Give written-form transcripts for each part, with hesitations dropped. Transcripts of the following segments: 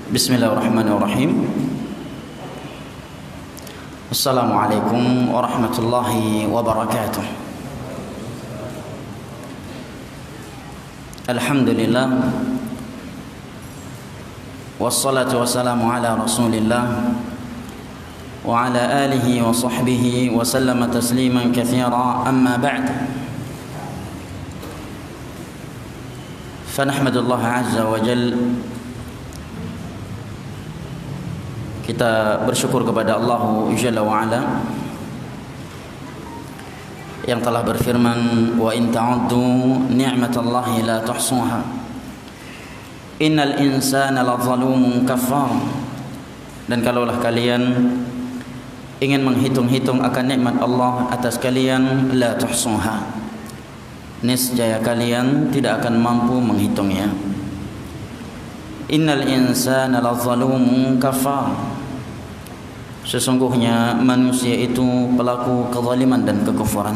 Bismillahirrahmanirrahim. Assalamualaikum warahmatullahi wabarakatuh. Alhamdulillah, wassalatu wassalamu ala rasulillah wa ala alihi wa sahbihi wa sallama tasliman katsira, amma ba'd. Fanahmadullah azza wa jalla, kita bersyukur kepada Allah Jalla wa Ala yang telah berfirman, wa in ta'uddu ni'matallahi la tuhsuha innal insana lazalumun kafar. Dan kalaulah kalian ingin menghitung-hitung akan nikmat Allah atas kalian, la tuhsuha, niscaya kalian tidak akan mampu menghitungnya. Innal insana lazalumun kafar, sesungguhnya manusia itu pelaku kezaliman dan kekufuran.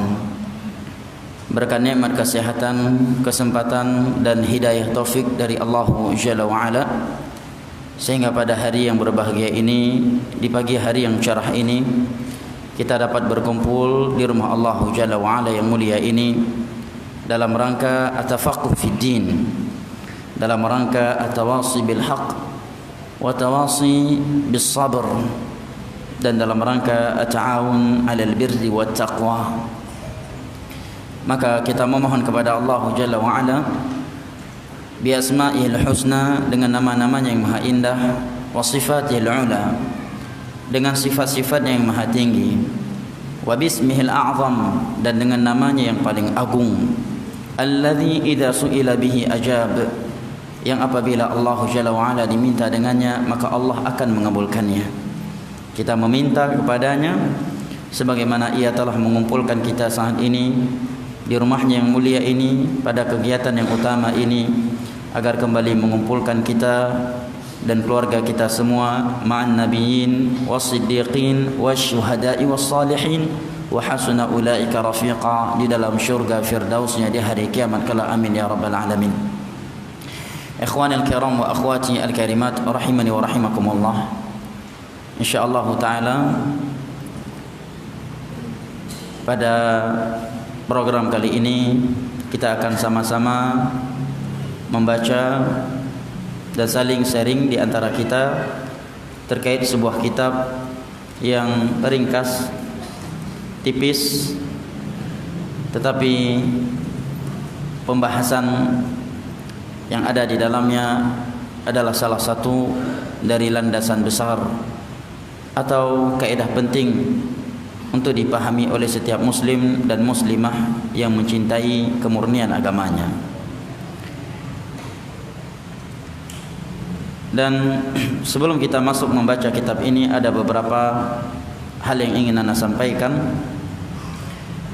Berkat nikmat kesehatan, kesempatan dan hidayah taufik dari Allah Jalla wa Ala, sehingga pada hari yang berbahagia ini, di pagi hari yang cerah ini, kita dapat berkumpul di rumah Allah Jalla wa Ala yang mulia ini dalam rangka at-tafaqquh fid din, dalam rangka at-tawasi bil haqq wa tawasi bis sabr, dan dalam rangka at-ta'awun 'alal birri wat taqwa. Maka kita memohon kepada Allah Jalla wa Ala bi asma'il husna, dengan nama-namanya yang maha indah, wa sifatil ula, dengan sifat-sifatnya yang maha tinggi, wa bismihil a'zam, dan dengan namanya yang paling agung, alladzi idza su'ila bihi ajab, yang apabila Allah Jalla wa Ala diminta dengannya maka Allah akan mengabulkannya. Kita meminta kepadanya sebagaimana Ia telah mengumpulkan kita saat ini di rumahnya yang mulia ini pada kegiatan yang utama ini, agar kembali mengumpulkan kita dan keluarga kita semua ma'an nabiyyin was-siddiqin wasyuhada'i was-salihin wa hasuna ulaika rafiqa, di dalam syurga firdausnya di hari kiamat kala. Amin ya rabbal alamin. Ikhwani al-kiram wa akhwati al-karimat, rahimani wa rahimakumullah. Insyaallah taala pada program kali ini kita akan sama-sama membaca dan saling sharing di antara kita terkait sebuah kitab yang ringkas, tipis, tetapi pembahasan yang ada di dalamnya adalah salah satu dari landasan besar atau kaidah penting untuk dipahami oleh setiap muslim dan muslimah yang mencintai kemurnian agamanya. Dan sebelum kita masuk membaca kitab ini, ada beberapa hal yang ingin Anda sampaikan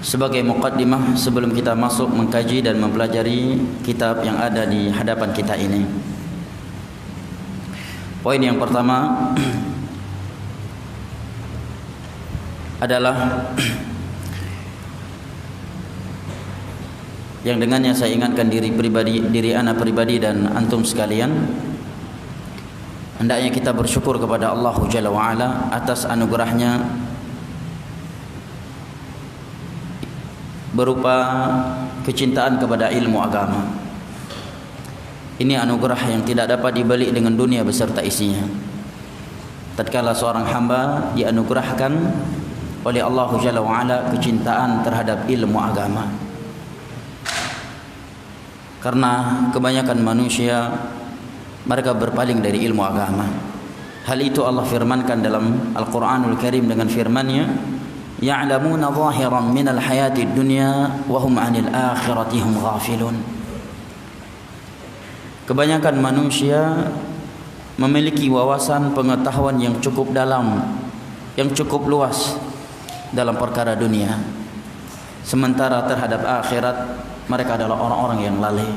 sebagai muqaddimah sebelum kita masuk mengkaji dan mempelajari kitab yang ada di hadapan kita ini. Poin yang pertama adalah yang dengannya saya ingatkan diri anak pribadi dan antum sekalian, hendaknya kita bersyukur kepada Allah Jalla wa Ala atas anugerahnya berupa kecintaan kepada ilmu agama. Ini anugerah yang tidak dapat dibeli dengan dunia beserta isinya. Tatkala seorang hamba dianugerahkan oleh Allah Jalla wa Ala kecintaan terhadap ilmu agama, karena kebanyakan manusia mereka berpaling dari ilmu agama. Hal itu Allah firmankan dalam Al-Quranul Karim dengan firman-Nya, ya'lamuna zahiran minal hayatid dunya wa hum 'anil akhirati hum ghafilun. Kebanyakan manusia memiliki wawasan pengetahuan yang cukup dalam, yang cukup luas dalam perkara dunia, sementara terhadap akhirat mereka adalah orang-orang yang lalai.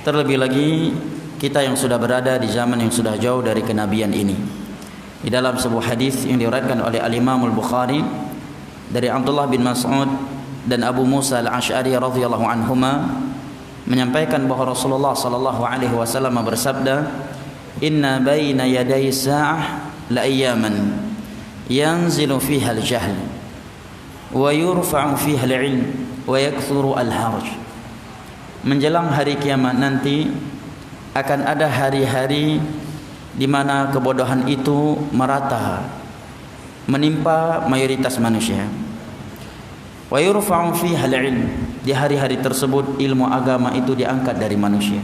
Terlebih lagi kita yang sudah berada di zaman yang sudah jauh dari kenabian ini. Di dalam sebuah hadis yang diriwayatkan oleh Al-Imam Al-Bukhari dari Abdullah bin Mas'ud dan Abu Musa Al-Asy'ari radhiyallahu anhuma menyampaikan bahwa Rasulullah sallallahu alaihi wasallam bersabda, inna baina yaday sa'ah la ayyaman yanzilu fiha al-jahl wa yurfa'u fiha al-'ilm wa yakthuru al-harj. Menjelang hari kiamat nanti akan ada hari-hari di mana kebodohan itu merata menimpa mayoritas manusia. Wa yurfa'u fiha al-'ilm, di hari-hari tersebut ilmu agama itu diangkat dari manusia.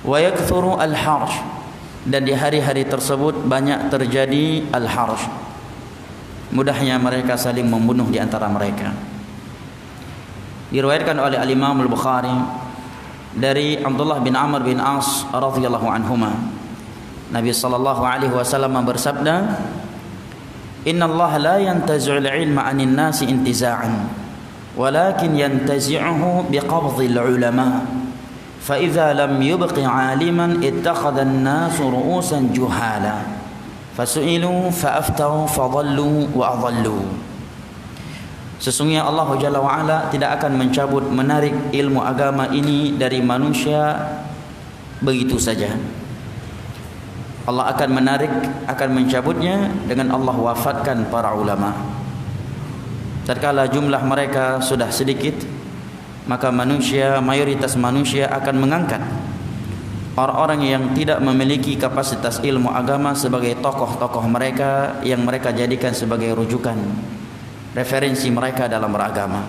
Wa yakthuru al-harj, dan di hari-hari tersebut banyak terjadi al-harj, mudahnya mereka saling membunuh di antara mereka. Diriwayatkan oleh al-Imam al-Bukhari dari Abdullah bin Amr bin As radhiyallahu anhuma, Nabi sallallahu alaihi wasallam bersabda, "Inna Allah la yantazi'ul ilma 'anil nasi intiza'an, walakin yantazi'uhu biqabdhil ulama. Fa idza lam yubqi 'aliman ittakhadha an-nasu ru'usan juhala, fasu'ilu fa'aftau fadallu wa adallu." Sesungguhnya Allah Jalla wa'ala tidak akan mencabut, menarik ilmu agama ini dari manusia begitu saja. Allah akan menarik, akan mencabutnya dengan Allah wafatkan para ulama. Tatkala jumlah mereka sudah sedikit, maka manusia, mayoritas manusia akan mengangkat orang-orang yang tidak memiliki kapasitas ilmu agama sebagai tokoh-tokoh mereka yang mereka jadikan sebagai rujukan, referensi mereka dalam beragama.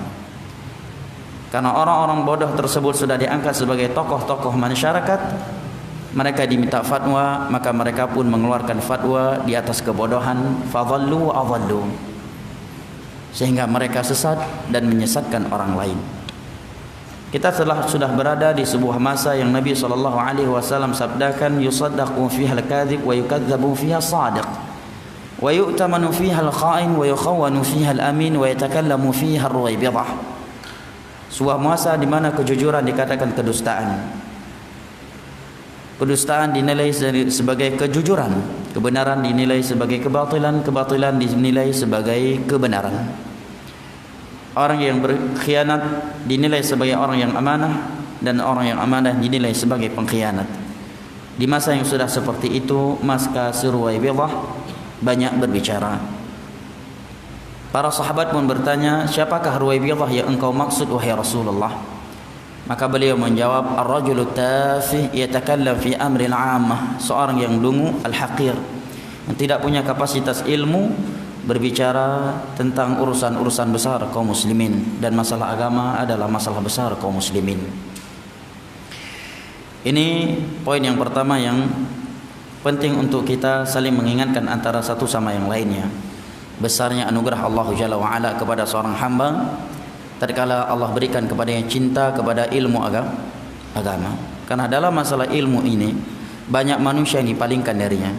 Karena orang-orang bodoh tersebut sudah diangkat sebagai tokoh-tokoh masyarakat, mereka diminta fatwa, maka mereka pun mengeluarkan fatwa di atas kebodohan, fadhallu wa adhallu, sehingga mereka sesat dan menyesatkan orang lain. Kita sudah berada di sebuah masa yang Nabi SAW sabdakan, yusaddaqu fiha al-kadhib wa yukadzabu fiha as-sadiq, wa yu'tamanu fiha al-kha'in wa yukhawwanu fiha al-amin wa yatakallamu fiha ar-ruwaybidah. Sebuah masa di mana kejujuran dikatakan kedustaan, kedustaan dinilai sebagai kejujuran, kebenaran dinilai sebagai kebatilan, kebatilan dinilai sebagai kebenaran. Orang yang berkhianat dinilai sebagai orang yang amanah, dan orang yang amanah dinilai sebagai pengkhianat. Di masa yang sudah seperti itu, maka Ruwaybidah banyak berbicara. Para sahabat pun bertanya, siapakah Ruwaybidah yang engkau maksud wahai Rasulullah? Maka beliau menjawab, ar-rajulu tafih yatakallam fi amril 'ammah, seorang yang dungu, al-haqir, yang tidak punya kapasitas ilmu, berbicara tentang urusan-urusan besar kaum muslimin, dan masalah agama adalah masalah besar kaum muslimin. Ini poin yang pertama yang penting untuk kita saling mengingatkan antara satu sama yang lainnya. Besarnya anugerah Allah Jalla wa'ala kepada seorang hamba tatkala Allah berikan kepadanya cinta kepada ilmu agama. Karena dalam masalah ilmu ini banyak manusia yang dipalingkan darinya,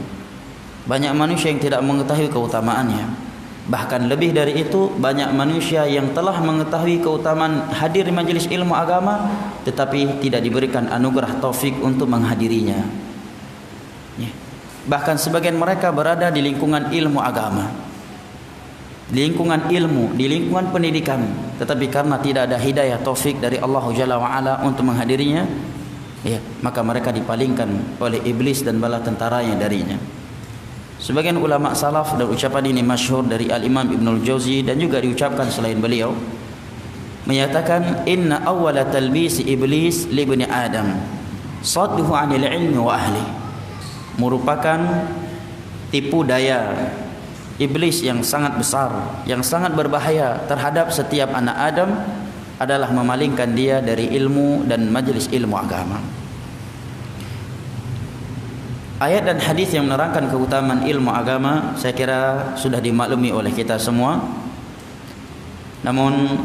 banyak manusia yang tidak mengetahui keutamaannya. Bahkan lebih dari itu, banyak manusia yang telah mengetahui keutamaan hadir di majelis ilmu agama, tetapi tidak diberikan anugerah taufik untuk menghadirinya. Bahkan sebagian mereka berada di lingkungan ilmu agama, di lingkungan ilmu, di lingkungan pendidikan, tetapi karena tidak ada hidayah taufik dari Allah Jalla wa'ala untuk menghadirinya, maka mereka dipalingkan oleh iblis dan bala tentaranya darinya. Sebagian ulama salaf, dan ucapan ini masyhur dari Al-Imam Ibnul Jauzi dan juga diucapkan selain beliau, menyatakan, inna awwala talbisi iblis li ibni Adam sadduhu 'anil ilmi wa ahli. Merupakan tipu daya iblis yang sangat besar, yang sangat berbahaya terhadap setiap anak Adam, adalah memalingkan dia dari ilmu dan majelis ilmu agama. Ayat dan hadis yang menerangkan keutamaan ilmu agama saya kira sudah dimaklumi oleh kita semua. Namun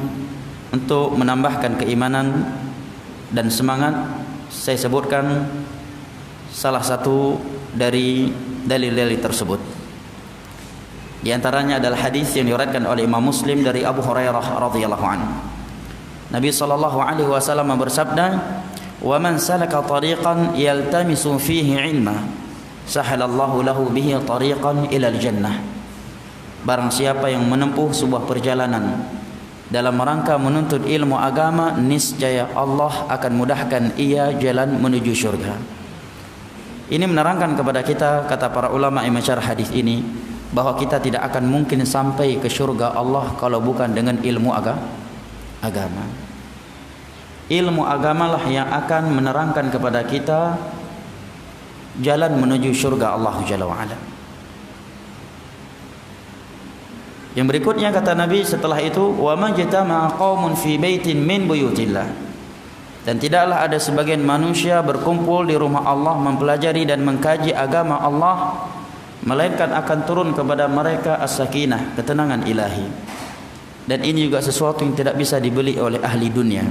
untuk menambahkan keimanan dan semangat, saya sebutkan salah satu dari dalil-dalil tersebut. Di antaranya adalah hadis yang diriwayatkan oleh Imam Muslim dari Abu Hurairah radhiyallahu anhu. Nabi sallallahu alaihi wasallam bersabda, "Wa man salaka tariqan yaltamisu fihi 'ilma sahalallahu lahu bihi tariqan ilal jannah." Barang siapa yang menempuh sebuah perjalanan dalam rangka menuntut ilmu agama, niscaya Allah akan mudahkan ia jalan menuju syurga. Ini menerangkan kepada kita, kata para ulama yang mensyarah hadis ini, bahwa kita tidak akan mungkin sampai ke syurga Allah kalau bukan dengan ilmu agama. Ilmu agamalah yang akan menerangkan kepada kita jalan menuju syurga Allah Jalla wa'ala. Yang berikutnya kata Nabi setelah itu, wa majtama'a qaumun fi baitin min buyutillah. Dan tidaklah ada sebagian manusia berkumpul di rumah Allah mempelajari dan mengkaji agama Allah, melainkan akan turun kepada mereka as-sakinah, ketenangan ilahi. Dan ini juga sesuatu yang tidak bisa dibeli oleh ahli dunia.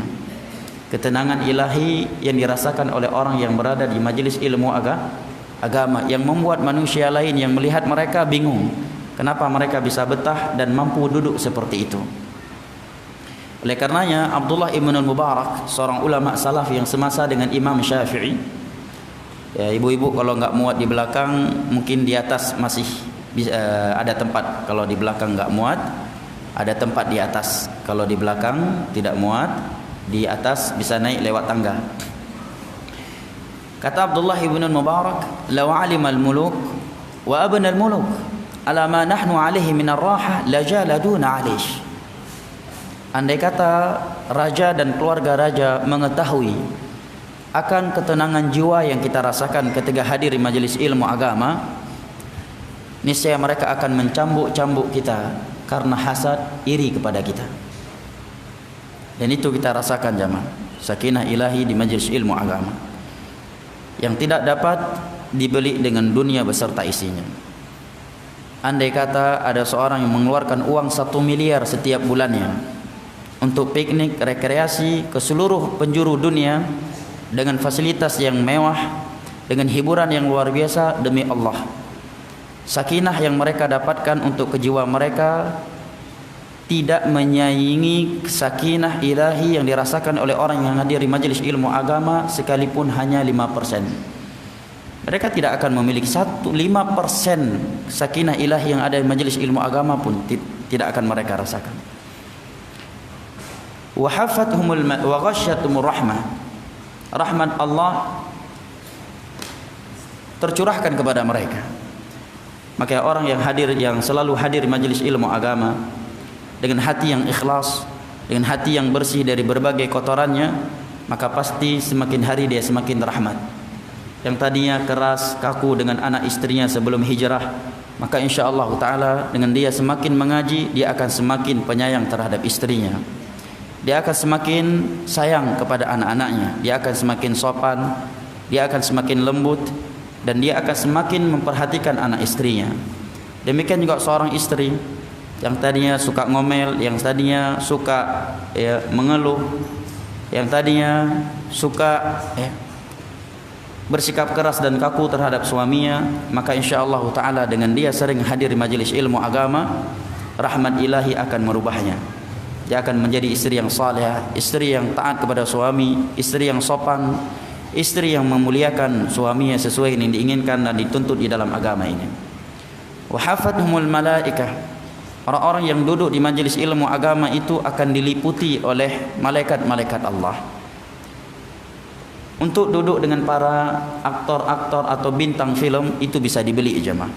Ketenangan ilahi yang dirasakan oleh orang yang berada di majelis ilmu agama, yang membuat manusia lain yang melihat mereka bingung kenapa mereka bisa betah dan mampu duduk seperti itu. Oleh karenanya Abdullah ibn al-Mubarak, seorang ulama salaf yang semasa dengan Imam Syafi'i, ya, ibu-ibu kalau enggak muat di belakang, mungkin di atas masih ada tempat. Kalau di belakang enggak muat, ada tempat di atas. Kalau di belakang tidak muat, di atas bisa naik lewat tangga. Kata Abdullah ibn al-Mubarak, law 'alima al-muluk wa abna al-muluk ala ma nahnu alaihi min ar-raha lajaladuna alaihi. Andai kata raja dan keluarga raja mengetahui akan ketenangan jiwa yang kita rasakan ketika hadir di majelis ilmu agama, niscaya mereka akan mencambuk-cambuk kita karena hasad, iri kepada kita. Dan itu kita rasakan jamaah, sakinah ilahi di majelis ilmu agama yang tidak dapat dibeli dengan dunia beserta isinya. Andai kata ada seorang yang mengeluarkan uang 1 miliar setiap bulannya untuk piknik, rekreasi ke seluruh penjuru dunia dengan fasilitas yang mewah, dengan hiburan yang luar biasa, demi Allah, sakinah yang mereka dapatkan untuk kejiwa mereka tidak menyaingi sakinah ilahi yang dirasakan oleh orang yang hadir di majelis ilmu agama sekalipun hanya 5%. Mereka tidak akan memiliki 5% sakinah ilahi yang ada di majelis ilmu agama pun tidak akan mereka rasakan. Wa hafathumul wa ghasyatumur rahmah. Rahmat Allah tercurahkan kepada mereka. Maka orang yang hadir, yang selalu hadir di majelis ilmu agama dengan hati yang ikhlas, dengan hati yang bersih dari berbagai kotorannya, maka pasti semakin hari dia semakin rahmat. Yang tadinya keras, kaku dengan anak istrinya sebelum hijrah, maka insyaAllah ta'ala dengan dia semakin mengaji, dia akan semakin penyayang terhadap istrinya. Dia akan semakin sayang kepada anak-anaknya. Dia akan semakin sopan, dia akan semakin lembut, dan dia akan semakin memperhatikan anak istrinya. Demikian juga seorang istri yang tadinya suka ngomel, yang tadinya suka mengeluh, yang tadinya suka bersikap keras dan kaku terhadap suaminya, maka insyaallah ta'ala dengan dia sering hadir di majelis ilmu agama, rahmat ilahi akan merubahnya. Dia akan menjadi istri yang saleh, istri yang taat kepada suami, istri yang sopan, istri yang memuliakan suaminya sesuai yang diinginkan dan dituntut di dalam agama ini. Wa hafathumul malaikah. Orang-orang yang duduk di majelis ilmu agama itu akan diliputi oleh malaikat-malaikat Allah. Untuk duduk dengan para aktor-aktor atau bintang film itu bisa dibeli jemaah.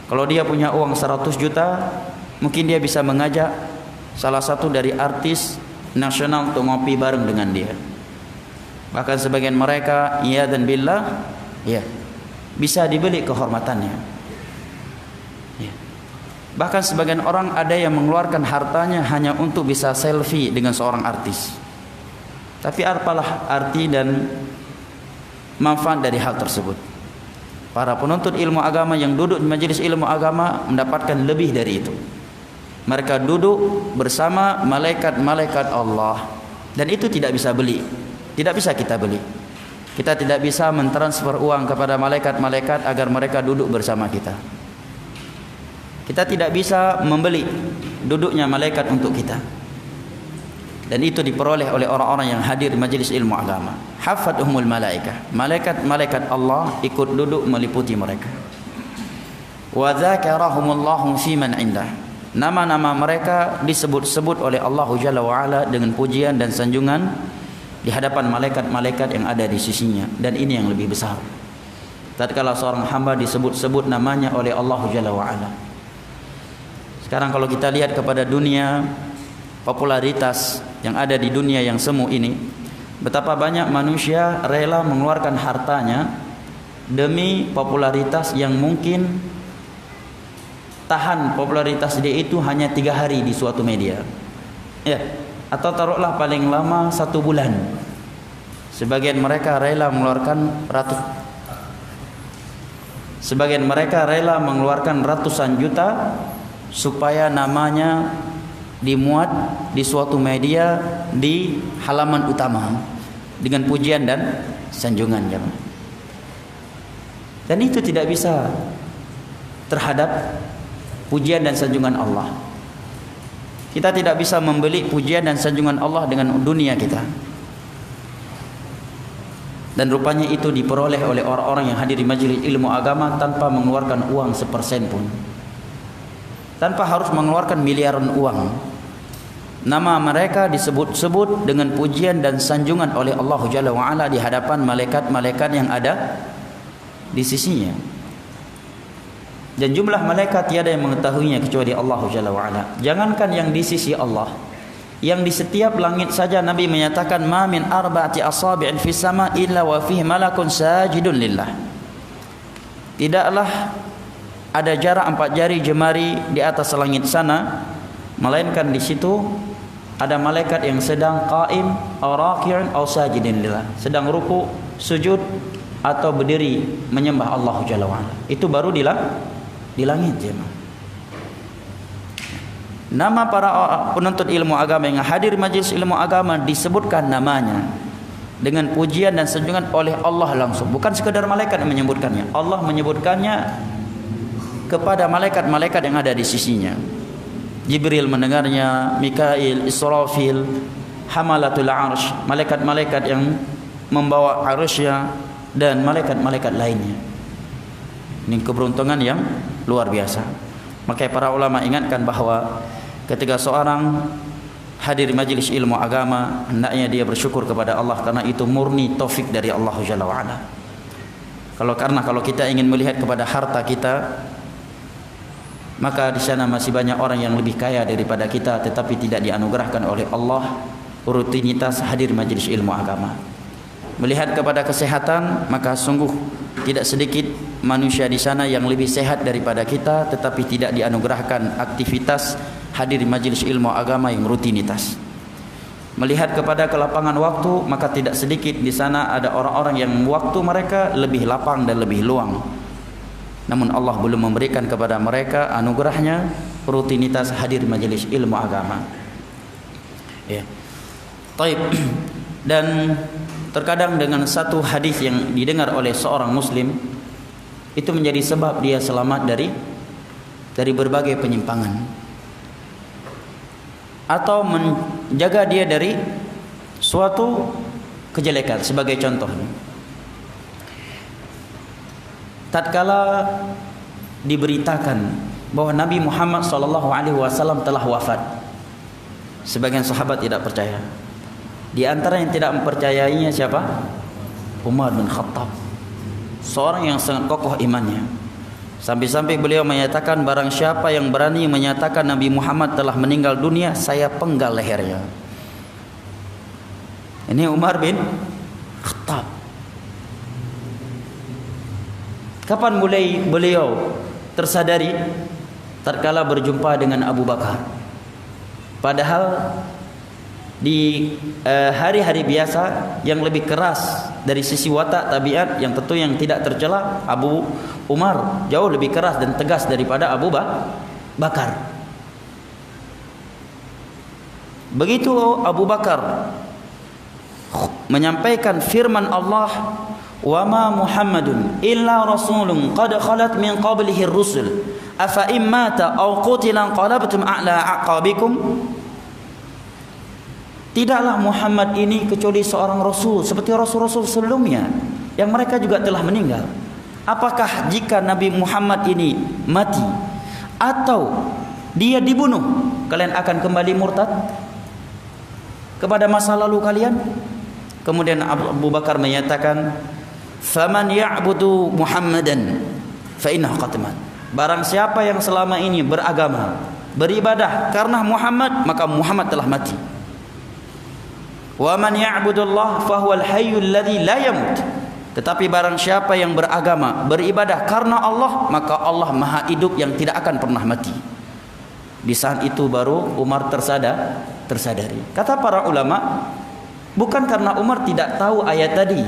Kalau dia punya uang 100 juta, mungkin dia bisa mengajak salah satu dari artis nasional untuk ngopi bareng dengan dia. Bahkan sebagian mereka, iya dan billah, ya, bisa dibeli kehormatannya. Ya. Bahkan sebagian orang ada yang mengeluarkan hartanya hanya untuk bisa selfie dengan seorang artis. Tapi apalah arti dan manfaat dari hal tersebut? Para penuntut ilmu agama yang duduk di majelis ilmu agama mendapatkan lebih dari itu. Mereka duduk bersama malaikat-malaikat Allah, dan itu tidak bisa beli, tidak bisa kita beli. Kita tidak bisa mentransfer uang kepada malaikat-malaikat agar mereka duduk bersama kita. Kita tidak bisa membeli duduknya malaikat untuk kita. Dan itu diperoleh oleh orang-orang yang hadir di majelis ilmu agama. Hafathumul malaikah. Malaikat-malaikat Allah ikut duduk meliputi mereka. Wa dzakarahumullahu fi man indah. Nama-nama mereka disebut-sebut oleh Allah Jalla wa Ala dengan pujian dan sanjungan di hadapan malaikat-malaikat yang ada di sisinya, dan ini yang lebih besar. Tatkala seorang hamba disebut-sebut namanya oleh Allah Jalla wa Ala. Sekarang kalau kita lihat kepada dunia, popularitas yang ada di dunia yang semu ini, betapa banyak manusia rela mengeluarkan hartanya demi popularitas yang mungkin tahan popularitas dia itu hanya 3 hari di suatu media, ya, atau taruhlah paling lama 1 bulan. Sebagian mereka rela mengeluarkan ratusan juta supaya namanya dimuat di suatu media di halaman utama dengan pujian dan sanjungan, jemaah. Dan itu tidak bisa terhadap pujian dan sanjungan Allah. Kita tidak bisa membeli pujian dan sanjungan Allah dengan dunia kita. Dan rupanya itu diperoleh oleh orang-orang yang hadir di majelis ilmu agama tanpa mengeluarkan uang sepersen pun, tanpa harus mengeluarkan miliaran uang. Nama mereka disebut-sebut dengan pujian dan sanjungan oleh Allah Jalla wa Ala di hadapan malaikat-malaikat yang ada di sisinya. Dan jumlah malaikat tiada yang mengetahuinya kecuali Allah Jalla wa Ala. Jangankan yang di sisi Allah, yang di setiap langit saja Nabi menyatakan ma min arba'ati asabi'in fis sama illa wa fihi malakun sajidun lillah. Tidaklah ada jarak 4 jari jemari di atas langit sana, melainkan di situ ada malaikat yang sedang qaim aw raki'un aw sajidin lillah, sedang ruku, sujud atau berdiri menyembah Allah Jalla wa Ala. Itu baru di langit, jemaah. Nama para penuntut ilmu agama yang hadir majelis ilmu agama disebutkan namanya dengan pujian dan sanjungan oleh Allah langsung, bukan sekadar malaikat yang menyebutkannya. Allah menyebutkannya kepada malaikat-malaikat yang ada di sisinya. Jibril mendengarnya, Mikail, Israfil, Hamalatul Arsh, malaikat-malaikat yang membawa arusnya, dan malaikat-malaikat lainnya. Ini keberuntungan yang luar biasa. Makanya para ulama ingatkan bahwa ketika seorang hadir majelis ilmu agama, hendaknya dia bersyukur kepada Allah, karena itu murni taufik dari Allah Jalla wa Ala. Kalau kita ingin melihat kepada harta kita, maka di sana masih banyak orang yang lebih kaya daripada kita, tetapi tidak dianugerahkan oleh Allah rutinitas hadir majelis ilmu agama. Melihat kepada kesehatan, maka sungguh tidak sedikit manusia di sana yang lebih sehat daripada kita, tetapi tidak dianugerahkan aktivitas hadir majelis ilmu agama yang rutinitas. Melihat kepada kelapangan waktu, maka tidak sedikit di sana ada orang-orang yang waktu mereka lebih lapang dan lebih luang, namun Allah belum memberikan kepada mereka anugerahnya rutinitas hadir majelis ilmu agama. Ya. Taib. Dan terkadang dengan satu hadis yang didengar oleh seorang muslim itu menjadi sebab dia selamat dari berbagai penyimpangan, atau menjaga dia dari suatu kejelekan. Sebagai contoh, tatkala diberitakan bahwa Nabi Muhammad SAW telah wafat, sebagian sahabat tidak percaya. Di antara yang tidak mempercayainya siapa? Umar bin Khattab, seorang yang sangat kokoh imannya. Sampai-sampai beliau menyatakan, barang siapa yang berani menyatakan Nabi Muhammad telah meninggal dunia, saya penggal lehernya. Ini Umar bin Khattab. Kapan mulai beliau tersadari? Tatkala berjumpa dengan Abu Bakar. Padahal di hari-hari biasa yang lebih keras dari sisi watak tabiat, yang tentu yang tidak tercela, Abu Umar jauh lebih keras dan tegas daripada Abu Bakar. Begitu Abu Bakar menyampaikan firman Allah, wa ma Muhammadun illa rasulun qad khalat min qablihi ar-rusul afa in mata aw qutila qalabtum a'la aqabikum. Tidaklah Muhammad ini kecuali seorang rasul seperti rasul-rasul sebelumnya yang mereka juga telah meninggal. Apakah jika Nabi Muhammad ini mati atau dia dibunuh, kalian akan kembali murtad kepada masa lalu kalian? Kemudian Abu Bakar menyatakan, "Faman ya'budu Muhammadan fa innahu qad mat." Barang siapa yang selama ini beragama, beribadah karena Muhammad, maka Muhammad telah mati. "Wa man ya'budullah fa huwal hayyul ladzi la yamut." Tetapi barang siapa yang beragama, beribadah karena Allah, maka Allah Maha Hidup yang tidak akan pernah mati. Di saat itu baru Umar tersadari. Kata para ulama, bukan karena Umar tidak tahu ayat tadi.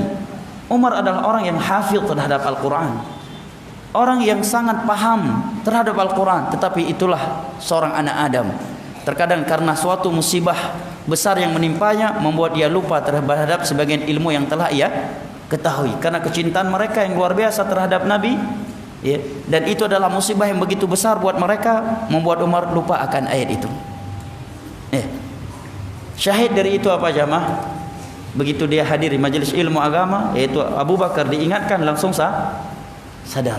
Umar adalah orang yang hafil terhadap Al-Quran, orang yang sangat paham terhadap Al-Quran. Tetapi itulah seorang anak Adam, terkadang karena suatu musibah besar yang menimpanya membuat dia lupa terhadap sebagian ilmu yang telah ia ketahui, karena kecintaan mereka yang luar biasa terhadap Nabi, ya, dan itu adalah musibah yang begitu besar buat mereka, membuat Umar lupa akan ayat itu. Syahid dari itu apa jamaah? Begitu dia hadir di majelis ilmu agama, yaitu Abu Bakar diingatkan, langsung sadar.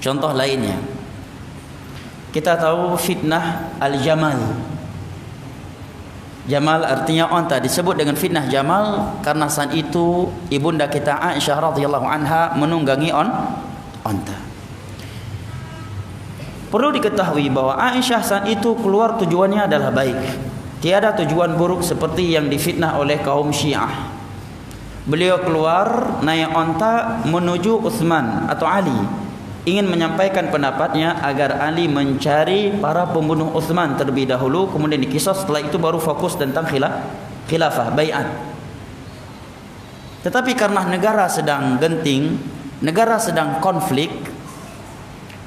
Contoh lainnya, kita tahu fitnah al-jamal. Jamal artinya onta, disebut dengan fitnah Jamal karena saat itu ibunda kita Aisyah radhiyallahu anha menunggangi onta. Perlu diketahui bahwa Aisyah saat itu keluar tujuannya adalah baik, tiada tujuan buruk seperti yang difitnah oleh kaum Syiah. Beliau keluar naik onta menuju Utsman atau Ali, ingin menyampaikan pendapatnya agar Ali mencari para pembunuh Utsman terlebih dahulu, kemudian dikisos, setelah itu baru fokus tentang khilafah, bai'at. Tetapi karena negara sedang genting, negara sedang konflik,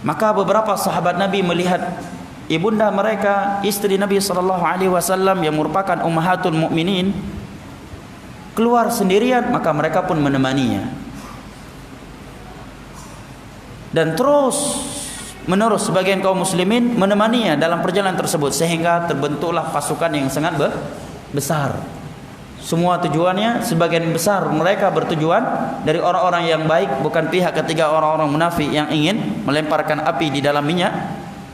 maka beberapa sahabat Nabi melihat ibunda mereka, istri Nabi SAW yang merupakan ummahatul mukminin, keluar sendirian, maka mereka pun menemaninya. Dan terus menerus sebagian kaum muslimin menemaninya dalam perjalanan tersebut, sehingga terbentuklah pasukan yang sangat besar. Semua tujuannya, sebagian besar mereka bertujuan dari orang-orang yang baik, bukan pihak ketiga orang-orang munafik yang ingin melemparkan api di dalam minyak.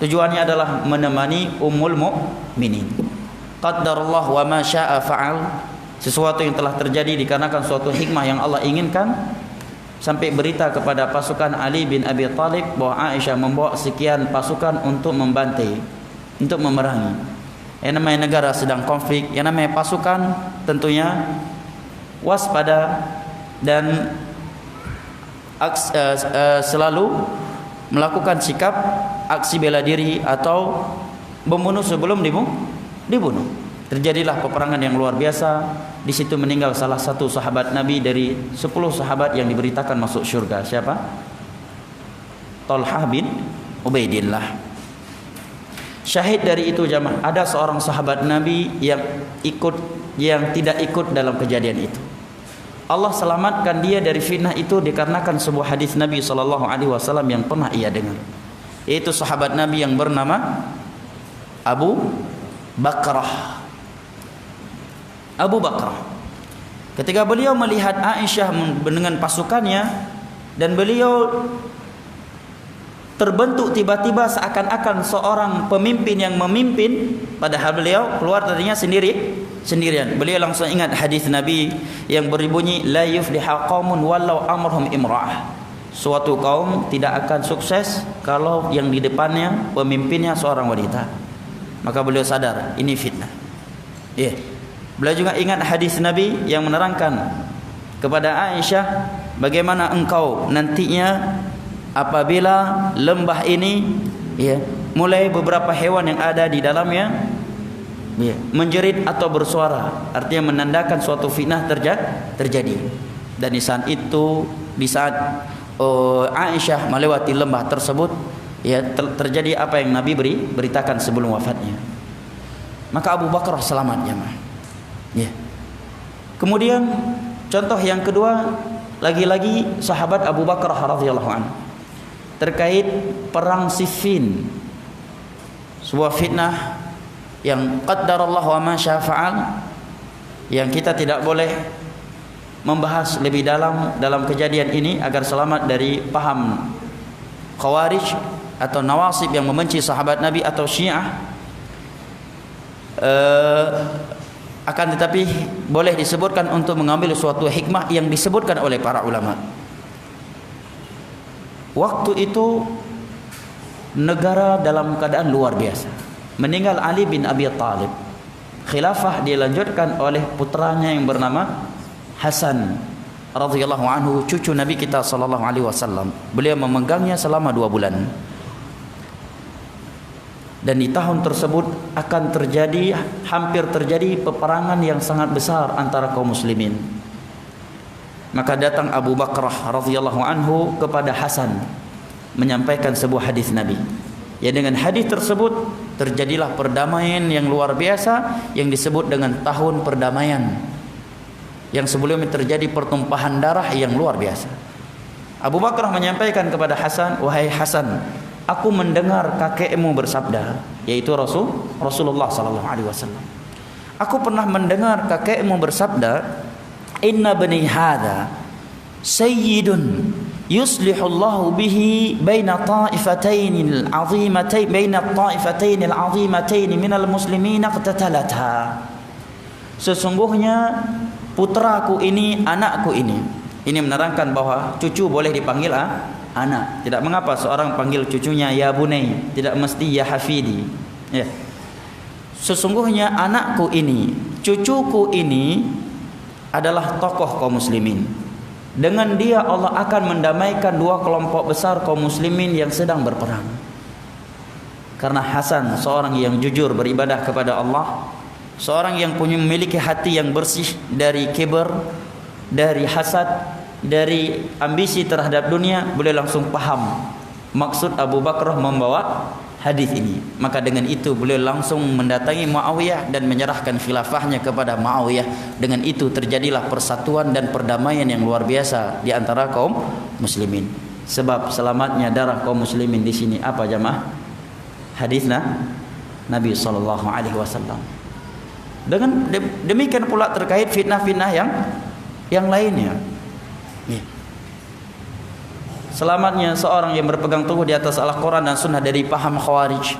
Tujuannya adalah menemani ummul mukminin. Qaddarullah wa ma syaa fa'al. Sesuatu yang telah terjadi dikarenakan suatu hikmah yang Allah inginkan. Sampai berita kepada pasukan Ali bin Abi Thalib bahwa Aisyah membawa sekian pasukan untuk membantai, untuk memerangi. Yang namanya negara sedang konflik, yang namanya pasukan tentunya waspada dan selalu melakukan sikap aksi bela diri atau membunuh sebelum dibunuh. Terjadilah peperangan yang luar biasa. Di situ meninggal salah satu sahabat Nabi dari 10 sahabat yang diberitakan masuk surga. Siapa? Talhah bin Ubaidillah. Syahid dari itu jamaah, ada seorang sahabat Nabi yang tidak ikut dalam kejadian itu. Allah selamatkan dia dari fitnah itu dikarenakan sebuah hadis Nabi SAW yang pernah ia dengar. Yaitu sahabat Nabi yang bernama Abu Bakrah. Abu Bakrah, ketika beliau melihat Aisyah dengan pasukannya, dan beliau terbentuk tiba-tiba seakan-akan seorang pemimpin yang memimpin, padahal beliau keluar tadinya sendirian. Beliau langsung ingat hadis Nabi yang berbunyi, la yufliha qaumun walau amrhum imra'ah. Suatu kaum tidak akan sukses kalau yang di depannya pemimpinnya seorang wanita. Maka beliau sadar ini fitnah. Beliau juga ingat hadis Nabi yang menerangkan kepada Aisyah, bagaimana engkau nantinya apabila lembah ini, mulai beberapa hewan yang ada di dalamnya menjerit atau bersuara, artinya menandakan suatu fitnah terjadi. Dan di saat itu, di saat Aisyah melewati lembah tersebut, terjadi apa yang Nabi beritakan sebelum wafatnya. Maka Abu Bakrah selamat jemaah. Kemudian contoh yang kedua, lagi-lagi sahabat Abu Bakrah radhiyallahu anhu terkait perang Siffin, sebuah fitnah yang qaddarallahu wa ma syaa fa'al, yang kita tidak boleh membahas lebih dalam kejadian ini agar selamat dari paham Khawarij atau Nawasib yang membenci sahabat Nabi atau Syiah. Akan tetapi boleh disebutkan untuk mengambil suatu hikmah yang disebutkan oleh para ulama. Waktu itu negara dalam keadaan luar biasa. Meninggal Ali bin Abi Thalib, khilafah dilanjutkan oleh putranya yang bernama Hasan radhiyallahu anhu, cucu Nabi kita sallallahu alaihi wasallam. Beliau memegangnya selama 2 bulan. Dan di tahun tersebut akan terjadi, hampir terjadi peperangan yang sangat besar antara kaum muslimin. Maka datang Abu Bakrah radhiyallahu anhu kepada Hasan menyampaikan sebuah hadis Nabi. Ya, dengan hadis tersebut terjadilah perdamaian yang luar biasa yang disebut dengan tahun perdamaian. Yang sebelumnya terjadi pertumpahan darah yang luar biasa. Abu Bakrah menyampaikan kepada Hasan, "Wahai Hasan, aku mendengar kakekmu bersabda," yaitu Rasulullah sallallahu alaihi wasallam. "Aku pernah mendengar kakekmu bersabda, inna bani hadza sayyidun yuslihullahu bihi baina ta'ifatayn al-'azimatayn minal muslimin qatatalata." Sesungguhnya putraku ini, anakku ini. Ini menerangkan bahwa cucu boleh dipanggil anak. Tidak mengapa seorang panggil cucunya ya bunai, tidak mesti ya hafidi. Ya. Sesungguhnya anakku ini, cucuku ini adalah tokoh kaum muslimin. Dengan dia Allah akan mendamaikan 2 kelompok besar kaum muslimin yang sedang berperang. Karena Hasan seorang yang jujur beribadah kepada Allah, seorang yang memiliki hati yang bersih dari kibr, dari hasad, dari ambisi terhadap dunia, boleh langsung paham maksud Abu Bakrah membawa hadis ini. Maka dengan itu beliau langsung mendatangi Muawiyah dan menyerahkan khilafahnya kepada Muawiyah. Dengan itu terjadilah persatuan dan perdamaian yang luar biasa di antara kaum muslimin. Sebab selamatnya darah kaum muslimin di sini apa jamaah? Hadisnya Nabi sallallahu alaihi wasallam. Dengan demikian pula terkait fitnah-fitnah yang lainnya. Selamatnya seorang yang berpegang teguh di atas Al-Quran dan Sunnah dari paham Khawarij.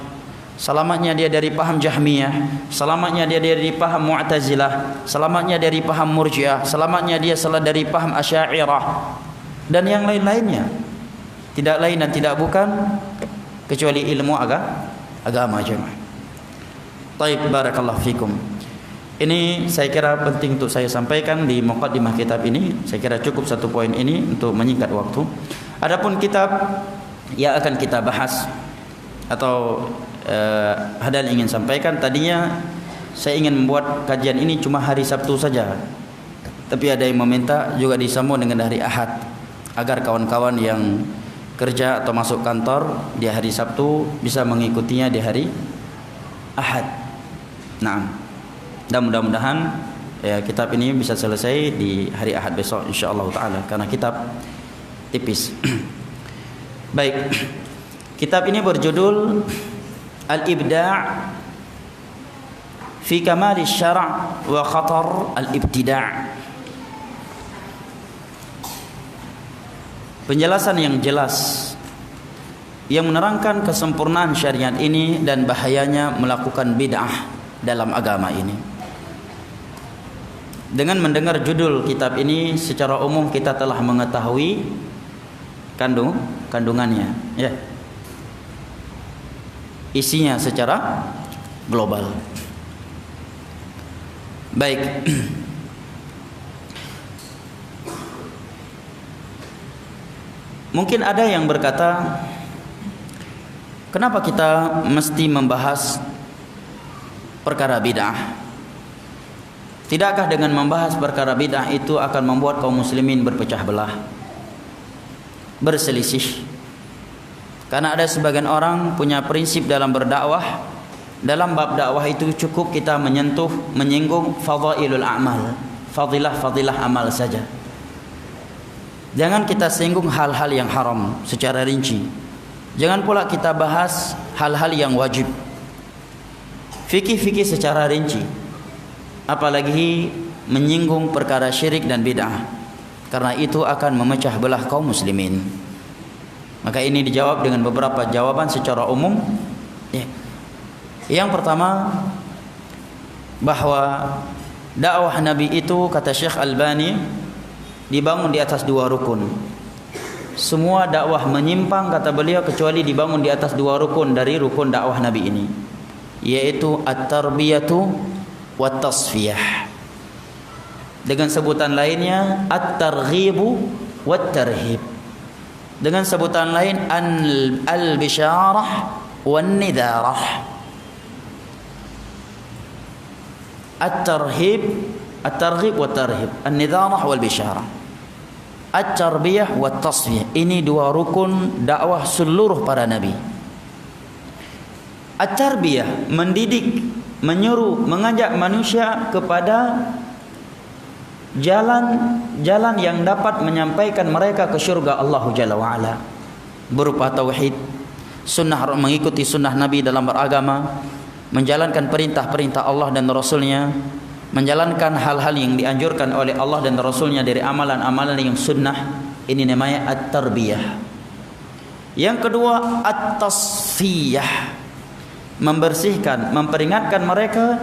Selamatnya dia dari paham Jahmiyah. Selamatnya dia dari paham Mu'tazilah. Selamatnya dari paham Murji'ah. Selamatnya dia dari paham Asy'ariyah. Dan yang lain-lainnya. Tidak lain dan tidak bukan kecuali ilmu agama jemaah. Taib, barakallahu fikum. Ini saya kira penting untuk saya sampaikan di muqaddimah kitab ini. Saya kira cukup 1 poin ini untuk menyingkat waktu. Adapun kitab yang akan kita bahas atau Hadal ingin sampaikan, tadinya saya ingin membuat kajian ini cuma hari Sabtu saja. Tapi ada yang meminta juga disambung dengan hari Ahad agar kawan-kawan yang kerja atau masuk kantor di hari Sabtu bisa mengikutinya di hari Ahad. Nah, dan mudah-mudahan kitab ini bisa selesai di hari Ahad besok insyaallah taala karena kitab tipis. Baik. Kitab ini berjudul Al-Ibda' fi Kamal Asy-Syara' wa Khatar Al-Ibtida'. Penjelasan yang jelas yang menerangkan kesempurnaan syariat ini dan bahayanya melakukan bid'ah dalam agama ini. Dengan mendengar judul kitab ini secara umum kita telah mengetahui kandungannya, ya. Isinya secara global. Baik. Mungkin ada yang berkata, kenapa kita mesti membahas perkara bid'ah? Tidakkah dengan membahas perkara bid'ah itu akan membuat kaum muslimin berpecah belah, berselisih? Karena ada sebagian orang punya prinsip dalam berdakwah, dalam bab dakwah itu cukup kita menyinggung fadailul a'mal, fadilah amal saja. Jangan kita singgung hal-hal yang haram secara rinci. Jangan pula kita bahas hal-hal yang wajib, fikih-fikih secara rinci, apalagi menyinggung perkara syirik dan bid'ah, karena itu akan memecah belah kaum muslimin. Maka ini dijawab dengan beberapa jawaban secara umum, ya. Yang pertama, bahwa dakwah Nabi itu, kata Syekh Albani, dibangun di atas dua rukun. Semua dakwah menyimpang, kata beliau, kecuali dibangun di atas dua rukun dari rukun dakwah Nabi ini, yaitu at-tarbiyatu wat-tasfiyah. Dengan sebutan lainnya at-targhibu wat-tarhib. Dengan sebutan lain al-bisyarah wan-nidharah. At-tarhib, at-targhib wat-tarhib, an-nidharah wal-bisyarah. At-tarbiyah wat-tasfiyah. Ini dua rukun dakwah seluruh para nabi. At-tarbiyah, mendidik, menyuruh, mengajak manusia kepada jalan yang dapat menyampaikan mereka ke syurga Allah Jalla wa'ala, berupa tauhid, sunnah, mengikuti sunnah Nabi dalam beragama, menjalankan perintah-perintah Allah dan Rasulnya, menjalankan hal-hal yang dianjurkan oleh Allah dan Rasulnya dari amalan-amalan yang sunnah. Ini namanya at-tarbiyah. Yang kedua at-tasfiyah, membersihkan, memperingatkan mereka,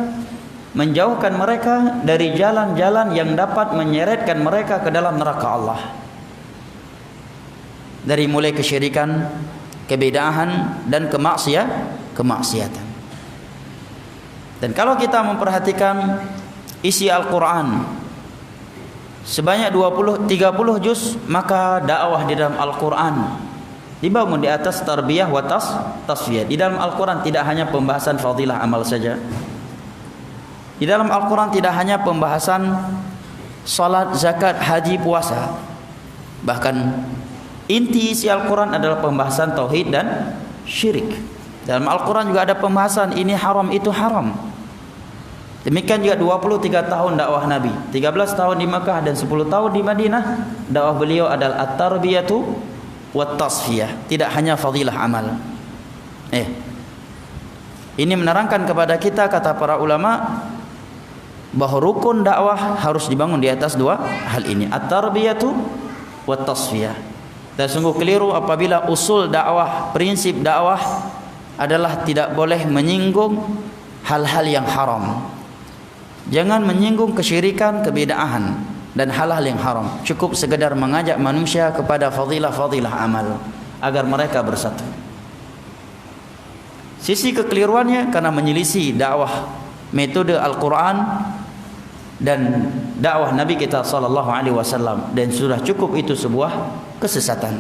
menjauhkan mereka dari jalan-jalan yang dapat menyeretkan mereka ke dalam neraka Allah, dari mulai kesyirikan, kebid'ahan, dan kemaksiatan. Dan kalau kita memperhatikan isi Al-Quran sebanyak 30 juz, maka dakwah di dalam Al-Quran dibangun di atas tarbiyah wa tasfiyah. Di dalam Al-Quran tidak hanya pembahasan fadilah amal saja. Di dalam Al-Quran tidak hanya pembahasan salat, zakat, haji, puasa. Bahkan inti isi Al-Quran adalah pembahasan tauhid dan syirik. Dalam Al-Quran juga ada pembahasan ini haram, itu haram. Demikian juga 23 tahun dakwah Nabi, 13 tahun di Makkah dan 10 tahun di Madinah. Dakwah beliau adalah at-tarbiyatu wat-tasfiyah, tidak hanya fadilah amal. Ini menerangkan kepada kita, kata para ulama, bahwa rukun dakwah harus dibangun di atas dua hal ini, at-tarbiyatu wat-tasfiyah. Dan sungguh keliru apabila usul dakwah, prinsip dakwah adalah tidak boleh menyinggung hal-hal yang haram. Jangan menyinggung kesyirikan, kebid'ahan dan hal-hal yang haram. Cukup sekedar mengajak manusia kepada fadilah-fadilah amal agar mereka bersatu. Sisi kekeliruannya karena menyelisih dakwah metode Al-Quran dan dakwah Nabi kita sallallahu alaihi wasallam, dan sudah cukup itu sebuah kesesatan.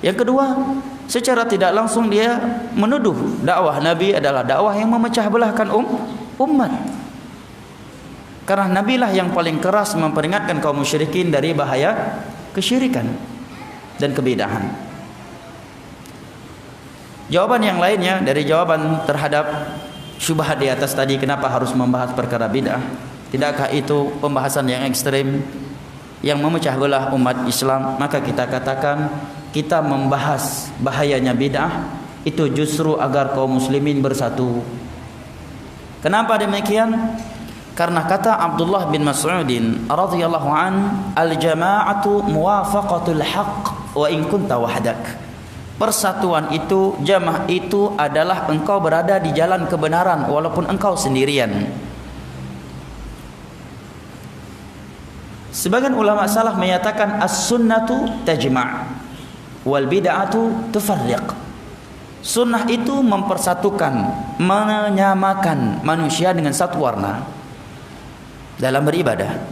Yang kedua, secara tidak langsung dia menuduh dakwah Nabi adalah dakwah yang memecah belahkan umat. Karena Nabi lah yang paling keras memperingatkan kaum musyrikin dari bahaya kesyirikan dan kebid'ahan. Jawaban yang lainnya dari jawaban terhadap syubhat di atas tadi, kenapa harus membahas perkara bid'ah? Tidakkah itu pembahasan yang ekstrem yang memecah belah umat Islam? Maka kita katakan, kita membahas bahayanya bid'ah itu justru agar kaum muslimin bersatu. Kenapa demikian? Karena kata Abdullah bin Mas'udin radhiyallahu an, al-jama'atu muwafaqatul haqq wa in kunta wahdak. Persatuan itu, jamaah itu adalah engkau berada di jalan kebenaran walaupun engkau sendirian. Sebagian ulama salaf menyatakan as-sunnatu tajma' wal bid'atu tufarriq. Sunnah itu mempersatukan, menyamakan manusia dengan satu warna dalam beribadah.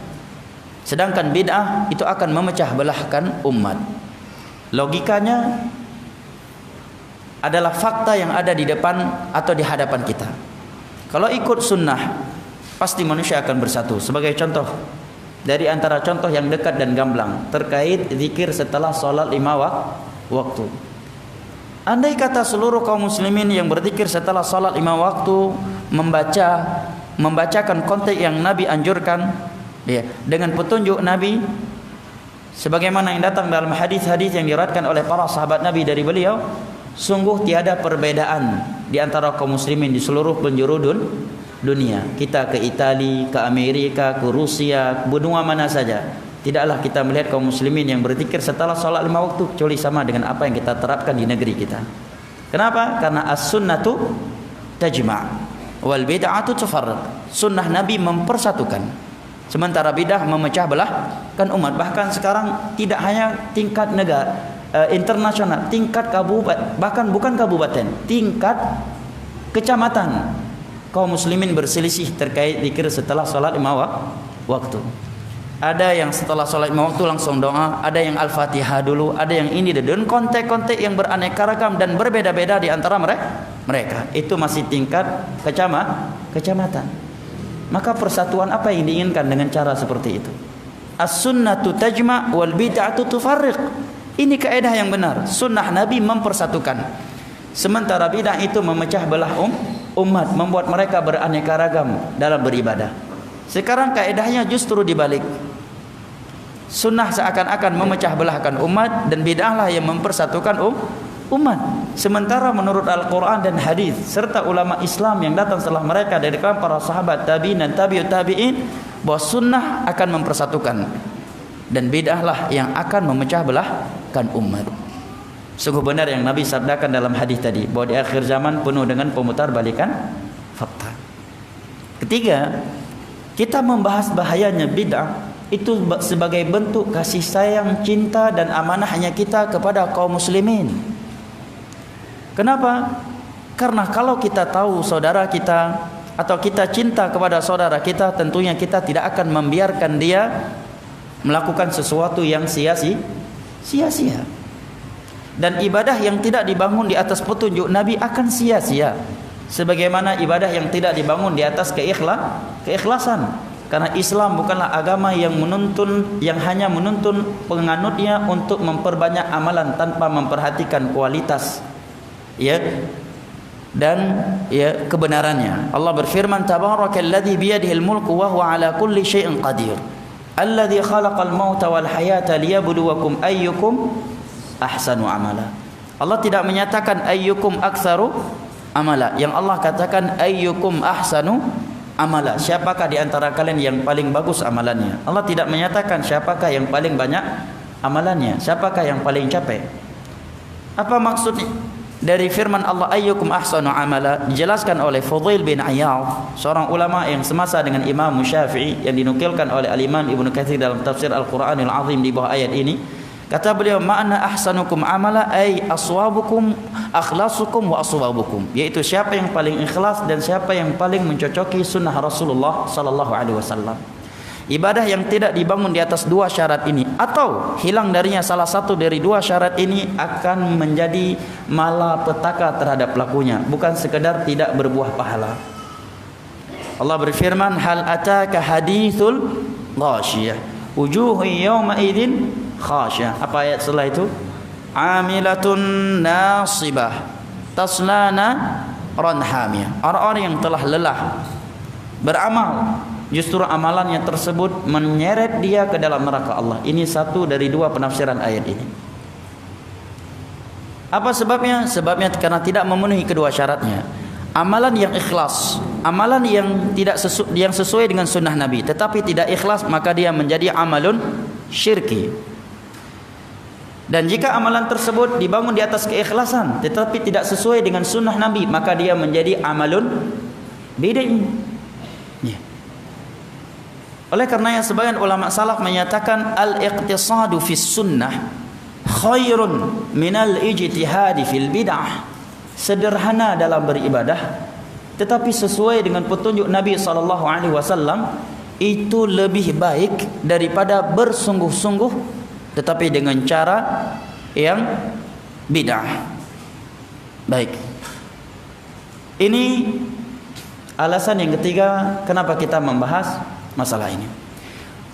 Sedangkan bid'ah itu akan memecah belahkan umat. Logikanya adalah fakta yang ada di depan atau di hadapan kita. Kalau ikut sunnah, pasti manusia akan bersatu. Sebagai contoh, dari antara contoh yang dekat dan gamblang terkait zikir setelah sholat 5 waktu. Andai kata seluruh kaum muslimin yang berzikir setelah sholat 5 waktu membacakan konteks yang Nabi anjurkan, dengan petunjuk Nabi, sebagaimana yang datang dalam hadis-hadis yang diriwayatkan oleh para sahabat Nabi dari beliau, sungguh tiada perbedaan di antara kaum muslimin di seluruh penjuru dunia. Kita ke Italia, ke Amerika, ke Rusia, benua mana saja, tidaklah kita melihat kaum muslimin yang berzikir setelah sholat 5 waktu kecuali sama dengan apa yang kita terapkan di negeri kita. Kenapa? Karena as-sunnatu tajma'. wal bid'atu tufarriq. Sunnah Nabi mempersatukan, sementara bidah memecah belahkan umat. Bahkan sekarang tidak hanya tingkat negara internasional, tingkat kabupaten, bahkan bukan kabupaten, tingkat kecamatan, kaum muslimin berselisih terkait zikir setelah salat 5 waktu. Ada yang setelah salat 5 waktu langsung doa, ada yang Al-Fatihah dulu, ada yang ini, dan kontek-kontek yang beraneka ragam dan berbeda-beda di antara mereka. Itu masih tingkat kecamatan. Maka persatuan apa yang diinginkan dengan cara seperti itu? As-sunnatu tajma' wal bid'atu tufarriq. Ini kaidah yang benar. Sunnah Nabi mempersatukan, sementara bidah itu memecah belah umat, membuat mereka beraneka ragam dalam beribadah. Sekarang kaidahnya justru dibalik. Sunnah seakan-akan memecah belahkan umat, dan bid'ahlah yang mempersatukan umat. Sementara menurut Al-Quran dan hadis serta ulama Islam yang datang setelah mereka dari kalangan para sahabat, tabi'in dan tabi'ut tabi'in, bahwa sunnah akan mempersatukan dan bid'ahlah yang akan memecah belahkan umat. Sungguh benar yang Nabi sabdakan dalam hadis tadi, bahwa di akhir zaman penuh dengan pemutarbalikan fakta. Ketiga, kita membahas bahayanya bid'ah itu sebagai bentuk kasih sayang, cinta dan amanahnya kita kepada kaum muslimin. Kenapa? Karena kalau kita tahu saudara kita atau kita cinta kepada saudara kita, tentunya kita tidak akan membiarkan dia melakukan sesuatu yang sia-sia. Dan ibadah yang tidak dibangun di atas petunjuk Nabi akan sia-sia, sebagaimana ibadah yang tidak dibangun di atas keikhlasan. Karena Islam bukanlah agama yang hanya menuntun penganutnya untuk memperbanyak amalan tanpa memperhatikan kualitas dan kebenarannya. Allah berfirman, tabarakalladzi biyadihil mulku wa huwa ala kulli syai'in qadir, alladzi khalaqal mauta wal hayata liyabluwakum ayyukum ahsanu amala. Allah tidak menyatakan ayyukum aktsaru amala. Yang Allah katakan ayyukum ahsanu amala. Siapakah di antara kalian yang paling bagus amalannya? Allah tidak menyatakan siapakah yang paling banyak amalannya, siapakah yang paling capek. Apa maksudnya dari firman Allah ayyukum ahsanu amala? Dijelaskan oleh Fudail bin Iyadh, seorang ulama yang semasa dengan Imam Syafi'i, yang dinukilkan oleh Al-Imam Ibnu Katsir dalam tafsir Al-Qur'anil Azim di bawah ayat ini. Kata beliau, makna ahsanukum amala ay aswabukum akhlasukum wa aswabukum, yaitu siapa yang paling ikhlas dan siapa yang paling mencocoki sunnah Rasulullah sallallahu alaihi wasallam. Ibadah yang tidak dibangun di atas dua syarat ini, atau hilang darinya salah satu dari dua syarat ini, akan menjadi malapetaka terhadap pelakunya, bukan sekedar tidak berbuah pahala. Allah berfirman, hal ataka hadithul ghashiyah wujuhu yawma idzin khasyah. Apa ayat setelah itu? Amilatun nasibah taslana ranhamiyah. Orang-orang yang telah lelah beramal, justru amalannya tersebut menyeret dia ke dalam neraka Allah. Ini satu dari dua penafsiran ayat ini. Apa sebabnya? Sebabnya karena tidak memenuhi kedua syaratnya. Amalan yang ikhlas, amalan yang yang sesuai dengan sunnah Nabi, tetapi tidak ikhlas, maka dia menjadi amalun syirki. Dan jika amalan tersebut dibangun di atas keikhlasan tetapi tidak sesuai dengan sunnah Nabi, maka dia menjadi amalun bid'ah. Oleh karenanya sebagian ulama salaf menyatakan al-iqtisadu fis sunnah khairun minal ijtihadi fil bid'ah. Sederhana dalam beribadah tetapi sesuai dengan petunjuk Nabi SAW itu lebih baik daripada bersungguh-sungguh tetapi dengan cara yang bid'ah. Baik, ini alasan yang ketiga kenapa kita membahas masalah ini.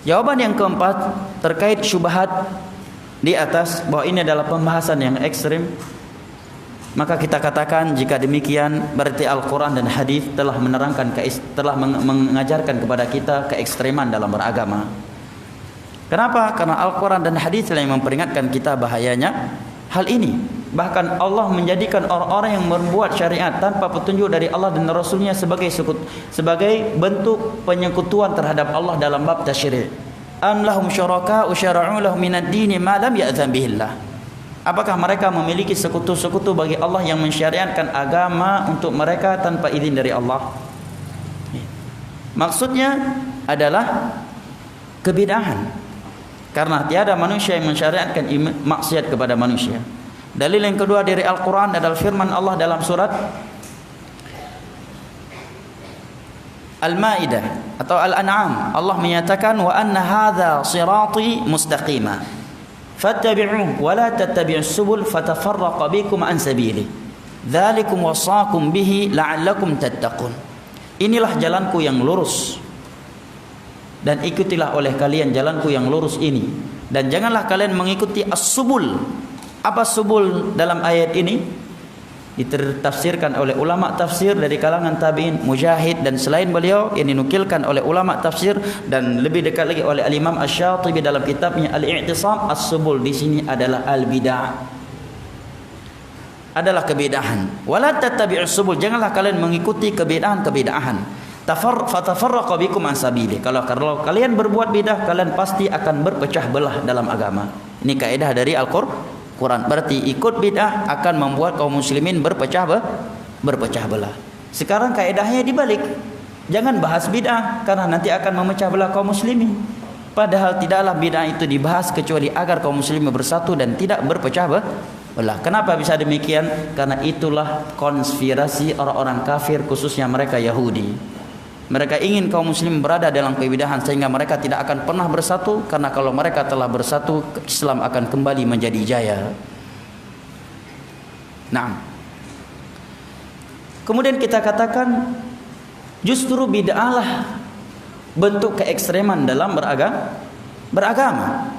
Jawaban yang keempat terkait syubhat di atas, bahwa ini adalah pembahasan yang ekstrim. Maka kita katakan jika demikian berarti Al-Quran dan hadis telah menerangkan, telah mengajarkan kepada kita keekstreman dalam beragama. Kenapa? Karena Al-Quran dan hadis yang memperingatkan kita bahayanya hal ini. Bahkan Allah menjadikan orang-orang yang membuat syariat tanpa petunjuk dari Allah dan Rasulnya sebagai bentuk penyekutuan terhadap Allah dalam bab tasyri'. Am lahum syuraka'u syara'u lahum minad dini ma lam ya'zan bihillah. Apakah mereka memiliki sekutu-sekutu bagi Allah yang mensyariatkan agama untuk mereka tanpa izin dari Allah? Maksudnya adalah kebid'ahan. Karena tiada manusia yang mensyariatkan maksiat kepada manusia. Dalil yang kedua dari Al-Quran adalah firman Allah dalam surat Al-Maidah atau Al-An'am. Allah menyatakan wa anna hadza sirati mustaqima fattabi'uhu wa la tattabi'us subul fatafarraqa bikum an sabili dzalikum wasaqum bihi la'allakum tattaqun. Inilah jalanku yang lurus dan ikutilah oleh kalian jalanku yang lurus ini, dan janganlah kalian mengikuti as-subul. Apa subul dalam ayat ini? Ditafsirkan oleh ulama tafsir dari kalangan tabi'in, Mujahid dan selain beliau, yang dinukilkan oleh ulama tafsir dan lebih dekat lagi oleh Al-Imam Asy-Syatibi dalam kitabnya Al-I'tisam. As-subul di sini adalah al-bid'ah, adalah kebid'ahan. Wala tattabi'us subul, janganlah kalian mengikuti kebid'ahan. Fatafarraqa bikum an sabili. Kalau kalian berbuat bidah, kalian pasti akan berpecah belah dalam agama. Ini kaidah dari Al-Quran. Berarti ikut bidah akan membuat kaum muslimin berpecah belah. Sekarang kaidahnya dibalik. Jangan bahas bidah karena nanti akan memecah belah kaum muslimin. Padahal tidaklah bidah itu dibahas kecuali agar kaum muslimin bersatu dan tidak berpecah belah. Kenapa bisa demikian? Karena itulah konspirasi orang-orang kafir, khususnya mereka Yahudi. Mereka ingin kaum muslim berada dalam kebidahan sehingga mereka tidak akan pernah bersatu, karena kalau mereka telah bersatu, Islam akan kembali menjadi jaya. Nah, kemudian kita katakan justru bid'ahlah bentuk keekstreman dalam beragama.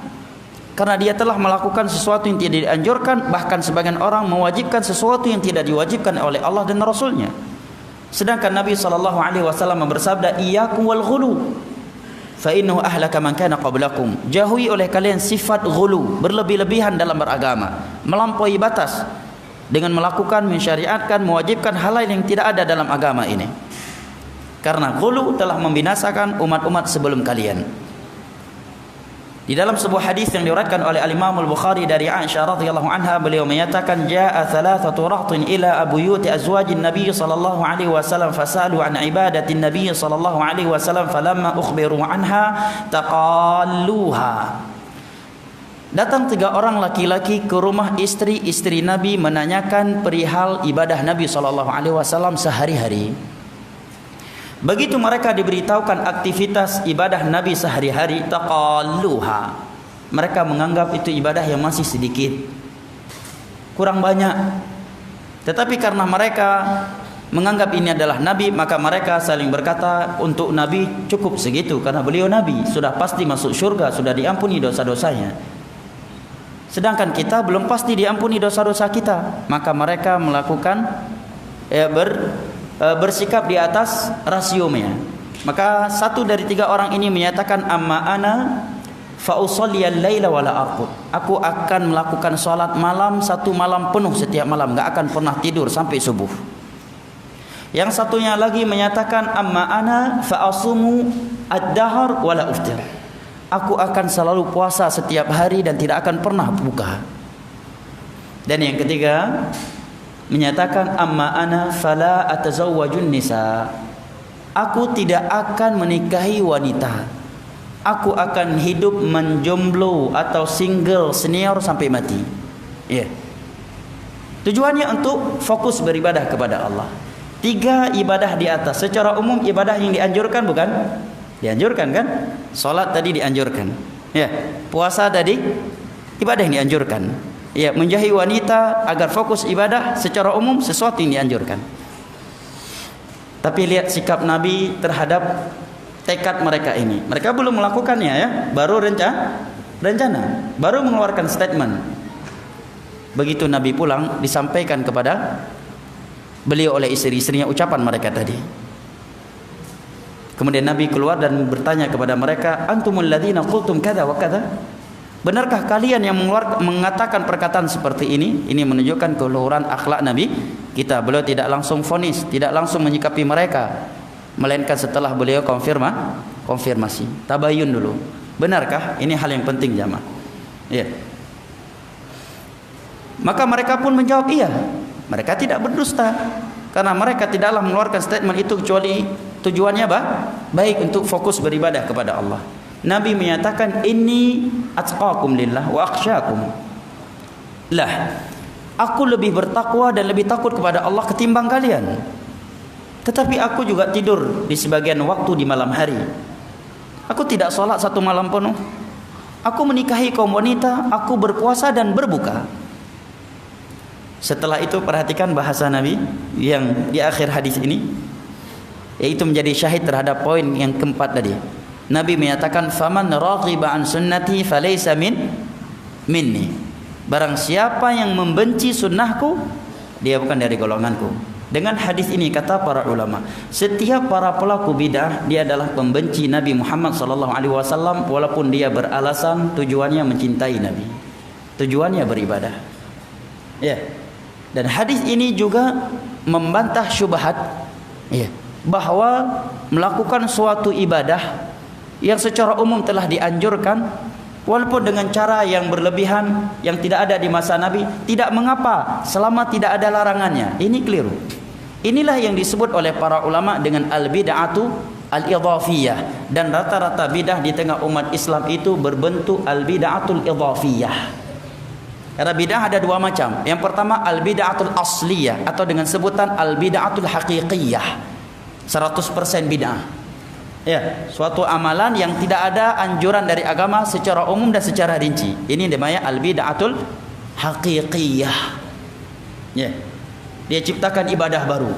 Karena dia telah melakukan sesuatu yang tidak dianjurkan, bahkan sebagian orang mewajibkan sesuatu yang tidak diwajibkan oleh Allah dan Rasulnya. Sedangkan Nabi SAW bersabda, iyyakum wal ghulu fa innahu ahlaka man kana qablakum. Jauhi oleh kalian sifat ghulu, berlebih-lebihan dalam beragama, melampaui batas dengan melakukan, mensyariatkan, mewajibkan hal lain yang tidak ada dalam agama ini. Karena ghulu telah membinasakan umat-umat sebelum kalian. Di dalam sebuah hadis yang diriwayatkan oleh Al-Imam Al-Bukhari dari Aisyah radhiyallahu anha, beliau menyatakan, jaa thalathatu rahtin ila abuyuti azwajin Nabi sallallahu alaihi wasallam fasalu an ibadatin Nabi sallallahu alaihi wasallam falamma ukhbiru anha taqalluha. Datang 3 orang laki-laki ke rumah istri-istri Nabi menanyakan perihal ibadah Nabi sallallahu alaihi wasallam sehari-hari. Begitu mereka diberitahukan aktivitas ibadah Nabi sehari-hari, taqalluha, mereka menganggap itu ibadah yang masih sedikit, kurang banyak. Tetapi karena mereka menganggap ini adalah Nabi, maka mereka saling berkata, untuk Nabi cukup segitu karena beliau Nabi, sudah pasti masuk surga, sudah diampuni dosa-dosanya. Sedangkan kita belum pasti diampuni dosa-dosa kita. Maka mereka melakukan bersikap di atas rasiumnya. Maka satu dari 3 orang ini menyatakan, amma ana fa usalli al-laila wala arqud. Aku akan melakukan salat malam 1 malam penuh setiap malam, enggak akan pernah tidur sampai subuh. Yang satunya lagi menyatakan, amma ana fa asumu ad-dahr wala uftir. Aku akan selalu puasa setiap hari dan tidak akan pernah buka. Dan yang ketiga menyatakan, amma ana fala atazawwajun nisa. Aku tidak akan menikahi wanita. Aku akan hidup menjomblo atau single senior sampai mati. Ya. Tujuannya untuk fokus beribadah kepada Allah. 3 ibadah di atas. Secara umum ibadah yang dianjurkan bukan? Dianjurkan kan? Salat tadi dianjurkan. Ya. Puasa tadi ibadah yang dianjurkan. Ya, menjauhi wanita agar fokus ibadah secara umum sesuatu yang dianjurkan. Tapi lihat sikap Nabi terhadap tekad mereka ini. Mereka belum melakukannya ya, baru rencana, baru mengeluarkan statement. Begitu Nabi pulang, disampaikan kepada beliau oleh istri-istrinya ucapan mereka tadi. Kemudian Nabi keluar dan bertanya kepada mereka, antumul ladzina qultum kadza wa kadza? Benarkah kalian yang mengatakan perkataan seperti ini? Ini menunjukkan keluhuran akhlak Nabi kita. Beliau tidak langsung vonis, tidak langsung menyikapi mereka, melainkan setelah beliau konfirmasi, tabayun dulu. Benarkah? Ini hal yang penting jamaah. Ya. Maka mereka pun menjawab iya. Mereka tidak berdusta karena mereka tidaklah mengeluarkan statement itu kecuali tujuannya baik untuk fokus beribadah kepada Allah. Nabi menyatakan, inni atqakum lillah wa akhsyakum lah, aku lebih bertakwa dan lebih takut kepada Allah ketimbang kalian. Tetapi aku juga tidur di sebagian waktu di malam hari. Aku tidak sholat satu malam penuh. Aku menikahi kaum wanita, aku berpuasa dan berbuka. Setelah itu perhatikan bahasa Nabi yang di akhir hadis ini, yaitu menjadi syahid terhadap poin yang keempat tadi. Nabi menyatakan, faman raghiba an sunnati falaysa minni. Barang siapa yang membenci sunnahku, dia bukan dari golonganku. Dengan hadis ini kata para ulama, setiap para pelaku bidah dia adalah pembenci Nabi Muhammad SAW, walaupun dia beralasan tujuannya mencintai Nabi, tujuannya beribadah. Ya. Dan hadis ini juga membantah syubhat, ya, bahwa melakukan suatu ibadah yang secara umum telah dianjurkan, walaupun dengan cara yang berlebihan yang tidak ada di masa Nabi, tidak mengapa selama tidak ada larangannya. Ini keliru. Inilah yang disebut oleh para ulama dengan al-bid'atu al-idhafiyah, dan rata-rata bidah di tengah umat Islam itu berbentuk al-bid'atul idhafiyah. Karena bidah ada dua macam. Yang pertama al-bid'atul asliyah, atau dengan sebutan al-bid'atul haqiqiyah, 100% bid'ah. Ya, suatu amalan yang tidak ada anjuran dari agama secara umum dan secara rinci. Ini namanya al-bid'atul haqiqiyah. Ya. Dia ciptakan ibadah baru.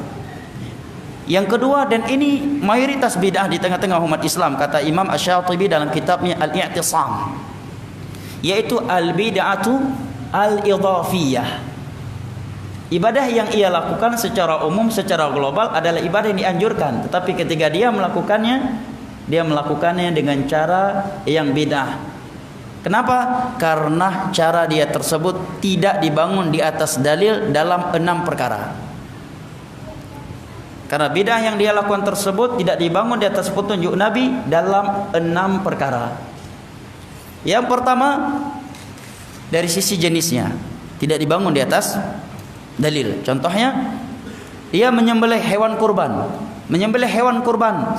Yang kedua, dan ini mayoritas bid'ah di tengah-tengah umat Islam, kata Imam Asy-Syatibi dalam kitabnya Al-I'tisam, yaitu al-bid'atu al-idhafiyah. Ibadah yang ia lakukan secara umum, secara global adalah ibadah yang dianjurkan, tetapi ketika dia melakukannya dengan cara yang bid'ah. Kenapa? Karena cara dia tersebut tidak dibangun di atas dalil dalam 6 perkara. Karena bid'ah yang dia lakukan tersebut tidak dibangun di atas petunjuk Nabi dalam 6 perkara. Yang pertama, dari sisi jenisnya, tidak dibangun di atas dalil. Contohnya, dia menyembelih hewan kurban. Menyembelih hewan kurban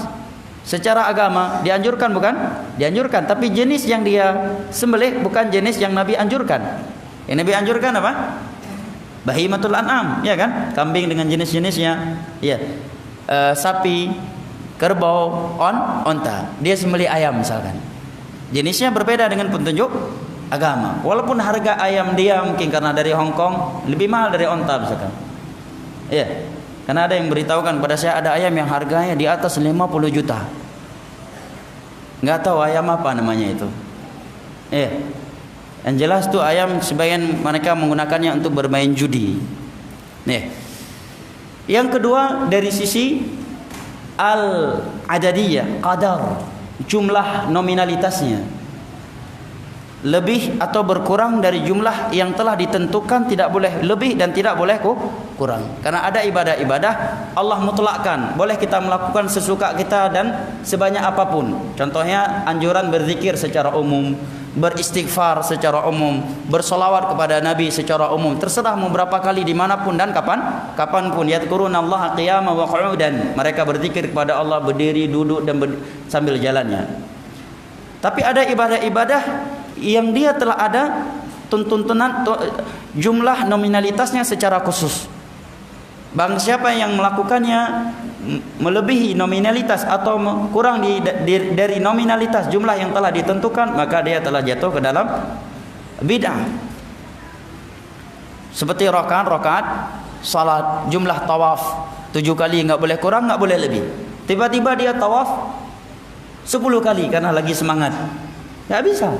secara agama dianjurkan bukan? Dianjurkan, tapi jenis yang dia sembelih bukan jenis yang Nabi anjurkan. Yang Nabi anjurkan apa? Bahimatul an'am, ya kan? Kambing dengan jenis-jenisnya, ya. Sapi, kerbau, onta. Dia sembelih ayam misalkan. Jenisnya berbeda dengan petunjuk agama. Walaupun harga ayam dia mungkin karena dari Hong Kong lebih mahal dari onta misalkan. Ya. Karena ada yang beritahukan pada saya ada ayam yang harganya di atas 50 juta. Enggak tahu ayam apa namanya itu. Yang jelas tuh ayam sebagian mereka menggunakannya untuk bermain judi. Yang kedua, dari sisi al-adadiyah, qadar, jumlah nominalitasnya. Lebih atau berkurang dari jumlah yang telah ditentukan, tidak boleh lebih dan tidak boleh kurang. Karena ada ibadah-ibadah Allah mutlakkan, boleh kita melakukan sesuka kita dan sebanyak apapun. Contohnya anjuran berzikir secara umum, beristighfar secara umum, bersolawat kepada Nabi secara umum, terserah mau berapa kali dimanapun dan kapanpun. Yadhkurunallaha qiyaman wa qu'udan, mereka berzikir kepada Allah berdiri, duduk dan sambil jalannya. Tapi ada ibadah-ibadah yang dia telah ada tuntunan jumlah nominalitasnya secara khusus. Bang siapa yang melakukannya melebihi nominalitas atau kurang dari nominalitas jumlah yang telah ditentukan, maka dia telah jatuh ke dalam bid'ah. Seperti rakaat salat, jumlah tawaf 7 kali, enggak boleh kurang, enggak boleh lebih. Tiba-tiba dia tawaf 10 kali karena lagi semangat. Enggak bisa.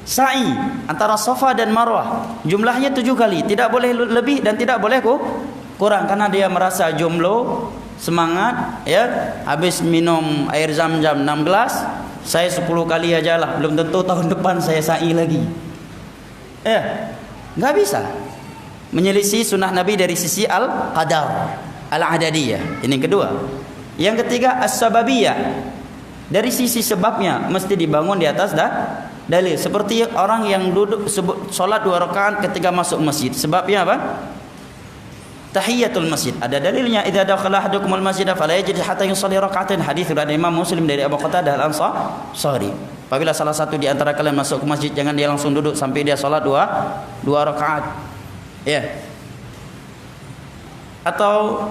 Sa'i antara Safa dan Marwah jumlahnya 7 kali, tidak boleh lebih dan tidak boleh kurang, karena dia merasa jomblo, semangat, ya, habis minum air zam-zam 6 gelas, saya 10 kali aja lah, belum tentu tahun depan saya sa'i lagi. Enggak bisa. Menyelisih sunnah Nabi dari sisi al-qadar, al-adadiyah. Ini kedua. Yang ketiga as-sababiyah. Dari sisi sebabnya mesti dibangun di atas dalil. Seperti orang yang duduk sholat 2 rakaat ketika masuk masjid. Sebabnya apa? tahiyatul masjid. Ada dalilnya, idza dakhala ahadukumul masjid fala yajid hatta yusalli rak'atain. Hadis dari Imam Muslim dari Abu Qatadah Al-Ansari. Apabila salah satu di antara kalian masuk ke masjid, jangan dia langsung duduk sampai dia salat dua rakaat. Ya. Atau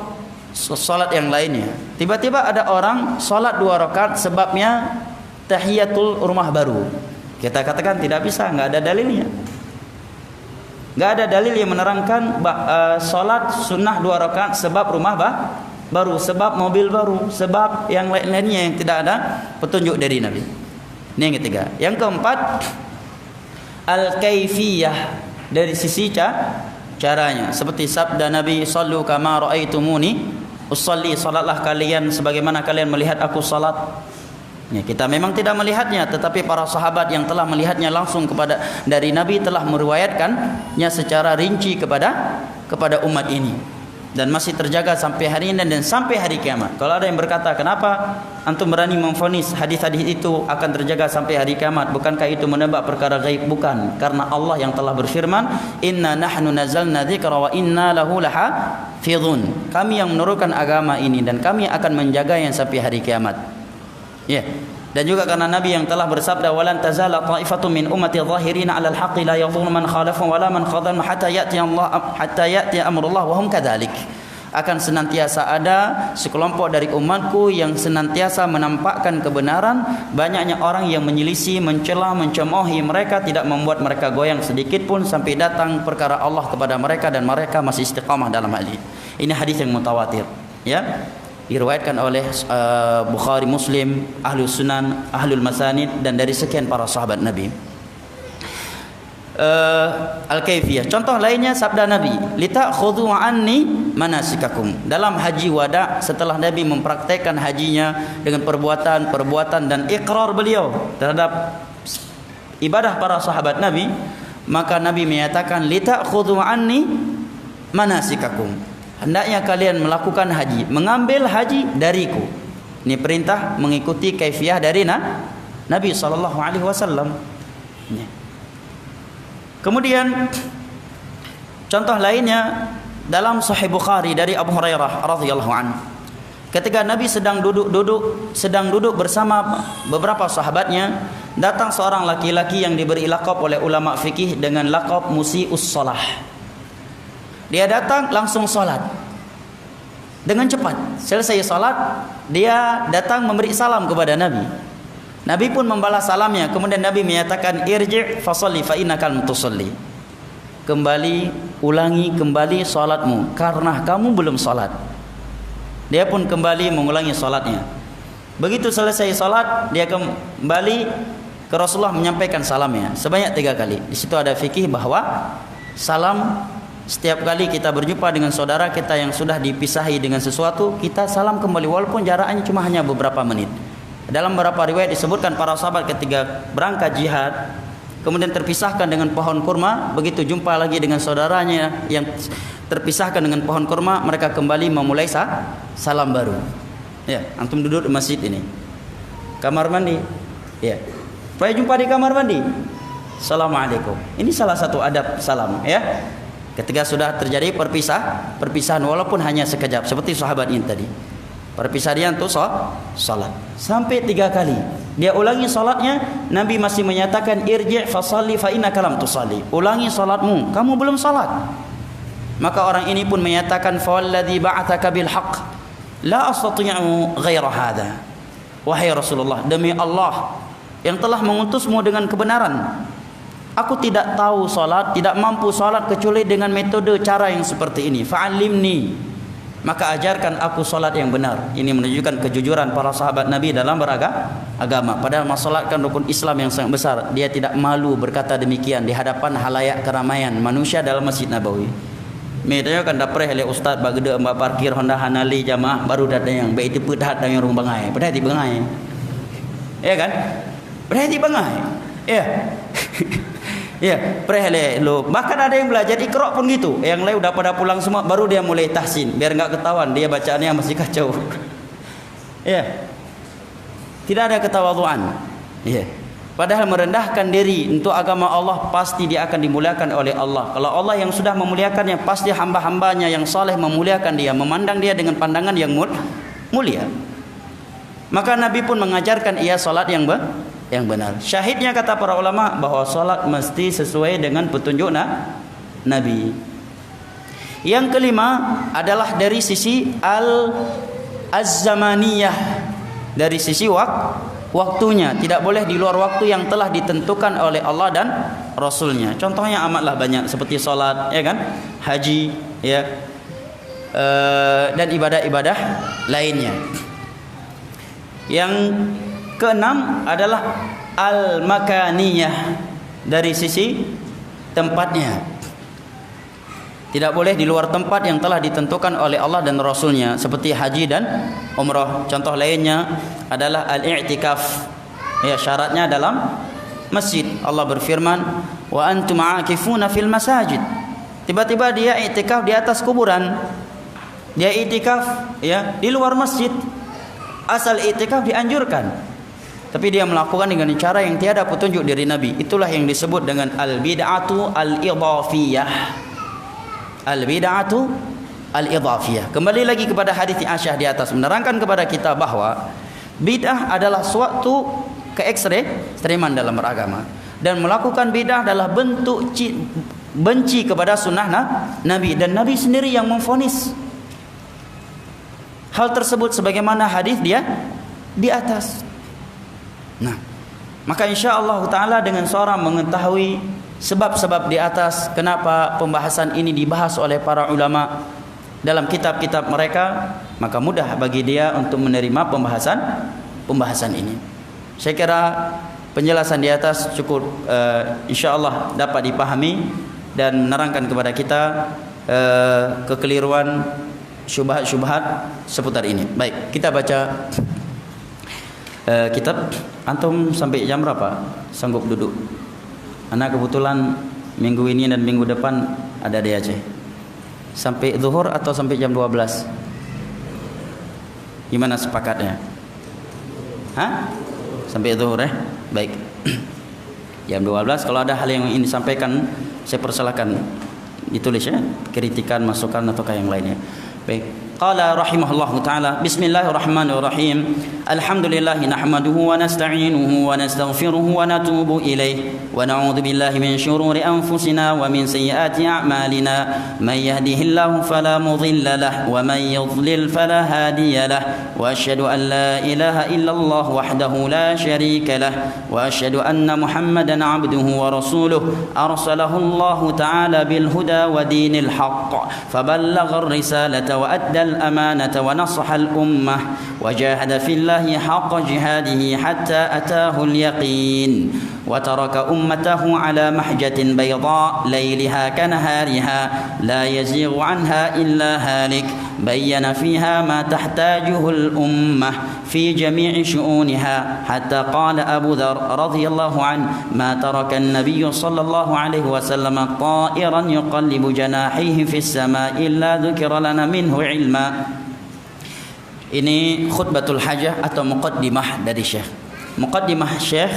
salat yang lainnya. Tiba-tiba ada orang salat 2 rakaat sebabnya tahiyatul rumah baru. Kita katakan tidak bisa, enggak ada dalilnya. Enggak ada dalil yang menerangkan salat sunnah 2 rakaat sebab rumah baru, sebab mobil baru, sebab yang lain-lainnya yang tidak ada petunjuk dari Nabi. Ini yang ketiga. Yang keempat, al-kaifiyah, dari sisi caranya. Seperti sabda Nabi, sallu kama ra'aitumuni usalli, salatlah kalian sebagaimana kalian melihat aku salat. Ya, kita memang tidak melihatnya, tetapi para sahabat yang telah melihatnya langsung dari Nabi telah meriwayatkannya secara rinci kepada umat ini, dan masih terjaga sampai hari ini dan sampai hari kiamat. Kalau ada yang berkata, kenapa antum berani memvonis hadis-hadis itu akan terjaga sampai hari kiamat? Bukankah itu menebak perkara gaib? Bukan, karena Allah yang telah berfirman, inna nahnu nazzalna dzikra wa inna lahu lahafizun. Kami yang menurunkan agama ini dan kami akan menjaganya sampai hari kiamat. Ya. Dan juga karena Nabi yang telah bersabda, walan tazala ta'ifatun min ummati zahirina 'alal haqqi la yadhurru man khalafahum wala man khadhal hatta ya'ti amrullah wa hum kadzalik. Akan senantiasa ada sekelompok dari umatku yang senantiasa menampakkan kebenaran, banyaknya orang yang menyelisih, mencela, mencemoohi mereka, tidak membuat mereka goyang sedikit pun sampai datang perkara Allah kepada mereka dan mereka masih istiqamah dalam hal ini. Ini hadis yang mutawatir, ya. Diriwayatkan oleh Bukhari, Muslim, Ahlus Sunan, Ahlul Masanid, dan dari sekian para sahabat Nabi. Al-kaifiyah. Contoh lainnya sabda Nabi, litakhudhu anni manasikakum. Dalam haji wada, setelah Nabi mempraktekkan hajinya dengan perbuatan dan ikrar beliau terhadap ibadah para sahabat Nabi, maka Nabi menyatakan, litakhudhu anni manasikakum. Hendaknya kalian melakukan haji, mengambil haji dariku. Ini perintah mengikuti kaifiyah dari Nabi SAW. Kemudian contoh lainnya dalam Sahih Bukhari dari Abu Hurairah radhiyallahu anhu. Ketika Nabi sedang duduk bersama beberapa sahabatnya, datang seorang laki-laki yang diberi laqab oleh ulama fikih dengan laqab musii'us shalah. Dia datang langsung salat dengan cepat. Selesai salat, dia datang memberi salam kepada Nabi. Nabi pun membalas salamnya. Kemudian Nabi menyatakan, irji' fasalli fa innaka lam tusalli. Ulangi kembali salatmu karena kamu belum salat. Dia pun kembali mengulangi salatnya. Begitu selesai salat, dia kembali ke Rasulullah menyampaikan salamnya sebanyak 3 kali. Di situ ada fikih bahwa salam, setiap kali kita berjumpa dengan saudara kita yang sudah dipisahi dengan sesuatu, kita salam kembali walaupun jaraknya cuma hanya beberapa menit. Dalam beberapa riwayat disebutkan para sahabat ketika berangkat jihad, kemudian terpisahkan dengan pohon kurma, begitu jumpa lagi dengan saudaranya yang terpisahkan dengan pohon kurma, mereka kembali memulai salam baru. Ya, antum duduk di masjid ini, kamar mandi, ya, supaya jumpa di kamar mandi, assalamualaikum. Ini salah satu adab salam, ya. Ketika sudah terjadi perpisahan walaupun hanya sekejap, seperti sahabat ini tadi. Perpisahan itu salat sampai 3 kali. Dia ulangi salatnya, Nabi masih menyatakan, irji' fasalli fa innaka lam tusalli. Ulangi salatmu, kamu belum salat. Maka orang ini pun menyatakan, fa walladzi ba'atsaka bil haqq la astati'u ghaira hadza. Wahai Rasulullah, demi Allah yang telah mengutusmu dengan kebenaran, aku tidak tahu salat, tidak mampu salat kecuali dengan metode cara yang seperti ini. Fa'allimni, maka ajarkan aku salat yang benar. Ini menunjukkan kejujuran para sahabat Nabi dalam beragama. Padahal masalatkan rukun Islam yang sangat besar. Dia tidak malu berkata demikian di hadapan halayak keramaian manusia dalam Masjid Nabawi. Medanya kan dapreh oleh ustaz bagede mbak parkir Honda Hanali jamaah baru datang yang baik itu pedat yang rung bangai. Pedat di bangai. Ya kan? Pedat di bangai. Ya. Ya, prehele lo. Bahkan ada yang belajar Iqra pun gitu. Yang lain udah pada pulang semua, baru dia mulai tahsin, biar enggak ketahuan dia bacaannya masih kacau. Ya. Tidak ada ketawaduan. Ya. Padahal merendahkan diri untuk agama Allah pasti dia akan dimuliakan oleh Allah. Kalau Allah yang sudah memuliakannya, pasti hamba-hambanya yang saleh memuliakan dia, memandang dia dengan pandangan yang mulia. Maka Nabi pun mengajarkan ia salat yang benar. Syahidnya kata para ulama bahwa salat mesti sesuai dengan petunjuk Nabi. Yang kelima adalah dari sisi az-zamaniyah, dari sisi waktunya, tidak boleh di luar waktu yang telah ditentukan oleh Allah dan Rasulnya. Contohnya amatlah banyak seperti salat, ya kan, haji, ya, dan ibadah-ibadah lainnya. Yang keenam adalah al-makaniyah, dari sisi tempatnya. Tidak boleh di luar tempat yang telah ditentukan oleh Allah dan Rasulnya, seperti haji dan umrah. Contoh lainnya adalah al-i'tikaf. Ya, syaratnya dalam masjid. Allah berfirman, wa antum aakifuna fil masajid. Tiba-tiba dia i'tikaf di atas kuburan. Dia i'tikaf ya di luar masjid. Asal i'tikaf dianjurkan, tapi dia melakukan dengan cara yang tiada petunjuk dari Nabi. Itulah yang disebut dengan al-bid'atu al-idhafiyah. Al-bid'atu al-idhafiyah. Kembali lagi kepada hadis Aisyah di atas, menerangkan kepada kita bahwa bid'ah adalah suatu keekstreman dalam beragama, dan melakukan bid'ah adalah bentuk benci kepada sunnah Nabi, dan Nabi sendiri yang memvonis hal tersebut sebagaimana hadis dia di atas. Nah, maka insyaallah taala dengan seorang mengetahui sebab-sebab di atas kenapa pembahasan ini dibahas oleh para ulama dalam kitab-kitab mereka, maka mudah bagi dia untuk menerima pembahasan ini. Saya kira penjelasan di atas cukup insyaallah dapat dipahami dan menerangkan kepada kita kekeliruan syubhat-syubhat seputar ini. Baik, kita baca kitab. Antum sampai jam berapa sanggup duduk? Anak kebetulan minggu ini dan minggu depan ada di Aceh. Sampai zuhur atau sampai jam 12? Gimana sepakatnya? Hah? Sampai zuhur ya? Baik. Jam 12. Kalau ada hal yang ingin disampaikan, saya persilakan ditulis ya, kritikan, masukan atau yang lainnya. Baik. Qala rahimahullahu ta'ala, bismillahirrahmanirrahim, alhamdulillahi nahmaduhu wa nasta'inuhu wa nastaghfiruhu wa natubu ilayh wa na'udzu billahi min syururi anfusina wa min sayyiati a'malina, may yahdihillahu fala mudilla lahu wa may yudlil fala hadiya lahu, wa asyhadu an la ilaha illallah wahdahu la syarika lahu, wa asyhadu anna muhammadan 'abduhu wa rasuluhu arsalahu Allah ta'ala bil huda wa dinil haqq faballagha ar-risalata wa adda الأمانة ونصح الأمة وجاهد في الله حق جهاده حتى أتاه اليقين وترك أمته على محجة بيضاء ليلها كنهارها لا يزيغ عنها إلا هالك بين فيها ما تحتاجه الأمة في جميع شؤونها حتى قال أبو ذر رضي الله عنه ما ترك النبي صلى الله عليه وسلم طائرا يقلب جناحيه في السماء إلا ذكر لنا منه علما. Ini khutbatul hajah atau muqaddimah dari Syekh. Muqaddimah Syekh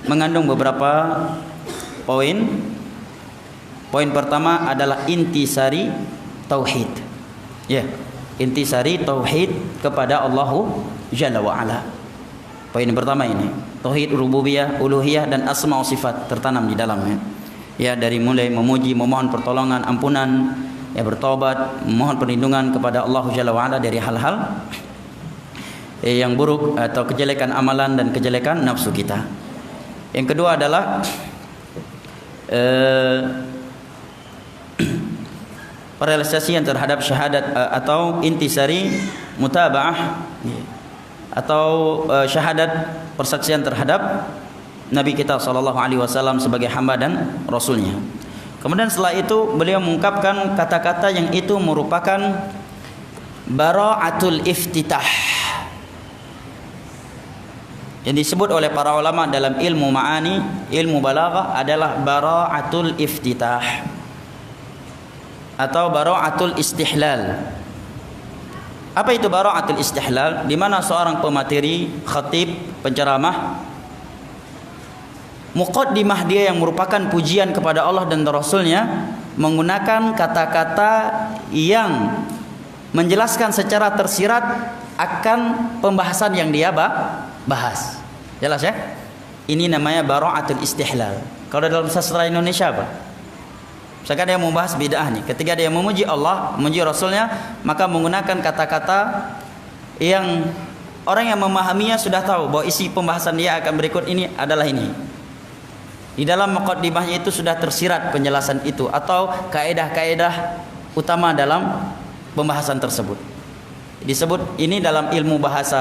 mengandung beberapa poin. Poin pertama adalah intisari tauhid. Ya, intisari tauhid kepada Allah Jalla wa Ala. Poin pertama ini, tauhid rububiyah, uluhiyah dan asma wa sifat tertanam di dalamnya. Ya, dari mulai memuji, memohon pertolongan, ampunan, ya, bertobat, memohon perlindungan kepada Allah Jalla wa Ala dari hal-hal yang buruk atau kejelekan amalan dan kejelekan nafsu kita. Yang kedua adalah realisasian terhadap syahadat atau intisari mutaba'ah atau syahadat persaksian terhadap Nabi kita sallallahu alaihi wasallam sebagai hamba dan rasulnya. Kemudian setelah itu beliau mengungkapkan kata-kata yang itu merupakan bara'atul iftitah, yang disebut oleh para ulama dalam ilmu ma'ani, ilmu balaghah adalah bara'atul iftitah atau bara'atul istihlal. Apa itu bara'atul istihlal? Di mana seorang pemateri, khatib, penceramah muqaddimah dia yang merupakan pujian kepada Allah dan Rasulnya menggunakan kata-kata yang menjelaskan secara tersirat akan pembahasan yang dia bahas. Jelas ya? Ini namanya bara'atul istihlal. Kalau dalam sastra Indonesia apa? Misalkan dia membahas bid'ah nih, ketika dia memuji Allah, memuji Rasulnya, maka menggunakan kata-kata yang orang yang memahaminya sudah tahu bahwa isi pembahasan dia akan berikut ini adalah ini. Di dalam muqaddimahnya itu sudah tersirat penjelasan itu atau kaedah-kaedah utama dalam pembahasan tersebut. Disebut ini dalam ilmu bahasa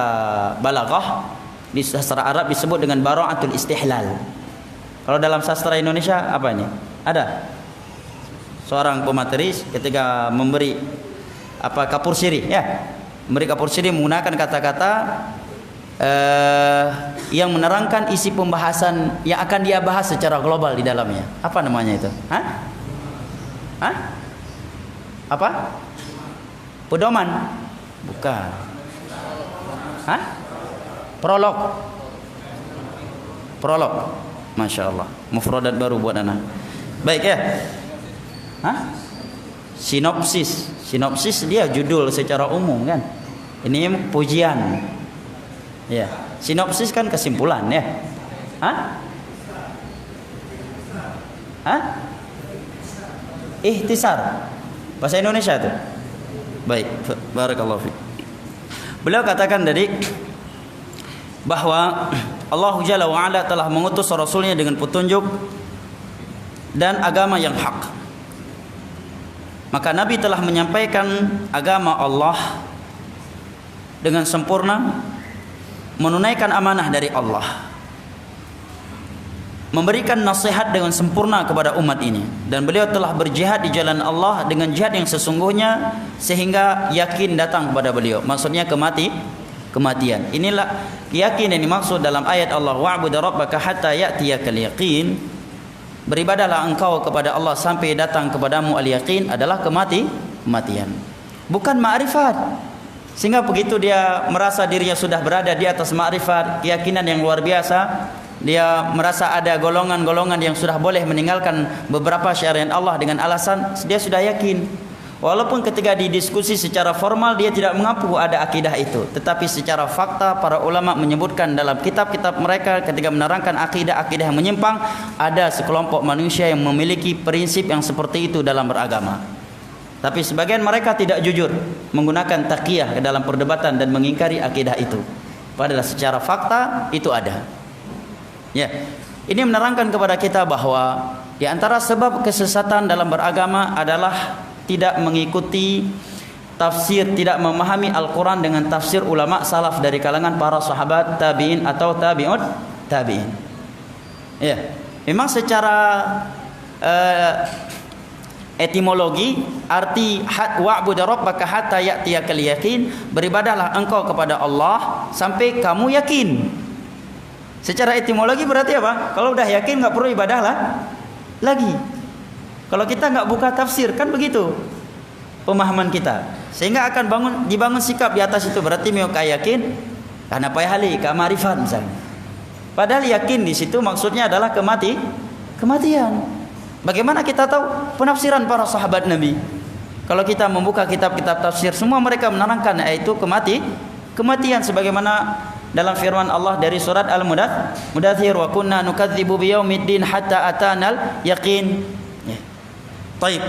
balaghah, di sastra Arab disebut dengan bara'atul istihlal. Kalau dalam sastra Indonesia apa ini? Ada seorang pemateri ketika memberi kapur sirih ya, memberi kapur sirih menggunakan kata-kata yang menerangkan isi pembahasan yang akan dia bahas secara global di dalamnya. Apa namanya itu? Apa? Pedoman? Bukan. Prolog. Masya Allah, mufradat baru buat anak. Baik ya. Sinopsis dia judul secara umum kan. Ini pujian. Ya, sinopsis kan kesimpulan ya. Ihtisar bahasa Indonesia itu. Baik, barakallahu fiik. Beliau katakan tadi bahwa Allah Jalla wa Ala telah mengutus Rasulnya dengan petunjuk dan agama yang hak. Maka Nabi telah menyampaikan agama Allah dengan sempurna, menunaikan amanah dari Allah, memberikan nasihat dengan sempurna kepada umat ini, dan beliau telah berjihad di jalan Allah dengan jihad yang sesungguhnya sehingga yakin datang kepada beliau. Maksudnya kematian. Inilah yakin yang dimaksud dalam ayat Allah, wa'bud rabbaka hatta ya'tiyakal yaqin. Beribadahlah engkau kepada Allah sampai datang kepadamu al-yaqin, adalah kematian. Bukan ma'rifat. Sehingga begitu dia merasa dirinya sudah berada di atas ma'rifat, keyakinan yang luar biasa, dia merasa ada golongan-golongan yang sudah boleh meninggalkan beberapa syariat Allah dengan alasan dia sudah yakin. Walaupun ketika didiskusi secara formal dia tidak mengaku ada akidah itu, tetapi secara fakta para ulama menyebutkan dalam kitab-kitab mereka ketika menerangkan akidah-akidah yang menyimpang, ada sekelompok manusia yang memiliki prinsip yang seperti itu dalam beragama. Tapi sebagian mereka tidak jujur menggunakan taqiyah ke dalam perdebatan dan mengingkari akidah itu. Padahal secara fakta itu ada. Ya, ini menerangkan kepada kita bahwa di antara sebab kesesatan dalam beragama adalah tidak mengikuti tafsir, tidak memahami Al-Quran dengan tafsir ulama salaf dari kalangan para sahabat, tabi'in atau tabi'in. Ya, memang secara etimologi arti wa'bud rabbaka hatta ya'tiyakal yaqin, beribadahlah engkau kepada Allah sampai kamu yakin. Secara etimologi berarti apa? Kalau udah yakin nggak perlu ibadah lagi. Kalau kita nggak buka tafsir kan begitu pemahaman kita, sehingga akan dibangun sikap di atas itu. Berarti mau yakin karena payahali kemarifat misalnya. Padahal yakin di situ maksudnya adalah kematian. Bagaimana kita tahu penafsiran para sahabat Nabi? Kalau kita membuka kitab-kitab tafsir, semua mereka menerangkan yaitu kematian, sebagaimana dalam firman Allah dari surat Al-Mudaththir, wa kunna nukadzibu biyaumiddin hatta atanal yaqin. Baik.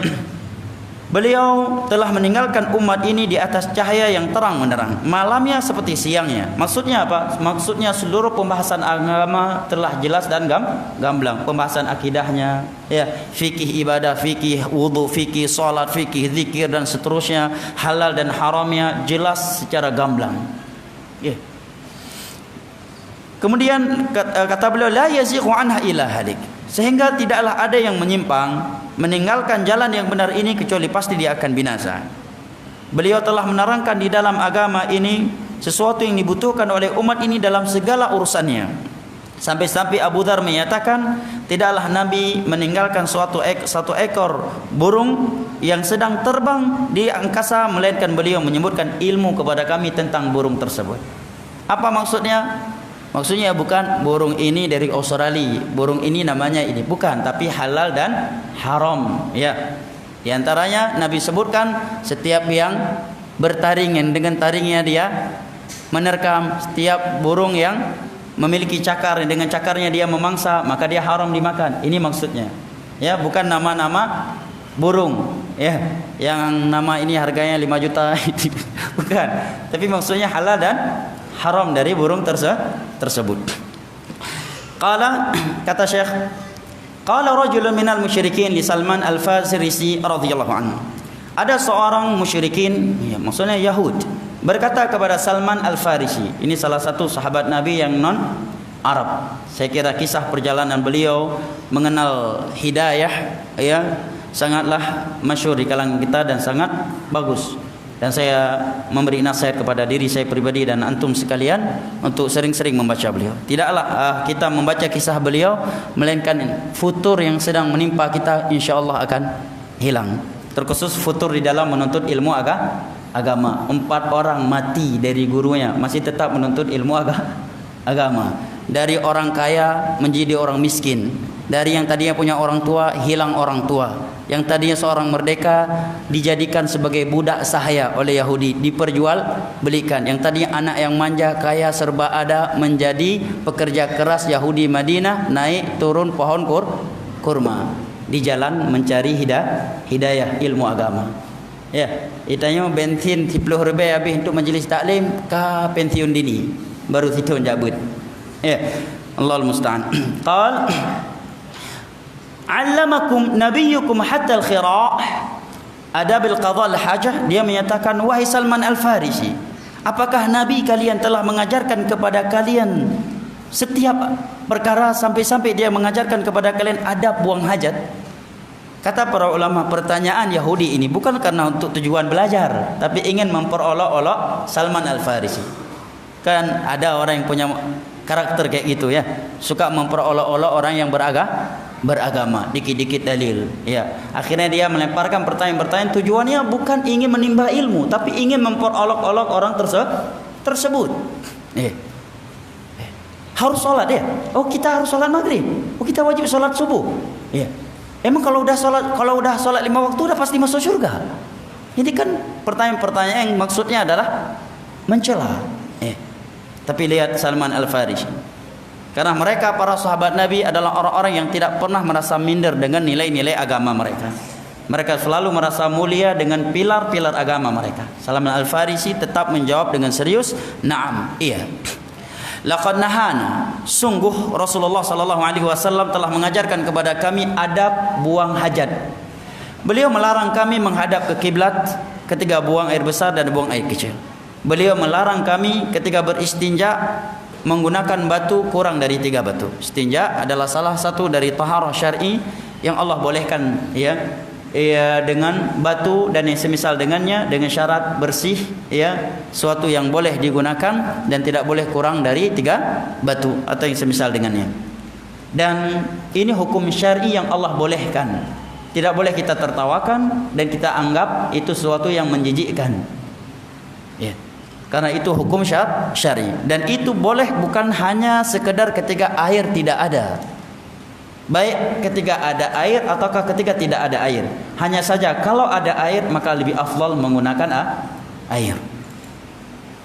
Beliau telah meninggalkan umat ini di atas cahaya yang terang benderang, malamnya seperti siangnya. Maksudnya apa? Maksudnya seluruh pembahasan agama telah jelas dan gamblang. Pembahasan akidahnya, ya, fikih ibadah, fikih wudu, fikih salat, fikih zikir dan seterusnya, halal dan haramnya jelas secara gamblang. Ya. Kemudian kata beliau, la yazighu anha illa halik. Sehingga tidaklah ada yang menyimpang meninggalkan jalan yang benar ini kecuali pasti dia akan binasa. Beliau telah menerangkan di dalam agama ini sesuatu yang dibutuhkan oleh umat ini dalam segala urusannya. Sampai-sampai Abu Dzar menyatakan, tidaklah Nabi meninggalkan satu ekor burung yang sedang terbang di angkasa, melainkan beliau menyebutkan ilmu kepada kami tentang burung tersebut. Apa maksudnya? Maksudnya bukan burung ini dari Australia, burung ini namanya ini, bukan, tapi halal dan haram. Ya, di antaranya Nabi sebutkan setiap yang bertaringan dengan taringnya dia menerkam, setiap burung yang memiliki cakar dengan cakarnya dia memangsa, maka dia haram dimakan. Ini maksudnya. Ya, bukan nama-nama burung. Ya, yang nama ini harganya 5 juta bukan. Tapi maksudnya halal dan haram dari burung tersebut. Kata Syekh, qala rajulun minal musyrikin li Salman al-Farisi radhiyallahu anhu. Ada seorang musyrikin, ya, maksudnya Yahud, berkata kepada Salman al-Farisi. Ini salah satu sahabat Nabi yang non Arab. Saya kira kisah perjalanan beliau mengenal hidayah, ya, sangatlah masyhur di kalangan kita dan sangat bagus. Dan saya memberi nasihat kepada diri saya pribadi dan antum sekalian untuk sering-sering membaca beliau. Tidaklah kita membaca kisah beliau, melainkan futur yang sedang menimpa kita insyaallah akan hilang. Terkhusus futur di dalam menuntut ilmu agama. 4 orang mati dari gurunya masih tetap menuntut ilmu agama. Dari orang kaya menjadi orang miskin. Dari yang tadinya punya orang tua hilang orang tua. Yang tadinya seorang merdeka dijadikan sebagai budak sahaya oleh Yahudi, diperjual belikan. Yang tadinya anak yang manja, kaya, serba ada, menjadi pekerja keras Yahudi Madinah, naik turun pohon kurma di jalan mencari hidayah ilmu agama. Ya, itanya bensin 10 ribu habis untuk majlis taklim ke pensiun dini, baru situ menjabut. Ya, Allahul musta'an. Qal allamakum nabiyyukum hatta al-khira' adab al-qadha al-hajah. Dia menyatakan, wahai Salman al-Farisi, apakah nabi kalian telah mengajarkan kepada kalian setiap perkara sampai-sampai dia mengajarkan kepada kalian adab buang hajat? Kata para ulama, pertanyaan Yahudi ini bukan karena untuk tujuan belajar, tapi ingin memperolok-olok Salman al-Farisi. Kan ada orang yang punya karakter kayak gitu, ya, suka memperolok-olok orang yang beragama, dikit-dikit dalil, ya. Akhirnya dia melemparkan pertanyaan-pertanyaan, tujuannya bukan ingin menimba ilmu, tapi ingin memperolok-olok orang tersebut. Harus sholat, ya. Oh, kita harus sholat maghrib. Oh, kita wajib sholat subuh. Ya. Emang kalau udah sholat 5 waktu udah pasti masuk surga? Ini kan pertanyaan-pertanyaan yang maksudnya adalah mencela. Tapi lihat Salman al-Farisi. Karena mereka para sahabat Nabi adalah orang-orang yang tidak pernah merasa minder dengan nilai-nilai agama mereka. Mereka selalu merasa mulia dengan pilar-pilar agama mereka. Salman al-Farisi tetap menjawab dengan serius, "Na'am, iya." Laqad nahana, sungguh Rasulullah sallallahu alaihi wasallam telah mengajarkan kepada kami adab buang hajat. Beliau melarang kami menghadap ke kiblat ketika buang air besar dan buang air kecil. Beliau melarang kami ketika beristinja menggunakan batu kurang dari 3 batu. Istinja adalah salah satu dari taharah syar'i yang Allah bolehkan, ya, dengan batu dan yang semisal dengannya, dengan syarat bersih, ya, suatu yang boleh digunakan dan tidak boleh kurang dari 3 batu atau yang semisal dengannya. Dan ini hukum syar'i yang Allah bolehkan. Tidak boleh kita tertawakan dan kita anggap itu sesuatu yang menjijikkan. Ya. Karena itu hukum syar'i, dan itu boleh bukan hanya sekedar ketika air tidak ada, baik ketika ada air ataukah ketika tidak ada air. Hanya saja kalau ada air maka lebih afdal menggunakan air.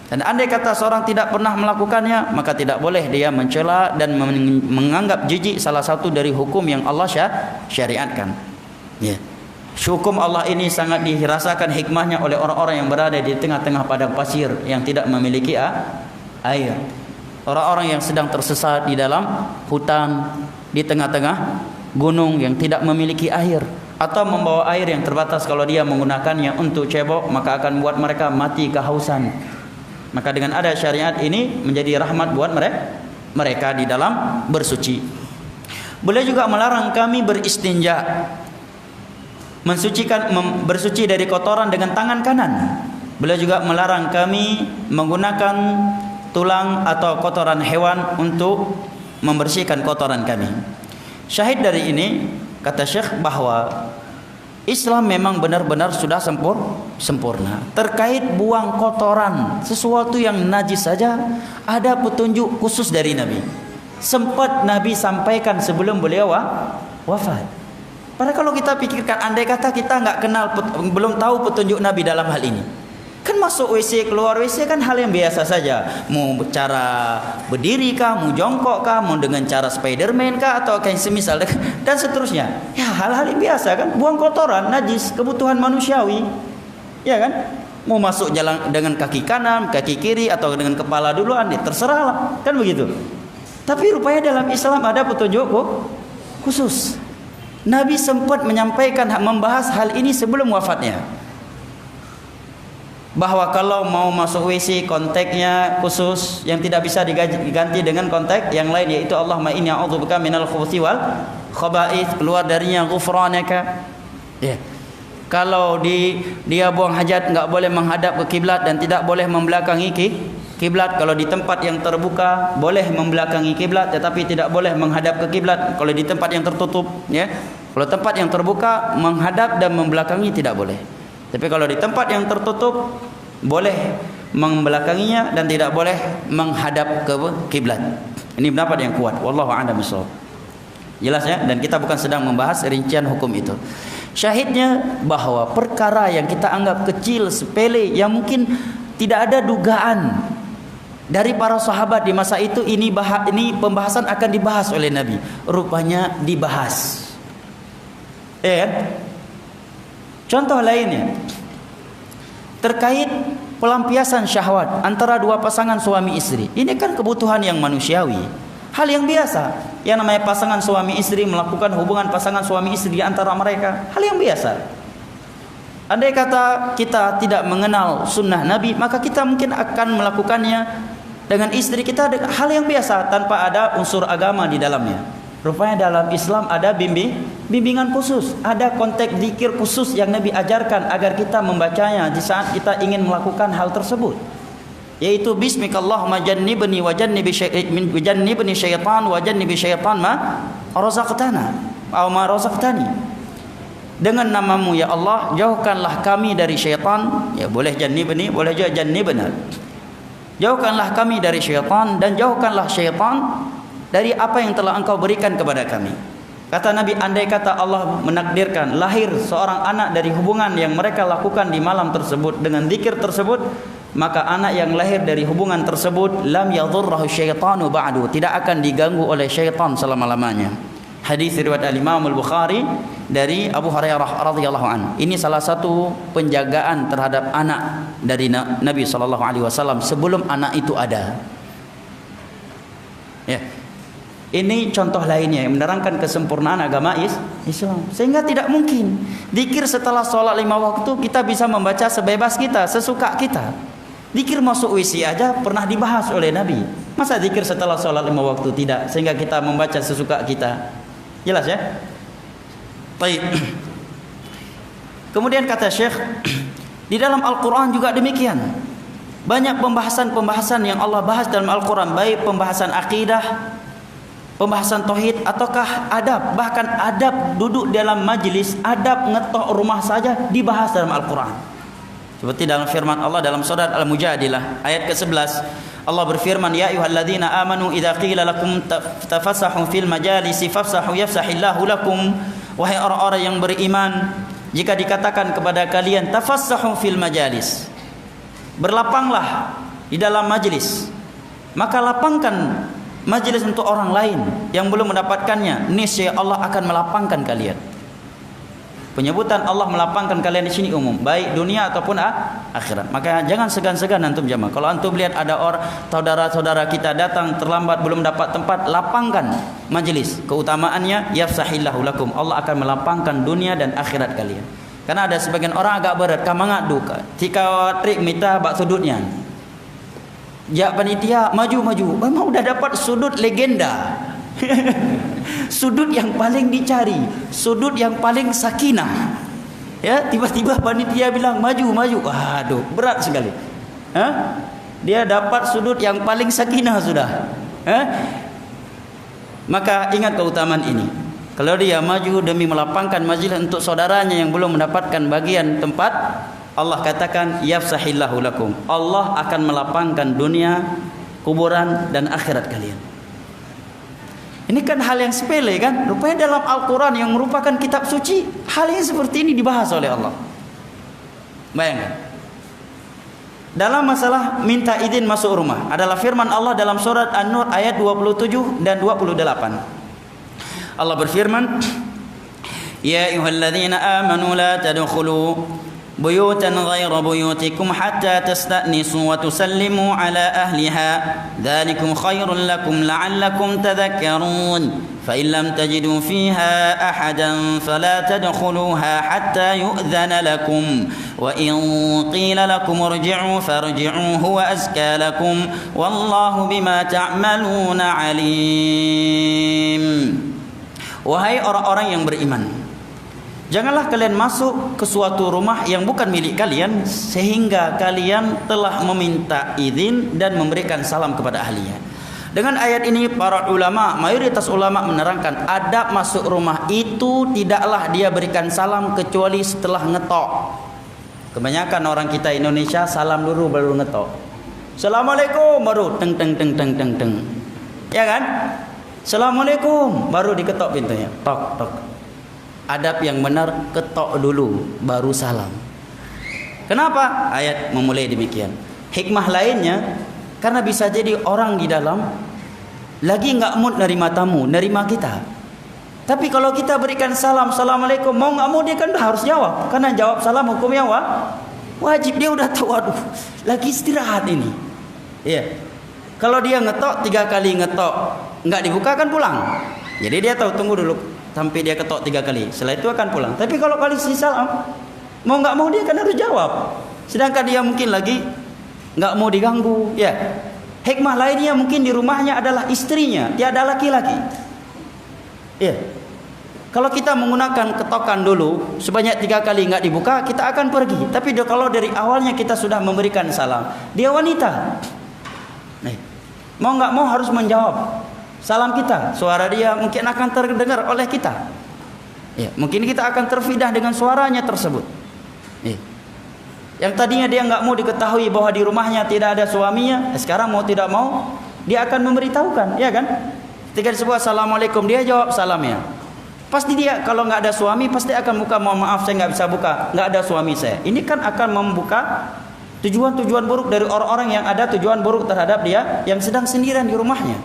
Dan andai kata seorang tidak pernah melakukannya, maka tidak boleh dia mencela dan menganggap jijik salah satu dari hukum yang Allah syariatkan. Ya. Hukum Allah ini sangat dirasakan hikmahnya oleh orang-orang yang berada di tengah-tengah padang pasir yang tidak memiliki air. Orang-orang yang sedang tersesat di dalam hutan, di tengah-tengah gunung yang tidak memiliki air, atau membawa air yang terbatas. Kalau dia menggunakannya untuk cebok, maka akan buat mereka mati kehausan. Maka dengan ada syariat ini menjadi rahmat buat mereka di dalam bersuci. Boleh juga melarang kami beristinja, bersuci dari kotoran dengan tangan kanan. Beliau juga melarang kami menggunakan tulang atau kotoran hewan untuk membersihkan kotoran kami. Syahid dari ini, kata Syekh, bahwa Islam memang benar-benar sudah sempurna. Terkait buang kotoran, sesuatu yang najis saja, ada petunjuk khusus dari Nabi. Sempat Nabi sampaikan sebelum beliau wafat. Padahal kalau kita pikirkan, andai kata kita nggak kenal, belum tahu petunjuk Nabi dalam hal ini, kan masuk WC, keluar WC kan hal yang biasa saja. Mau cara berdiri kah, mau jongkok kah, mau dengan cara Spiderman kah, atau kayak semisal dan seterusnya. Ya hal-hal yang biasa kan. Buang kotoran, najis, kebutuhan manusiawi. Ya kan? Mau masuk jalan dengan kaki kanan, kaki kiri, atau dengan kepala duluan, terserahlah. Kan begitu. Tapi rupanya dalam Islam ada petunjuk khusus. Nabi sempat menyampaikan, membahas hal ini sebelum wafatnya. Bahwa kalau mau masuk WC, kontaknya khusus yang tidak bisa diganti dengan kontak yang lain, yaitu Allahumma inni a'udzubika minal khubuthi wal khaba'ith, keluar darinya ghufranaka. Ya. Kalau dia buang hajat, enggak boleh menghadap ke kiblat dan tidak boleh membelakangi kiblat. Kalau di tempat yang terbuka boleh membelakangi kiblat, tetapi tidak boleh menghadap ke kiblat. Kalau di tempat yang tertutup, ya. Kalau tempat yang terbuka, menghadap dan membelakangi tidak boleh. Tapi kalau di tempat yang tertutup boleh membelakanginya dan tidak boleh menghadap ke kiblat. Ini pendapat yang kuat. Wallahu a'lam bishawab. Jelas ya? Dan kita bukan sedang membahas rincian hukum itu. Syahidnya bahwa perkara yang kita anggap kecil, sepele, yang mungkin tidak ada dugaan dari para sahabat di masa itu, ini pembahasan akan dibahas oleh Nabi. Rupanya dibahas. Contoh lainnya terkait pelampiasan syahwat antara dua pasangan suami istri. Ini kan kebutuhan yang manusiawi, hal yang biasa. Yang namanya pasangan suami istri melakukan hubungan pasangan suami istri di antara mereka, hal yang biasa. Andai kata kita tidak mengenal sunnah Nabi, maka kita mungkin akan melakukannya dengan istri kita, hal yang biasa tanpa ada unsur agama di dalamnya. Rupanya dalam Islam ada bimbingan khusus, ada konteks zikir khusus yang Nabi ajarkan agar kita membacanya di saat kita ingin melakukan hal tersebut, yaitu bismikallahumma jannibni wa jannibi syaitan wa jannibi syaitan ma razaqtana aw ma razaqtani. Dengan namamu ya Allah, jauhkanlah kami dari syaitan. Ya boleh jannibni, boleh juga jannibna. Jauhkanlah kami dari syaitan dan jauhkanlah syaitan dari apa yang telah engkau berikan kepada kami. Kata Nabi, andai kata Allah menakdirkan lahir seorang anak dari hubungan yang mereka lakukan di malam tersebut dengan zikir tersebut, maka anak yang lahir dari hubungan tersebut lam yadhurrahu syaitanu ba'du, tidak akan diganggu oleh syaitan selama-lamanya. Hadis riwayat Al-Imam Al-Bukhari dari Abu Hurairah radhiyallahu anhu. Ini salah satu penjagaan terhadap anak dari Nabi sallallahu alaihi wasallam sebelum anak itu ada. Ya. Ini contoh lainnya yang menerangkan kesempurnaan agama Islam. Sehingga tidak mungkin zikir setelah sholat 5 waktu kita bisa membaca sebebas kita, sesuka kita. Zikir masuk WC aja pernah dibahas oleh Nabi. Masa zikir setelah sholat 5 waktu tidak, sehingga kita membaca sesuka kita. Jelas ya? Baik. Kemudian kata Syekh, di dalam Al-Quran juga demikian. Banyak pembahasan-pembahasan yang Allah bahas dalam Al-Quran, baik pembahasan akidah, pembahasan tauhid, ataukah adab. Bahkan adab duduk dalam majlis, adab ngetok rumah saja dibahas dalam Al-Quran. Seperti dalam firman Allah dalam surat Al-Mujadilah ayat ke-11, Allah berfirman, ya ayyuhalladzina amanu idza qila lakum tafassahu fil majalisi fafsahu yafsahillahu lakum. Wahai orang-orang yang beriman, jika dikatakan kepada kalian tafassahu fil majalis, berlapanglah di dalam majlis, maka lapangkan majlis untuk orang lain yang belum mendapatkannya, niscaya Allah akan melapangkan kalian. Penyebutan Allah melapangkan kalian di sini umum, baik dunia ataupun akhirat. Maka jangan segan-segan antum jamaah. Kalau antum lihat ada orang saudara-saudara kita datang terlambat belum dapat tempat, lapangkan majlis. Keutamaannya yafsahillahu lakum, Allah akan melapangkan dunia dan akhirat kalian. Karena ada sebagian orang agak berat kamanga duka. Jika trik minta bak sudutnya. Ya panitia maju-maju, memang udah dapat sudut legenda. Sudut yang paling dicari, sudut yang paling sakinah. Ya, tiba-tiba panitia bilang maju-maju. Waduh, berat sekali. Dia dapat sudut yang paling sakinah sudah. Maka ingat keutamaan ini. Kalau dia maju demi melapangkan majelis untuk saudaranya yang belum mendapatkan bagian tempat, Allah katakan yafsahillahu lakum. Allah akan melapangkan dunia, kuburan dan akhirat kalian. Ini kan hal yang sepele kan? Rupanya dalam Al-Quran yang merupakan kitab suci, hal yang seperti ini dibahas oleh Allah. Bayangkan. Dalam masalah minta izin masuk rumah adalah firman Allah dalam surat An-Nur ayat 27 dan 28. Allah berfirman, Ya ayyuhalladzina amanu la tadkhulu buyutan ghayra buyutikum hatta tasta'nisu wa tusallimu ala ahliha dzalikum khairul lakum la'allakum tadhakkarun fa in lam tajidu fiha ahadan fala tadkhuluha hatta yu'dhana lakum wa in qila lakum irji'u farji'u huwa azka lakum wallahu bima ta'maluna alim. Wahai orang-orang yang beriman, janganlah kalian masuk ke suatu rumah yang bukan milik kalian sehingga kalian telah meminta izin dan memberikan salam kepada ahlinya. Dengan ayat ini para ulama, mayoritas ulama menerangkan adab masuk rumah itu tidaklah dia berikan salam kecuali setelah ngetok. Kebanyakan orang kita Indonesia salam dulu baru ngetok. Assalamualaikum baru teng teng teng teng teng teng. Ya kan? Assalamualaikum baru diketok pintunya. Tok tok. Adab yang benar ketok dulu baru salam. Kenapa ayat memulai demikian? Hikmah lainnya karena bisa jadi orang di dalam lagi enggak mood nerima tamu, nerima kita. Tapi kalau kita berikan salam, Assalamualaikum, mau enggak mau dia kan harus jawab. Karena jawab salam hukumnya wajib. Dia udah tahu, aduh, lagi istirahat ini. Iya. Kalau dia ngetok 3 kali ngetok enggak dibuka kan pulang. Jadi dia tahu tunggu dulu sampai dia ketok 3 kali. Setelah itu akan pulang. Tapi kalau kali salam, mau nggak mau dia kan harus jawab. Sedangkan dia mungkin lagi nggak mau diganggu. Ya. Hikmah lainnya mungkin di rumahnya adalah istrinya, tiada laki-laki. Ya. Kalau kita menggunakan ketokan dulu sebanyak 3 kali nggak dibuka, kita akan pergi. Tapi kalau dari awalnya kita sudah memberikan salam, dia wanita. Nih, mau nggak mau harus menjawab salam kita. Suara dia mungkin akan terdengar oleh kita. Ya, mungkin kita akan terfidah dengan suaranya tersebut. Ya. Yang tadinya dia nggak mau diketahui bahwa di rumahnya tidak ada suaminya, sekarang mau tidak mau dia akan memberitahukan, ya kan? Ketika disebut Assalamualaikum, dia jawab salamnya. Pasti dia kalau nggak ada suami pasti akan buka, mohon maaf saya nggak bisa buka, nggak ada suami saya. Ini kan akan membuka tujuan-tujuan buruk dari orang-orang yang ada tujuan buruk terhadap dia yang sedang sendirian di rumahnya.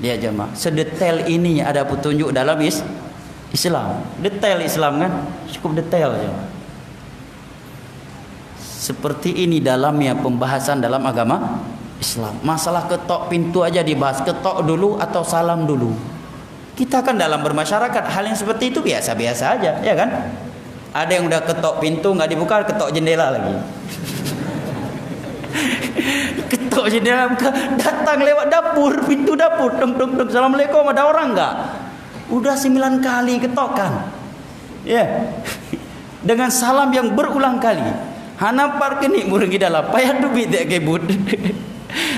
Dia jemaah, sedetail ini ada petunjuk dalam Islam. Detail Islam kan, cukup detail jemaah. Seperti ini dalamnya pembahasan dalam agama Islam. Masalah ketok pintu aja dibahas, ketok dulu atau salam dulu. Kita kan dalam bermasyarakat hal yang seperti itu biasa-biasa aja, ya kan? Ada yang udah ketok pintu nggak dibuka, ketok jendela lagi. Ketok jendela buka, datang lewat dapur, pintu dapur, dong dong dong, Assalamualaikum, ada orang nggak? Udah 9 kali ketokan, ya, dengan salam yang berulang kali. Hana parkini murung kita lah, payah duit dek kebut.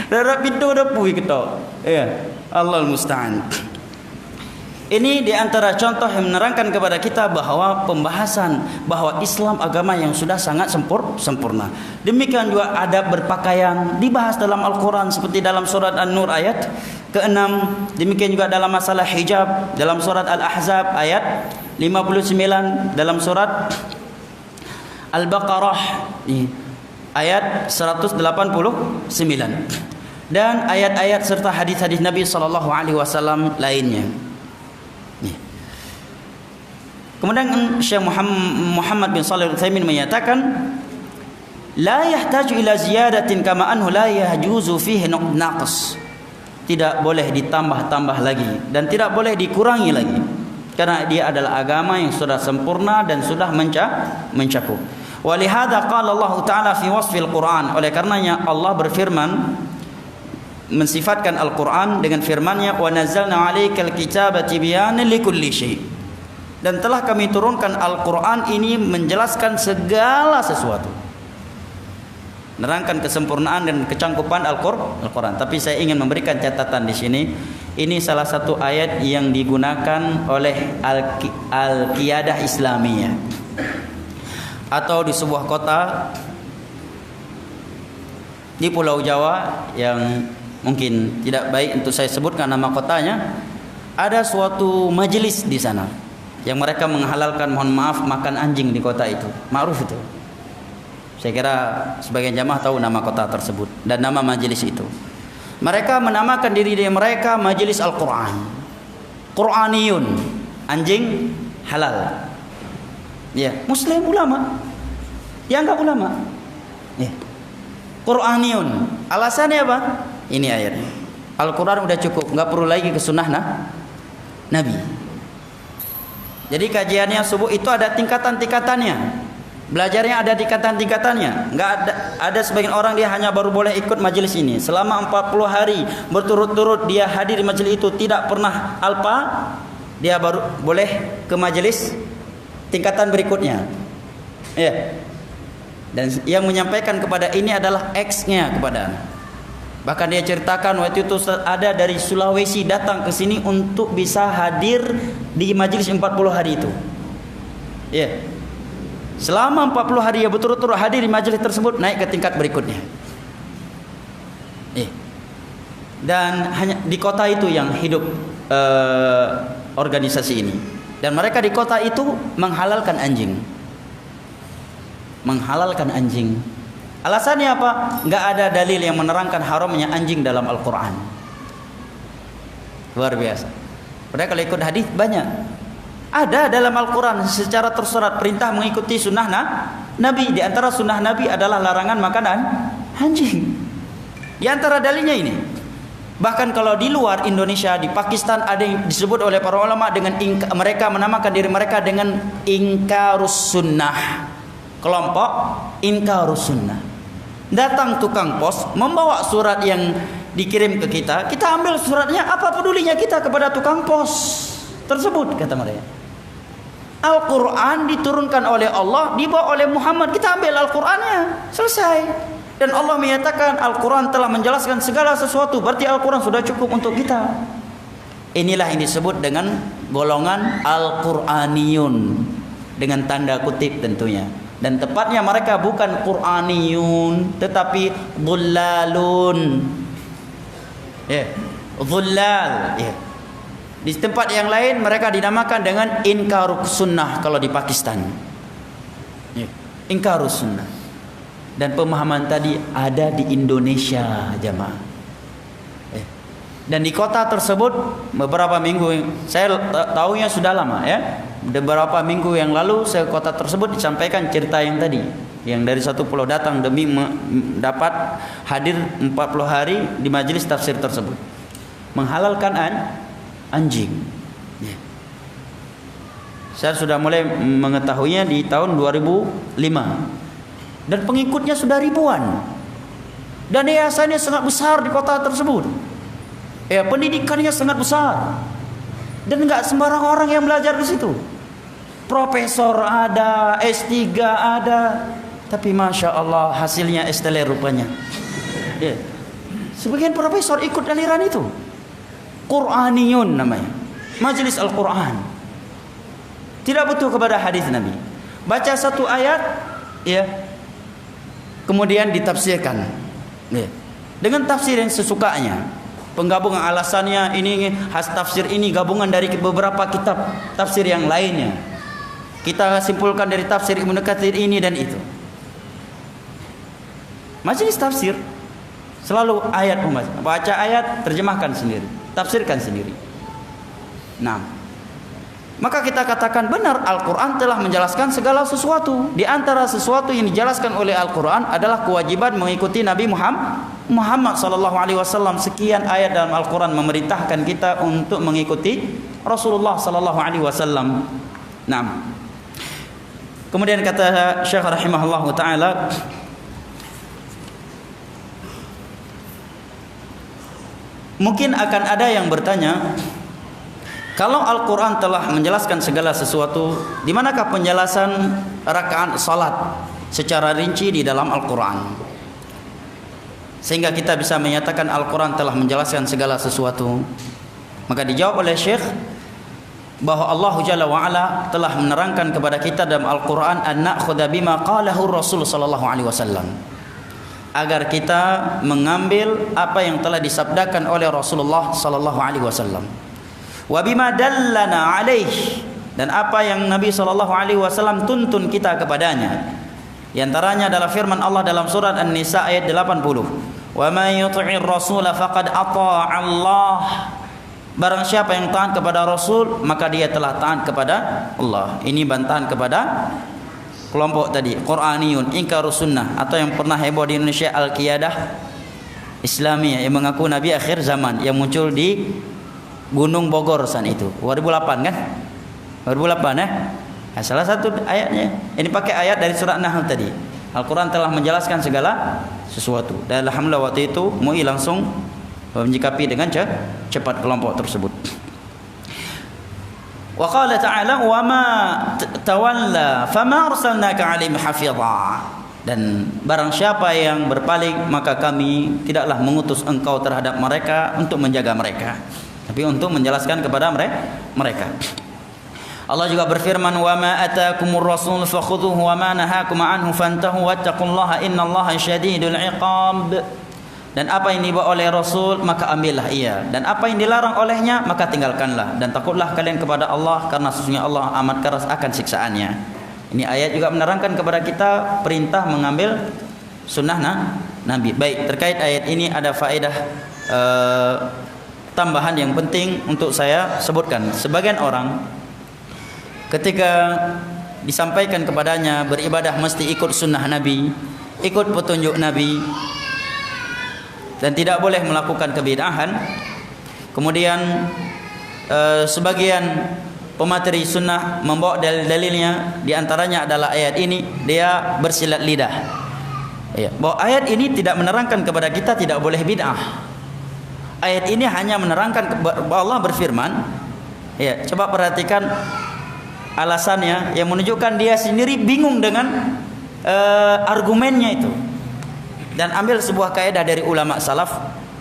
Darah pintu udah pui ketok, ya, Allah musta'an. Ini diantara contoh yang menerangkan kepada kita bahwa pembahasan bahwa Islam agama yang sudah sangat sempurna. Demikian juga adab berpakaian dibahas dalam Al-Quran seperti dalam surat An-Nur ayat ke-6. Demikian juga dalam masalah hijab dalam surat Al-Ahzab ayat 59, dalam surat Al-Baqarah ayat 189, dan ayat-ayat serta hadis-hadis Nabi SAW lainnya. Kemudian Syekh Muhammad bin Shalih Al-Utsaimin menyatakan, la yahtaju ila ziyadatin kama anhu la yahjuzu fihi naqs. Tidak boleh ditambah-tambah lagi dan tidak boleh dikurangi lagi, karena dia adalah agama yang sudah sempurna dan sudah mencakup. Walihada qala Allah Ta'ala fi wasfil Quran. Oleh karenanya Allah berfirman mensifatkan Al-Quran dengan firman-Nya, wa nazzalna 'alaikal kitaba tibyanan likulli syai'. Dan telah kami turunkan Al-Quran ini menjelaskan segala sesuatu. menerangkan kesempurnaan dan kecangkupan Al-Quran. Tapi saya ingin memberikan catatan di sini. Ini salah satu ayat yang digunakan oleh Al-Qiyadah Islamiyah, atau di sebuah kota di Pulau Jawa yang mungkin tidak baik untuk saya sebutkan nama kotanya. Ada suatu majelis di sana yang mereka menghalalkan, mohon maaf, makan anjing di kota itu. Ma'ruf itu. Saya kira sebagian jamaah tahu nama kota tersebut dan nama majelis itu. Mereka menamakan diri mereka majelis Al-Quran, Quraniyun, anjing halal. Ya, Muslim ulama, ya enggak ulama. Ya, Quraniyun. Alasannya apa? Ini ayatnya. Al-Quran udah cukup, enggak perlu lagi ke sunnah Nabi. Jadi kajiannya subuh itu ada tingkatan-tingkatannya. Belajarnya ada tingkatan-tingkatannya. Enggak ada sebagian orang dia hanya baru boleh ikut majelis ini selama 40 hari berturut-turut dia hadir di majelis itu, tidak pernah alpa, dia baru boleh ke majelis tingkatan berikutnya. Ya. Dan yang menyampaikan kepada ini adalah ex-nya kepada anak. Bahkan dia ceritakan waktu itu ada dari Sulawesi datang ke sini untuk bisa hadir di majelis 40 hari itu. Ya. Selama 40 hari dia berturut-turut hadir di majelis tersebut, naik ke tingkat berikutnya. Dan hanya di kota itu yang hidup organisasi ini. Dan mereka di kota itu menghalalkan anjing. Menghalalkan anjing. Alasannya apa? Enggak ada dalil yang menerangkan haramnya anjing dalam Al-Quran. Luar biasa. Padahal kalau ikut hadis banyak. Ada dalam Al-Quran secara tersurat perintah mengikuti sunnah Nabi. Di antara sunnah Nabi adalah larangan makanan anjing. Di antara dalilnya ini. Bahkan kalau di luar Indonesia, di Pakistan, ada yang disebut oleh para ulama dengan mereka menamakan diri mereka dengan Inkarus Sunnah. Kelompok Inkarus Sunnah. Datang tukang pos membawa surat yang dikirim ke kita, kita ambil suratnya, apa pedulinya kita kepada tukang pos tersebut, kata mereka. Al-Quran diturunkan oleh Allah, dibawa oleh Muhammad, kita ambil Al-Qurannya, selesai. Dan Allah menyatakan Al-Quran telah menjelaskan segala sesuatu, berarti Al-Quran sudah cukup untuk kita. Inilah yang disebut dengan golongan Al-Quraniyun, dengan tanda kutip tentunya. Dan tepatnya mereka bukan Quraniyun, tetapi Dhullalun. Ya, Dhullal. Ya. Di tempat yang lain mereka dinamakan dengan Inkarus Sunnah kalau di Pakistan. Ya. Inkarus Sunnah. Dan pemahaman tadi ada di Indonesia, jamaah. Ya. Dan di kota tersebut beberapa minggu, saya tahunya sudah lama ya. Beberapa minggu yang lalu saya kota tersebut disampaikan cerita yang tadi, yang dari satu pulau datang demi dapat hadir 40 hari di majelis tafsir tersebut, menghalalkan anjing. Ya. Saya sudah mulai mengetahuinya di tahun 2005 dan pengikutnya sudah ribuan dan yayasannya sangat besar di kota tersebut. Ya, pendidikannya sangat besar dan enggak sembarang orang yang belajar di situ. Profesor ada, S3 ada, tapi Masya Allah hasilnya esteler rupanya. Ya. Sebagian profesor ikut aliran itu. Quraniyun namanya, majelis Al-Quran. Tidak butuh kepada hadis Nabi. Baca satu ayat, ya, kemudian ditafsirkan, ya, dengan tafsir yang sesukanya. Penggabungan alasannya ini tafsir ini gabungan dari beberapa kitab tafsir yang lainnya. Kita simpulkan dari tafsir Ibnu Katsir ini dan itu. Majelis tafsir selalu ayat umat. Baca ayat, terjemahkan sendiri, tafsirkan sendiri. Nah, maka kita katakan benar Al-Quran telah menjelaskan segala sesuatu. Di antara sesuatu yang dijelaskan oleh Al-Quran adalah kewajiban mengikuti Nabi Muhammad SAW. Sekian ayat dalam Al-Quran memerintahkan kita untuk mengikuti Rasulullah SAW. Nah, kemudian kata Syekh rahimahullah taala, mungkin akan ada yang bertanya, kalau Al-Quran telah menjelaskan segala sesuatu, di manakah penjelasan rakaat salat secara rinci di dalam Al-Quran? sehingga kita bisa menyatakan Al-Quran telah menjelaskan segala sesuatu? Maka dijawab oleh Syekh bahwa Allah Jalla wa'ala telah menerangkan kepada kita dalam Al-Quran an na'khudha bima qalahu Rasul sallallahu alaihi wasallam, agar kita mengambil apa yang telah disabdakan oleh Rasulullah sallallahu alaihi wasallam, wa bima dallana alaih, dan apa yang Nabi sallallahu alaihi wasallam tuntun kita kepadanya. Di antaranya adalah firman Allah dalam surat An-Nisa ayat 80. Wa may yuti'ir rasula faqad ata'a Allah. Barang siapa yang taat kepada Rasul, maka dia telah taat kepada Allah. Ini bantahan kepada kelompok tadi, Quraniyun, ingkarus sunnah, atau yang pernah heboh di Indonesia Al-Qiyadah Islamiyah, yang mengaku Nabi akhir zaman, yang muncul di Gunung Bogor saat itu 2008 kan? 2008 ya? Nah, salah satu ayatnya ini pakai ayat dari surat Nahl tadi. Al-Quran telah menjelaskan segala sesuatu. Dan alhamdulillah waktu itu MUI langsung menyikapi dengan cepat kelompok tersebut. Wa qala ta'ala wa ma tawalla fama arsalnaka 'alaihim hafidha. Dan barang siapa yang berpaling, maka kami tidaklah mengutus engkau terhadap mereka untuk menjaga mereka, tapi untuk menjelaskan kepada mereka. Allah juga berfirman, wa ma ataakumur rasul fakhudhuhu wa ma nahakum anhu fantahu wattaqullaha innallaha syadidul iqab. Dan apa yang dibawa oleh Rasul, maka ambillah ia, dan apa yang dilarang olehnya, maka tinggalkanlah, dan takutlah kalian kepada Allah, karena sesungguhnya Allah amat keras akan siksaannya. Ini ayat juga menerangkan kepada kita perintah mengambil sunnah Nabi. Baik, terkait ayat ini ada faedah tambahan yang penting untuk saya sebutkan. Sebagian orang ketika disampaikan kepadanya beribadah mesti ikut sunnah Nabi, ikut petunjuk Nabi, dan tidak boleh melakukan kebid'ahan. Kemudian sebagian pemateri sunnah membawa dalil-dalilnya, diantaranya adalah ayat ini. Dia bersilat lidah bahwa ayat ini tidak menerangkan kepada kita tidak boleh bid'ah. Ayat ini hanya menerangkan bahwa Allah berfirman. Coba perhatikan alasannya yang menunjukkan dia sendiri bingung dengan argumennya itu. Dan ambil sebuah kaidah dari ulama salaf,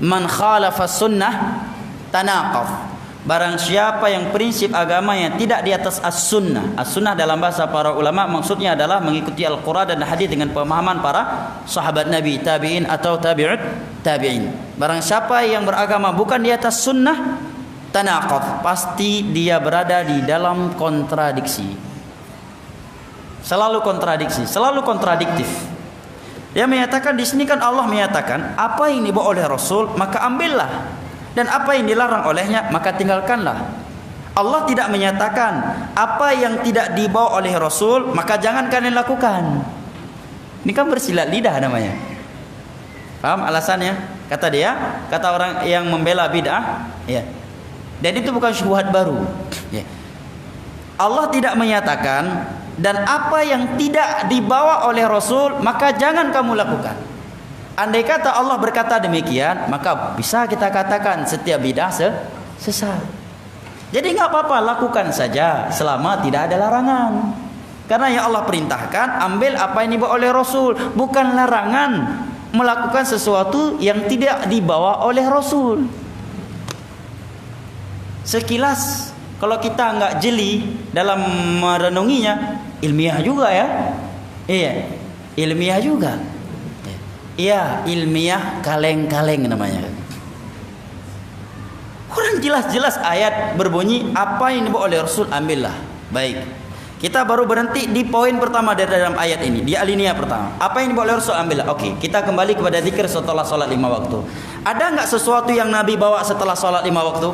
man khalafas sunnah tanaqaf. Barang siapa yang prinsip agamanya tidak di atas as-sunnah. As-sunnah dalam bahasa para ulama maksudnya adalah mengikuti Al-Quran dan hadis dengan pemahaman para sahabat Nabi, tabi'in atau tabi'in. Barang siapa yang beragama bukan di atas sunnah, tanaqaf, pasti dia berada di dalam kontradiksi. Selalu kontradiksi, selalu kontradiktif. Dia menyatakan di sini kan Allah menyatakan apa yang dibawa oleh Rasul maka ambillah, dan apa yang dilarang olehnya maka tinggalkanlah. Allah tidak menyatakan apa yang tidak dibawa oleh Rasul maka jangan kalian lakukan. Ini kan bersilat lidah namanya. Paham alasannya? Kata dia, kata orang yang membela bid'ah, dan itu bukan syubhat baru. Allah tidak menyatakan dan apa yang tidak dibawa oleh Rasul maka jangan kamu lakukan. Andai kata Allah berkata demikian, maka bisa kita katakan setiap bid'ah sesat. Jadi enggak apa-apa, lakukan saja selama tidak ada larangan. Karena yang Allah perintahkan ambil apa yang dibawa oleh Rasul, bukan larangan melakukan sesuatu yang tidak dibawa oleh Rasul. Sekilas kalau kita enggak jeli dalam merenunginya, ilmiah juga ya. Ilmiah juga. Ilmiah kaleng-kaleng namanya. Orang jelas-jelas ayat berbunyi apa yang dibawa oleh Rasul ambillah. Baik. Kita baru berhenti di poin pertama dari dalam ayat ini, di alinea pertama. Apa yang dibawa oleh Rasul ambillah. Oke, kita kembali kepada zikir setelah salat 5 waktu. Ada enggak sesuatu yang Nabi bawa setelah salat 5 waktu?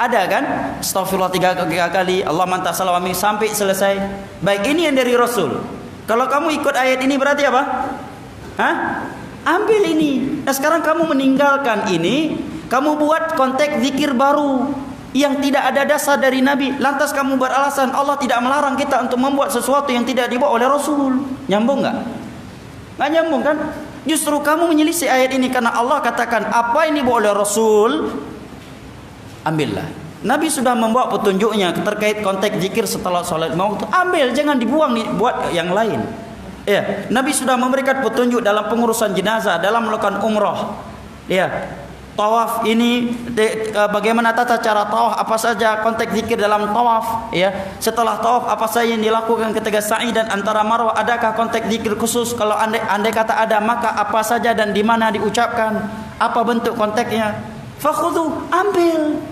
Ada kan? Astagfirullah 3 kali, Allah mantap salawami sampai selesai. Baik, ini yang dari Rasul. Kalau kamu ikut ayat ini berarti apa? Ambil ini. Nah sekarang kamu meninggalkan ini, kamu buat konteks zikir baru yang tidak ada dasar dari Nabi. Lantas kamu beralasan Allah tidak melarang kita untuk membuat sesuatu yang tidak dibawa oleh Rasul. Nyambung nggak? Nggak nyambung kan? Justru kamu menyelisih ayat ini karena Allah katakan apa yang dibawa oleh Rasul ambillah. Nabi sudah membawa petunjuknya terkait konteks zikir setelah salat 5 waktu. Ambil, jangan dibuang buat yang lain. Ya, Nabi sudah memberikan petunjuk dalam pengurusan jenazah, dalam melakukan umrah. Ya, tawaf ini bagaimana tata cara tawaf, apa saja konteks zikir dalam tawaf. Ya, setelah tawaf apa saja yang dilakukan ketika sa'i dan antara marwah, adakah konteks zikir khusus? Kalau andai kata ada, maka apa saja dan di mana diucapkan? Apa bentuk konteksnya? Fakhudhu, ambil.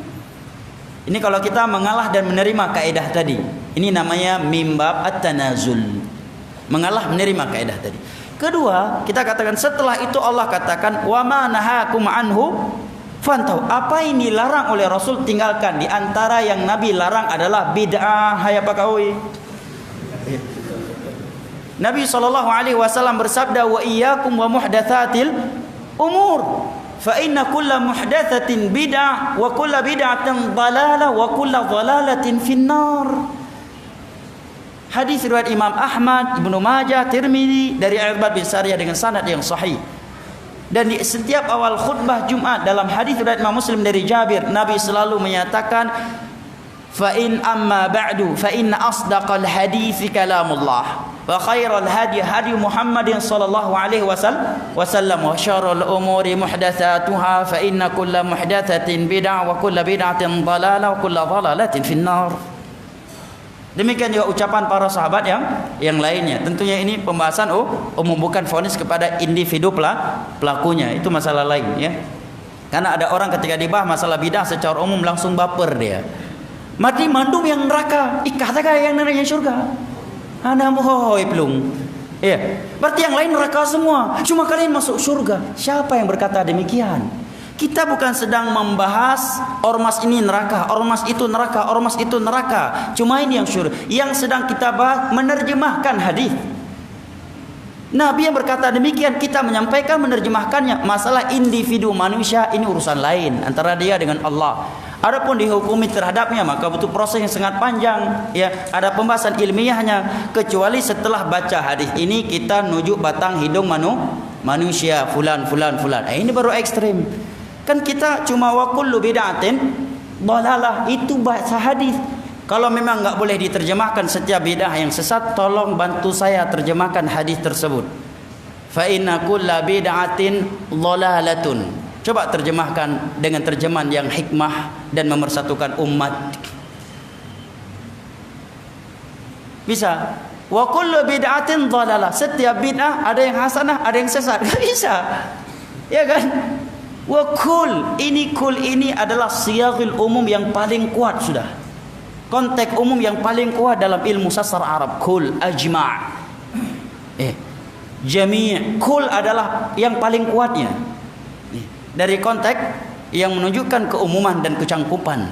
Ini kalau kita mengalah dan menerima kaidah tadi. Ini namanya mimbab at-tanazul. Mengalah menerima kaidah tadi. Kedua, kita katakan setelah itu Allah katakan wa ma nahakum anhu fantau. Apa yang dilarang oleh Rasul tinggalkan. Di antara yang Nabi larang adalah bid'ah. Hai apa kaui? Nabi SAW bersabda wa iyyakum wa muhdatsatil umur. Fa inna kulla muhdatsatin bid'ah wa kulla bid'atin dhalalah wa kulla dhalalatin finnar. Hadis riwayat Imam Ahmad, Ibnu Majah, Tirmizi dari Irbad bin Sariyah dengan sanad yang sahih. Dan di setiap awal khutbah Jumat dalam hadis riwayat Imam Muslim dari Jabir, Nabi selalu menyatakan fa in amma ba'du fa inna asdaqal hadits kalamullah wa khairal hadi hadi Muhammadin sallallahu alaihi wasallam wa syarrul umuri muhdatsatuha fa inna kulla muhdatsatin bid'ah wa kulla bid'atin dhalalah wa kulla dhalalatin finnar. Demikian juga ucapan para sahabat yang lainnya. Tentunya ini pembahasan umum, bukan vonis kepada individu pelakunya. Itu masalah lain ya. Karena ada orang ketika dibahas masalah bidah secara umum langsung baper dia. Mati mandum yang neraka, katakan yang neraka surga. Ana mohoi pelung. Iya. Berarti yang lain neraka semua. Cuma kalian masuk surga. Siapa yang berkata demikian? Kita bukan sedang membahas ormas ini neraka, ormas itu neraka, ormas itu neraka. Cuma ini yang syurga. Yang sedang kita bahas menerjemahkan hadis. Nabi yang berkata demikian, kita menyampaikan menerjemahkannya. Masalah individu manusia ini urusan lain antara dia dengan Allah. Adapun dihukumi terhadapnya maka butuh proses yang sangat panjang. Ya, ada pembahasan ilmiahnya. Kecuali setelah baca hadis ini kita nujuk batang hidung manusia fulan. Ini baru ekstrim. Kan kita cuma wa kullu bid'atin dhalalah, itu bahasa hadis. Kalau memang enggak boleh diterjemahkan setiap bidah yang sesat, tolong bantu saya terjemahkan hadis tersebut. Fa inna kulla bid'atin dhalalatun. Coba terjemahkan dengan terjemahan yang hikmah dan memersatukan umat. Bisa. Wa kullu bid'atin dhalalah. Setiap bid'ah ada yang hasanah, ada yang sesat. Enggak bisa. Ya kan? Wa kul ini adalah siyaghul umum yang paling kuat sudah. Konteks umum yang paling kuat dalam ilmu sastra Arab. Kul ajma'. Jami'. Kul adalah yang paling kuatnya. Dari konteks yang menunjukkan keumuman dan kecangkupan.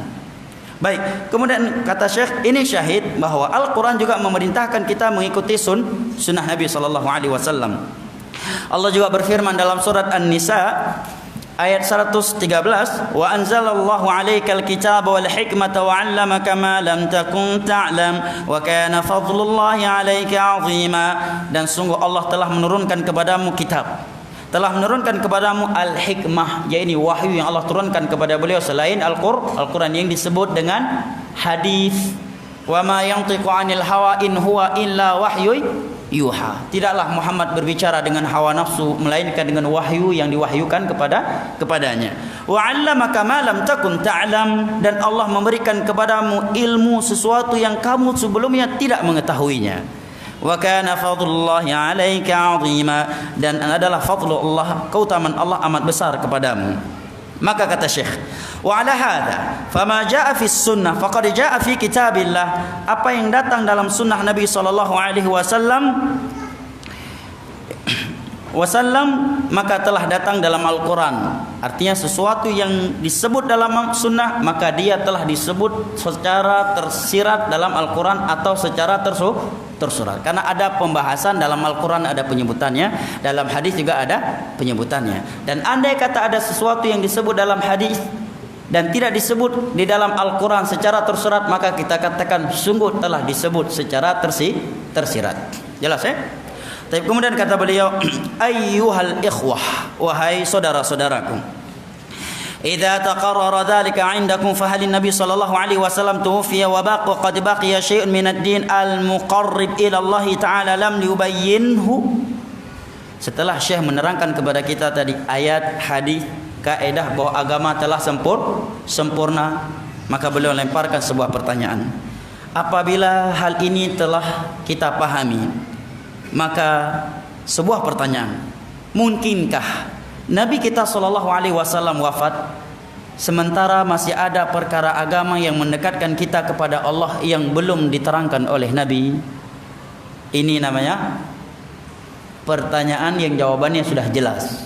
Baik, kemudian kata Syekh, ini syahid bahwa Al-Quran juga memerintahkan kita mengikuti sunnah Nabi SAW. Allah juga berfirman dalam surat An-Nisa ayat 113, wa anzalallahu 'alaikal kitaba wal hikmata wa 'allamaka ma lam takun ta'lam wa kana fadlullahi 'alaika 'azima. Dan sungguh Allah telah menurunkan kepadamu kitab, telah menurunkan kepadamu al-hikmah, yaitu wahyu yang Allah turunkan kepada beliau selain Al-Quran yang disebut dengan hadis. Wa ma yantiqu 'anil hawa in huwa illa wahyu yuha. Tidaklah Muhammad berbicara dengan hawa nafsu, melainkan dengan wahyu yang diwahyukan kepadanya. Wa 'allamaka ma lam takun ta'lam, dan Allah memberikan kepadamu ilmu sesuatu yang kamu sebelumnya tidak mengetahuinya. Wa kana fadlullahi 'alaika 'azima, dan adalah fadlullah, keutamaan Allah amat besar kepadamu. Maka kata Syekh, wa 'ala hadza fama jaa fi sunnah faqad jaa fi kitabillah. Apa yang datang dalam sunnah Nabi sallallahu alaihi wasallam maka telah datang dalam Al-Quran. Artinya sesuatu yang disebut dalam sunnah maka dia telah disebut secara tersirat dalam Al-Quran atau secara tersurat. Karena ada pembahasan dalam Al-Quran, ada penyebutannya, dalam hadis juga ada penyebutannya. Dan andai kata ada sesuatu yang disebut dalam hadis dan tidak disebut di dalam Al-Quran secara tersurat, maka kita katakan sungguh telah disebut secara tersirat. Jelas ya? Tapi kemudian kata beliau, ayyuhal ikhwah, wahai saudara-saudaraku, idza taqarrara dzalika 'indakum fa hal an-nabi sallallahu alaihi wasallam tuwfiya wa qad baqiya syai'un min ad-din al-muqarrib ila Allah ta'ala lam yubayyinhu. Setelah Syekh menerangkan kepada kita tadi ayat, hadis, kaidah bahwa agama telah sempurna, maka beliau lemparkan sebuah pertanyaan. Apabila hal ini telah kita pahami, maka sebuah pertanyaan, mungkinkah Nabi kita sallallahu alaihi wasallam wafat sementara masih ada perkara agama yang mendekatkan kita kepada Allah yang belum diterangkan oleh Nabi? Ini namanya pertanyaan yang jawabannya sudah jelas.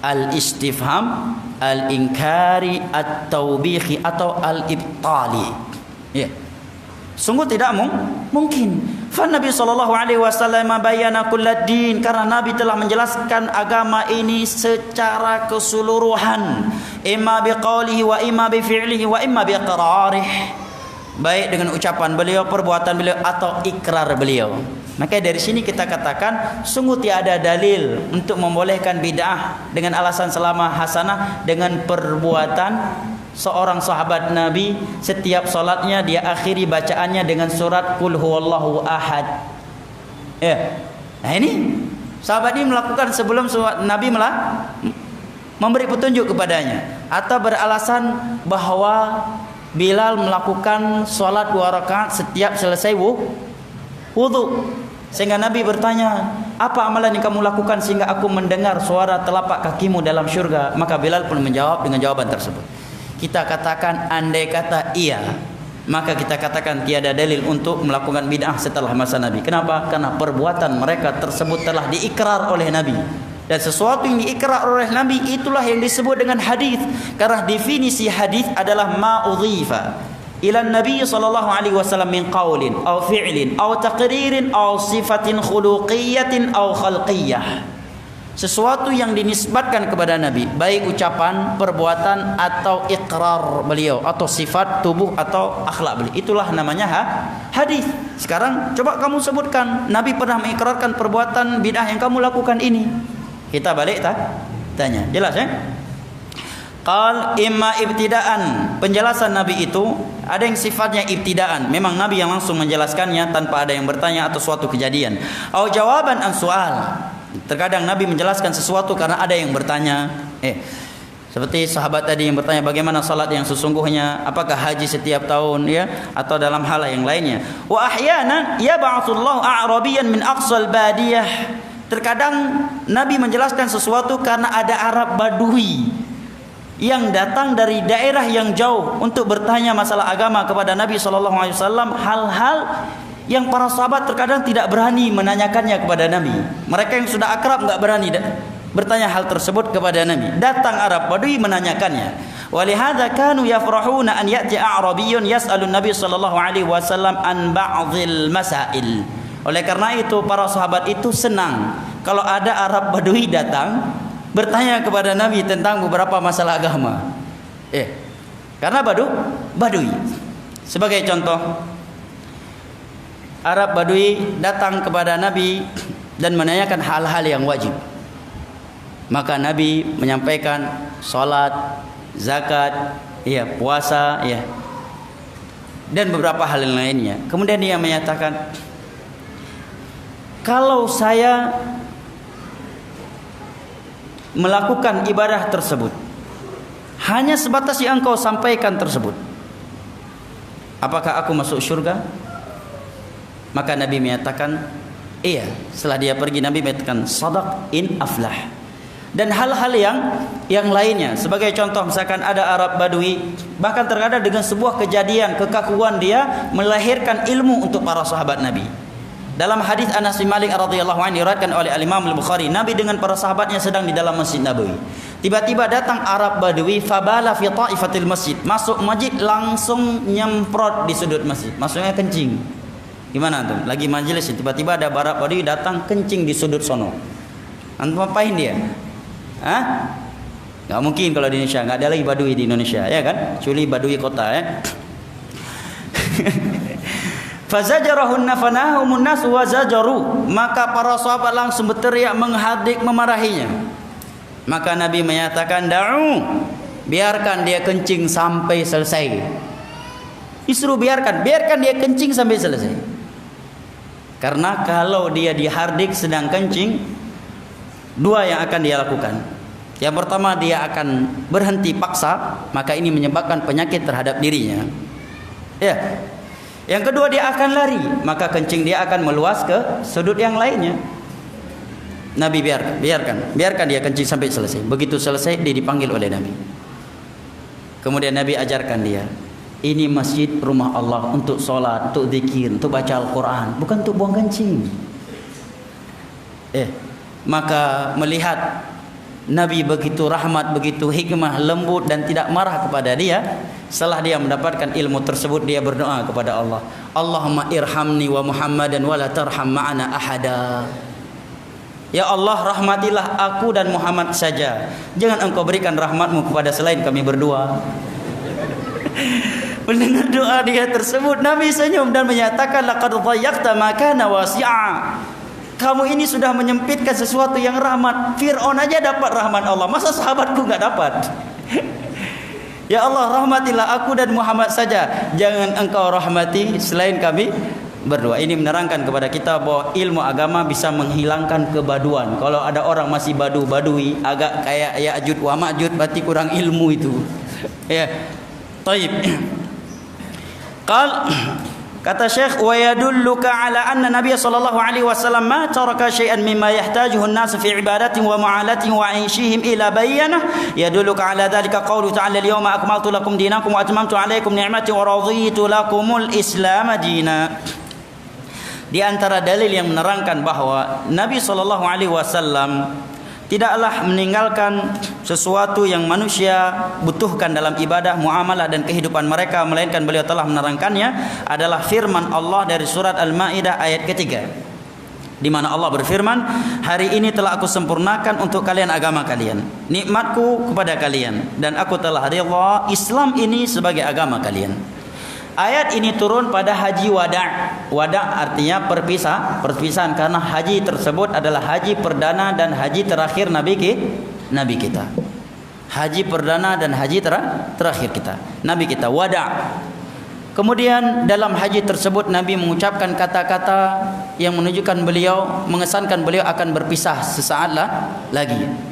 Al-istifham, al-inkari, at-taubihi atau al-ibtali. Ya. Sungguh tidak mungkin. Fa Nabi sallallahu alaihi wasallam bayyana kullad-din, karena Nabi telah menjelaskan agama ini secara keseluruhan, imma biqaulihi wa imma bi fi'lihi wa imma bi iqrarihi, baik dengan ucapan beliau, perbuatan beliau atau ikrar beliau. Maka dari sini kita katakan sungguh tiada dalil untuk membolehkan bid'ah dengan alasan selama hasanah dengan perbuatan seorang sahabat Nabi. Setiap salatnya dia akhiri bacaannya dengan surat Qul huwallahu ahad. Ya. Nah ini sahabat ini melakukan sebelum Nabi memberi petunjuk kepadanya, atau beralasan bahwa Bilal melakukan salat 2 rakaat setiap selesai wudu. Sehingga Nabi bertanya, apa amalan yang kamu lakukan sehingga aku mendengar suara telapak kakimu dalam syurga? Maka Bilal pun menjawab dengan jawaban tersebut. Kita katakan andai kata iya, maka kita katakan tiada dalil untuk melakukan bid'ah setelah masa Nabi. Kenapa? Karena perbuatan mereka tersebut telah diikrar oleh Nabi. Dan sesuatu yang diikrar oleh Nabi itulah yang disebut dengan hadis. Karena definisi hadis adalah ma'udhifa ila Nabi sallallahu alaihi wasallam min qaulin aw fi'lin aw taqririn aw sifatin khuluqiyatin aw khalqiyah. Sesuatu yang dinisbatkan kepada Nabi, baik ucapan, perbuatan atau ikrar beliau, atau sifat tubuh atau akhlak beliau, itulah namanya hadis. Sekarang coba kamu sebutkan Nabi pernah mengikrarkan perbuatan bid'ah yang kamu lakukan ini. Kita balik tanya, jelas ya? Qal imma ibtidaan. Penjelasan Nabi itu ada yang sifatnya ibtidaan, memang Nabi yang langsung menjelaskannya tanpa ada yang bertanya atau suatu kejadian. Au jawaban an soal. Terkadang Nabi menjelaskan sesuatu karena ada yang bertanya. Seperti sahabat tadi yang bertanya bagaimana salat yang sesungguhnya, apakah haji setiap tahun ya, atau dalam hal yang lainnya. Wa ahyanan yab'atsullahu a'rabiyan min aqsal badiyah. Terkadang Nabi menjelaskan sesuatu karena ada Arab Badui yang datang dari daerah yang jauh untuk bertanya masalah agama kepada Nabi SAW, hal-hal yang para sahabat terkadang tidak berani menanyakannya kepada Nabi. Mereka yang sudah akrab enggak berani bertanya hal tersebut kepada Nabi. Datang Arab Badui menanyakannya. Walihadza kanu yafrahuna an ya'ti a'rabiyyun yas'alu Nabi sallallahu alaihi wasallam an ba'dhil masail. Oleh karena itu para sahabat itu senang kalau ada Arab Badui datang bertanya kepada Nabi tentang beberapa masalah agama. Karena Badui. Sebagai contoh, Arab Badui datang kepada Nabi dan menanyakan hal-hal yang wajib. Maka Nabi menyampaikan salat, zakat, puasa, dan beberapa hal yang lainnya. Kemudian dia menyatakan, kalau saya melakukan ibadah tersebut hanya sebatas yang engkau sampaikan tersebut, apakah aku masuk syurga? Maka Nabi menyatakan iya. Setelah dia pergi, Nabi menyatakan sadaq in aflah. Dan hal-hal yang lainnya. Sebagai contoh, misalkan ada Arab Badui, bahkan terkadang dengan sebuah kejadian kekakuan dia melahirkan ilmu untuk para sahabat Nabi. Dalam hadis Anas bin Malik radhiyallahu anhu diriwayatkan oleh Imam Al-Bukhari, Nabi dengan para sahabatnya sedang di dalam Masjid Nabawi. Tiba-tiba datang Arab Badui, fabala fi ta'ifatil masjid. Masuk masjid langsung nyemprot di sudut masjid. Maksudnya kencing. Gimana tuh? Lagi majelis, tiba-tiba ada Arab Badui datang kencing di sudut sono. Antum apain dia? Gak mungkin kalau di Indonesia, gak ada lagi Badui di Indonesia, ya kan? Kecuali Badui kota, ya. Fazajarahun nafanahum nas wa zajaru. Maka para sahabat langsung berteriak, menghadik, memarahinya. Maka Nabi menyatakan, da'u biarkan dia kencing sampai selesai. Disuruh biarkan dia kencing sampai selesai. Karena kalau dia dihardik sedang kencing, dua yang akan dia lakukan. Yang pertama, dia akan berhenti paksa, maka ini menyebabkan penyakit terhadap dirinya. Ya. Yang kedua, dia akan lari, maka kencing dia akan meluas ke sudut yang lainnya. Nabi biarkan dia kencing sampai selesai. Begitu selesai, dia dipanggil oleh Nabi. Kemudian Nabi ajarkan dia, ini masjid rumah Allah untuk solat, untuk zikir, untuk baca Al-Quran, bukan untuk buang kencing. Maka melihat Nabi begitu rahmat, begitu hikmah, lembut dan tidak marah kepada dia, setelah dia mendapatkan ilmu tersebut, dia berdoa kepada Allah, Allahumma irhamni wa Muhammadan wa la tarham ma'ana ahada. Ya Allah, rahmatilah aku dan Muhammad saja, jangan engkau berikan rahmatmu kepada selain kami berdua. Mendengar doa dia tersebut, Nabi senyum dan menyatakan, laqad dhayyaqta ma kana wasi'a. Kamu ini sudah menyempitkan sesuatu yang rahmat. Fir'aun aja dapat rahmat Allah, masa sahabatku enggak dapat? Ya Allah, rahmatilah aku dan Muhammad saja, jangan engkau rahmati selain kami berdua. Ini menerangkan kepada kita bahwa ilmu agama bisa menghilangkan kebaduan. Kalau ada orang masih badui, agak kayak Ya'jud wa Ma'jud, berarti kurang ilmu itu. Ya. Taib. Kata Syekh, wa yadulluka ala anna Nabiy sallallahu alaihi wasallam ma taraka syai'an mimma yahtajuhu an-nas fi ibadatin wa mu'alatin wa 'aishihim ila bayyana. Yadulluka ala dhalika qawlu ta'ala, al-yawma akmaltu lakum dinakum wa atmamtu 'alaykum ni'mati wa raditu lakumul Islam dina. Di antara dalil yang menerangkan bahawa Nabi sallallahu alaihi wasallam tidaklah meninggalkan sesuatu yang manusia butuhkan dalam ibadah, muamalah dan kehidupan mereka, melainkan beliau telah menerangkannya, adalah firman Allah dari surat Al-Maidah ayat ketiga, di mana Allah berfirman, hari ini telah aku sempurnakan untuk kalian agama kalian, nikmatku kepada kalian, dan aku telah ridha Islam ini sebagai agama kalian. Ayat ini turun pada haji wada'. Wada' artinya perpisahan, karena haji tersebut adalah haji perdana dan haji terakhir Nabi kita. Haji perdana dan haji terakhir kita, Nabi kita, wada'. Kemudian dalam haji tersebut Nabi mengucapkan kata-kata yang menunjukkan beliau, mengesankan beliau akan berpisah sesaat lagi.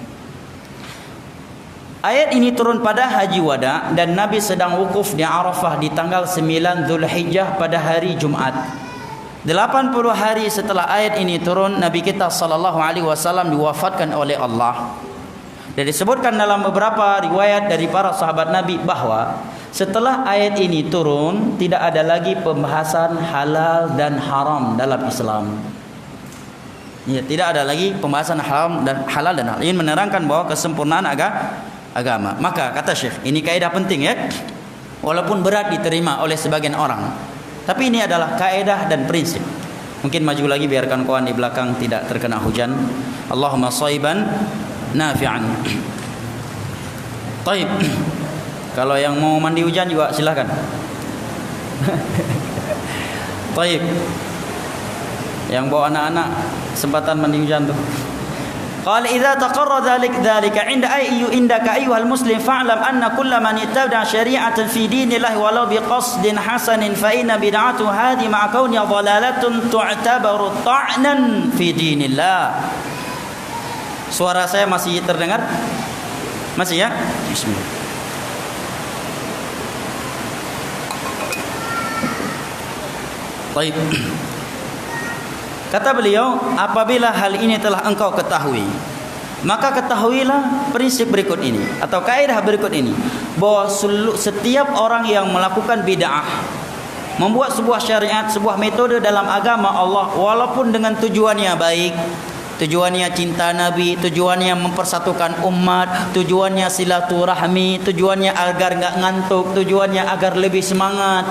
Ayat ini turun pada haji wada' dan Nabi sedang wukuf di Arafah di tanggal 9 Zulhijjah pada hari Jumat. 80 hari setelah ayat ini turun, Nabi kita sallallahu alaihi wasallam diwafatkan oleh Allah. Dan disebutkan dalam beberapa riwayat dari para sahabat Nabi bahwa setelah ayat ini turun, tidak ada lagi pembahasan halal dan haram dalam Islam. Ya, tidak ada lagi pembahasan halal dan haram. Ini menerangkan bahwa kesempurnaan agama. Maka kata Syekh, ini kaidah penting ya, walaupun berat diterima oleh sebagian orang, tapi ini adalah kaidah dan prinsip. Mungkin maju lagi, biarkan kawan di belakang tidak terkena hujan. Allahumma shaiban nafi'an. Taib. Kalau yang mau mandi hujan juga silakan. Taib. Yang bawa anak-anak kesempatan mandi hujan tuh. قال إذا تقر ذلك عندك أيها المسلم فاعلم أن كل من اتبع شريعة في دين الله ولو بقصد حسن فإن بدعته هذه مع كونها ضلالة تعتبر طعنا في دين الله. Suara saya masih terdengar? Masih ya? Bismillah. Baik. Kata beliau, apabila hal ini telah engkau ketahui, maka ketahuilah prinsip berikut ini atau kaidah berikut ini, bahwa setiap orang yang melakukan bid'ah, membuat sebuah syariat, sebuah metode dalam agama Allah, walaupun dengan tujuannya baik, tujuannya cinta Nabi, tujuannya mempersatukan umat, tujuannya silaturahmi, tujuannya agar enggak ngantuk, tujuannya agar lebih semangat,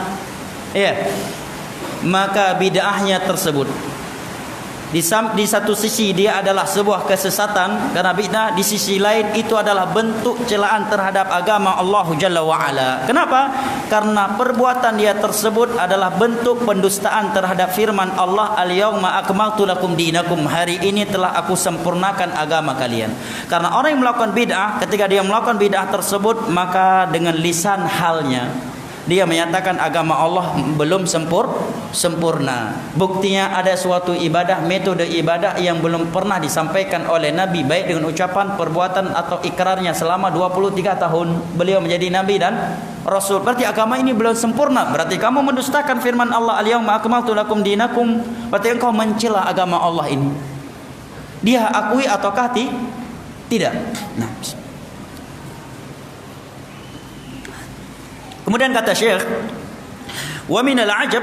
ya, maka bid'ahnya tersebut Di satu sisi dia adalah sebuah kesesatan karena bid'ah, di sisi lain itu adalah bentuk celaan terhadap agama Allah Jalla wa Ala. Kenapa? Karena perbuatan dia tersebut adalah bentuk pendustaan terhadap firman Allah, al-yauma akmaltu lakum dinakum, hari ini telah aku sempurnakan agama kalian. Karena orang yang melakukan bid'ah, ketika dia melakukan bid'ah tersebut, maka dengan lisan halnya dia menyatakan agama Allah belum sempurna. Buktinya ada suatu ibadah, metode ibadah yang belum pernah disampaikan oleh Nabi, baik dengan ucapan, perbuatan atau ikrarnya selama 23 tahun beliau menjadi Nabi dan Rasul. Berarti agama ini belum sempurna. Berarti kamu mendustakan firman Allah, al-yauma akmaltu lakum dinakum. Berarti engkau mencela agama Allah ini. Dia akui ataukah tidak? Nah, kemudian kata Syekh, wa min al-ajab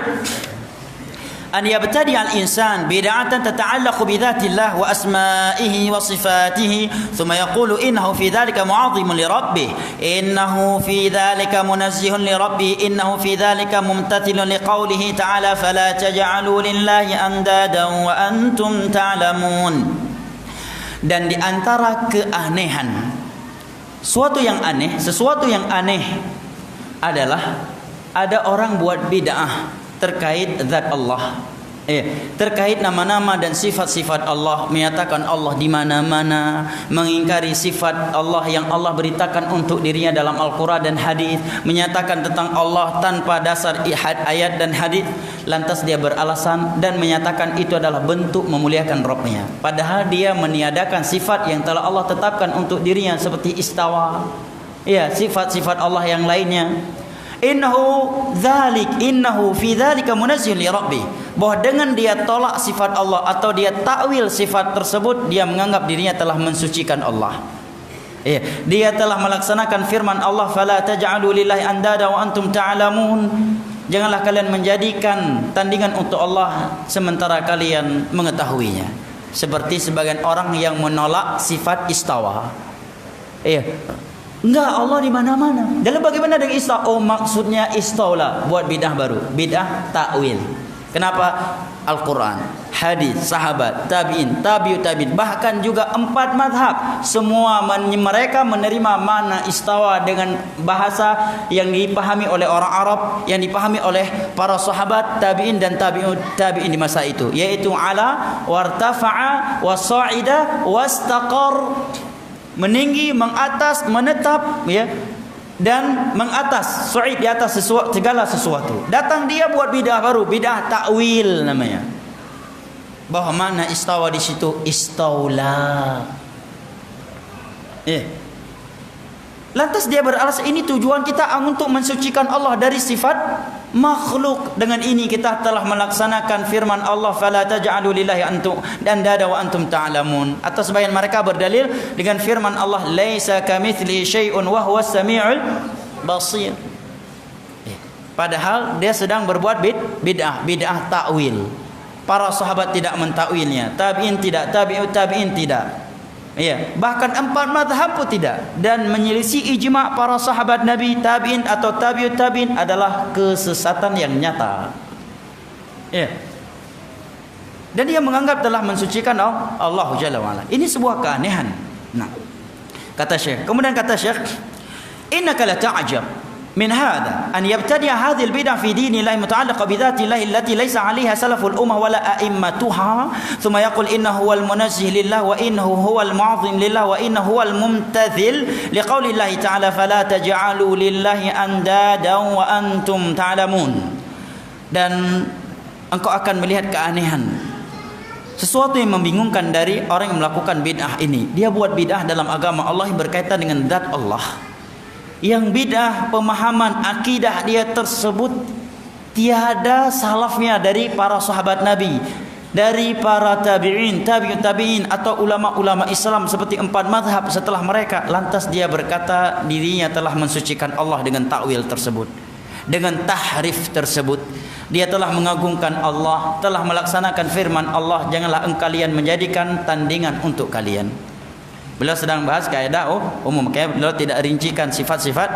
an yabtadi al-insan bid'atan tata'allaqu bi dhatillah wa asma'ihi wa sifatihi thumma yaqulu innahu fi dhalika mu'azzimun li rabbih, innahu fi dhalika munazzihun li rabbih, innahu fi dhalika mumtathilun li qawlihi ta'ala fala taj'alu lillahi andadan wa antum ta'lamun. Dan di antara keanehan, sesuatu yang aneh adalah ada orang buat bid'ah terkait zat Allah, terkait nama-nama dan sifat-sifat Allah, menyatakan Allah di mana-mana, mengingkari sifat Allah yang Allah beritakan untuk dirinya dalam Al-Quran dan hadis, menyatakan tentang Allah tanpa dasar ayat dan hadis, lantas dia beralasan dan menyatakan itu adalah bentuk memuliakan Rabbnya, padahal dia meniadakan sifat yang telah Allah tetapkan untuk dirinya seperti istawa, sifat-sifat Allah yang lainnya. Innahu fi dzalika munazzihun li rabbi, bahwa dengan dia tolak sifat Allah atau dia takwil sifat tersebut, dia menganggap dirinya telah mensucikan Allah. Dia telah melaksanakan firman Allah, fala taj'alu lillahi andada wa antum ta'lamun. Janganlah kalian menjadikan tandingan untuk Allah sementara kalian mengetahuinya. Seperti sebagian orang yang menolak sifat istawa. Enggak, Allah di mana-mana. Dalam bagaimana dengan istawa? Oh, maksudnya istaula, buat bidah baru, bidah takwil. Kenapa? Al-Quran, hadis, sahabat, tabi'in, tabi'ut tabi'in, bahkan juga 4 mazhab, semua mereka menerima makna istawa dengan bahasa yang dipahami oleh orang Arab, yang dipahami oleh para sahabat, tabi'in dan tabi'ut tabi'in di masa itu, yaitu ala, wartafa'a, wasa'ida, wastaqar, meninggi, mengatas, menetap, dan mengatas, su'id, di atas segala sesuatu. Datang dia buat bidah baru, bidah takwil namanya. Bahwa mana istawa di situ istaula. Lantas dia beralasan ini tujuan kita untuk mensucikan Allah dari sifat makhluk. Dengan ini kita telah melaksanakan firman Allah, fala taj'alu lillahi antum andada wa antum ta'lamun. Atau sebagian mereka berdalil dengan firman Allah, laisa kamitslihi syai'un wa huwas samiul basir. Padahal dia sedang berbuat bid'ah takwil. Para sahabat tidak mentakwilnya, tabi'in tidak, tabi'ut tabi'in tidak. Bahkan 4 mazhab pun tidak, dan menyelisih ijma' para sahabat Nabi, tabi'in atau tabi'ut tabi'in adalah kesesatan yang nyata. Dan dia menganggap telah mensucikan Allah Jalla wa Ala. Ini sebuah keanehan. Nah, kata Syekh, kemudian kata Syekh, innaka la ta'jab min hadha an yabtadi' hadhihi al-bid'ah fi dinillahi muta'allaqa bi dhatillahi allati laysa 'alayha salaful ummah wala a'immatuha, thumma yaqul innahu huwal munazzih lillah wa innahu huwal mu'azzim lillah wa innahu huwal mumtathil liqaulillahi ta'ala fala taj'alu lillahi andadan wa antum ta'lamun. Dan engkau akan melihat keanehan, sesuatu yang membingungkan dari orang yang melakukan bid'ah ini. Dia buat bid'ah dalam agama Allah yang berkaitan dengan zat Allah. Yang bid'ah pemahaman akidah dia tersebut tiada salafnya dari para sahabat Nabi, dari para tabi'in, tabi'ut tabi'in atau ulama-ulama Islam seperti 4 mazhab setelah mereka. Lantas dia berkata dirinya telah mensucikan Allah dengan takwil tersebut, dengan tahrif tersebut. Dia telah mengagungkan Allah, telah melaksanakan firman Allah, janganlah kalian menjadikan tandingan untuk kalian. Beliau sedang bahas kaidah umum, beliau tidak rincikan sifat-sifat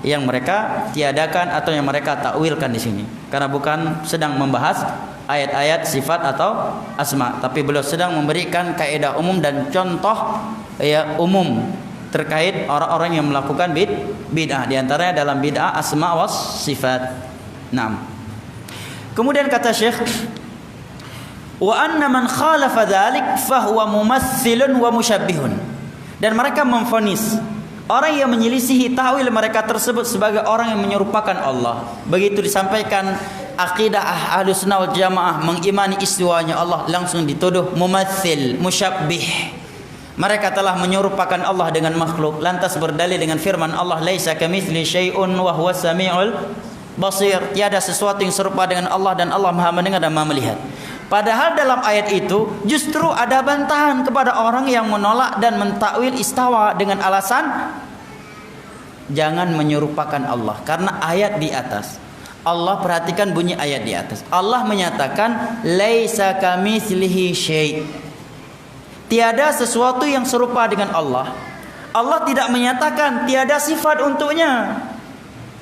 yang mereka tiadakan atau yang mereka takwilkan di sini, karena bukan sedang membahas ayat-ayat sifat atau asma, tapi beliau sedang memberikan kaidah umum dan contoh ya umum terkait orang-orang yang melakukan bid'ah, di antaranya dalam bid'ah asma was sifat. Naam. Kemudian kata Syekh, wa anna man khalafa dzalik fahuwa mumassilun wa musyabbihun. Dan mereka memvonis orang yang menyelisihi ta'wil mereka tersebut sebagai orang yang menyerupakan Allah. Begitu disampaikan akidah Ahlus Sunnah wal Jamaah mengimani istiwanya Allah, langsung dituduh mumatsil, musyabbih. Mereka telah menyerupakan Allah dengan makhluk, lantas berdalil dengan firman Allah, laisa kamitsli syai'un wa huwas samiul basir. Tiada sesuatu yang serupa dengan Allah dan Allah Maha mendengar dan Maha melihat. Padahal dalam ayat itu justru ada bantahan kepada orang yang menolak dan mentakwil istawa dengan alasan jangan menyerupakan Allah. Karena ayat di atas, Allah perhatikan bunyi ayat di atas, Allah menyatakan laisa kamitslihi syai'. Tiada sesuatu yang serupa dengan Allah. Allah tidak menyatakan tiada sifat untuknya.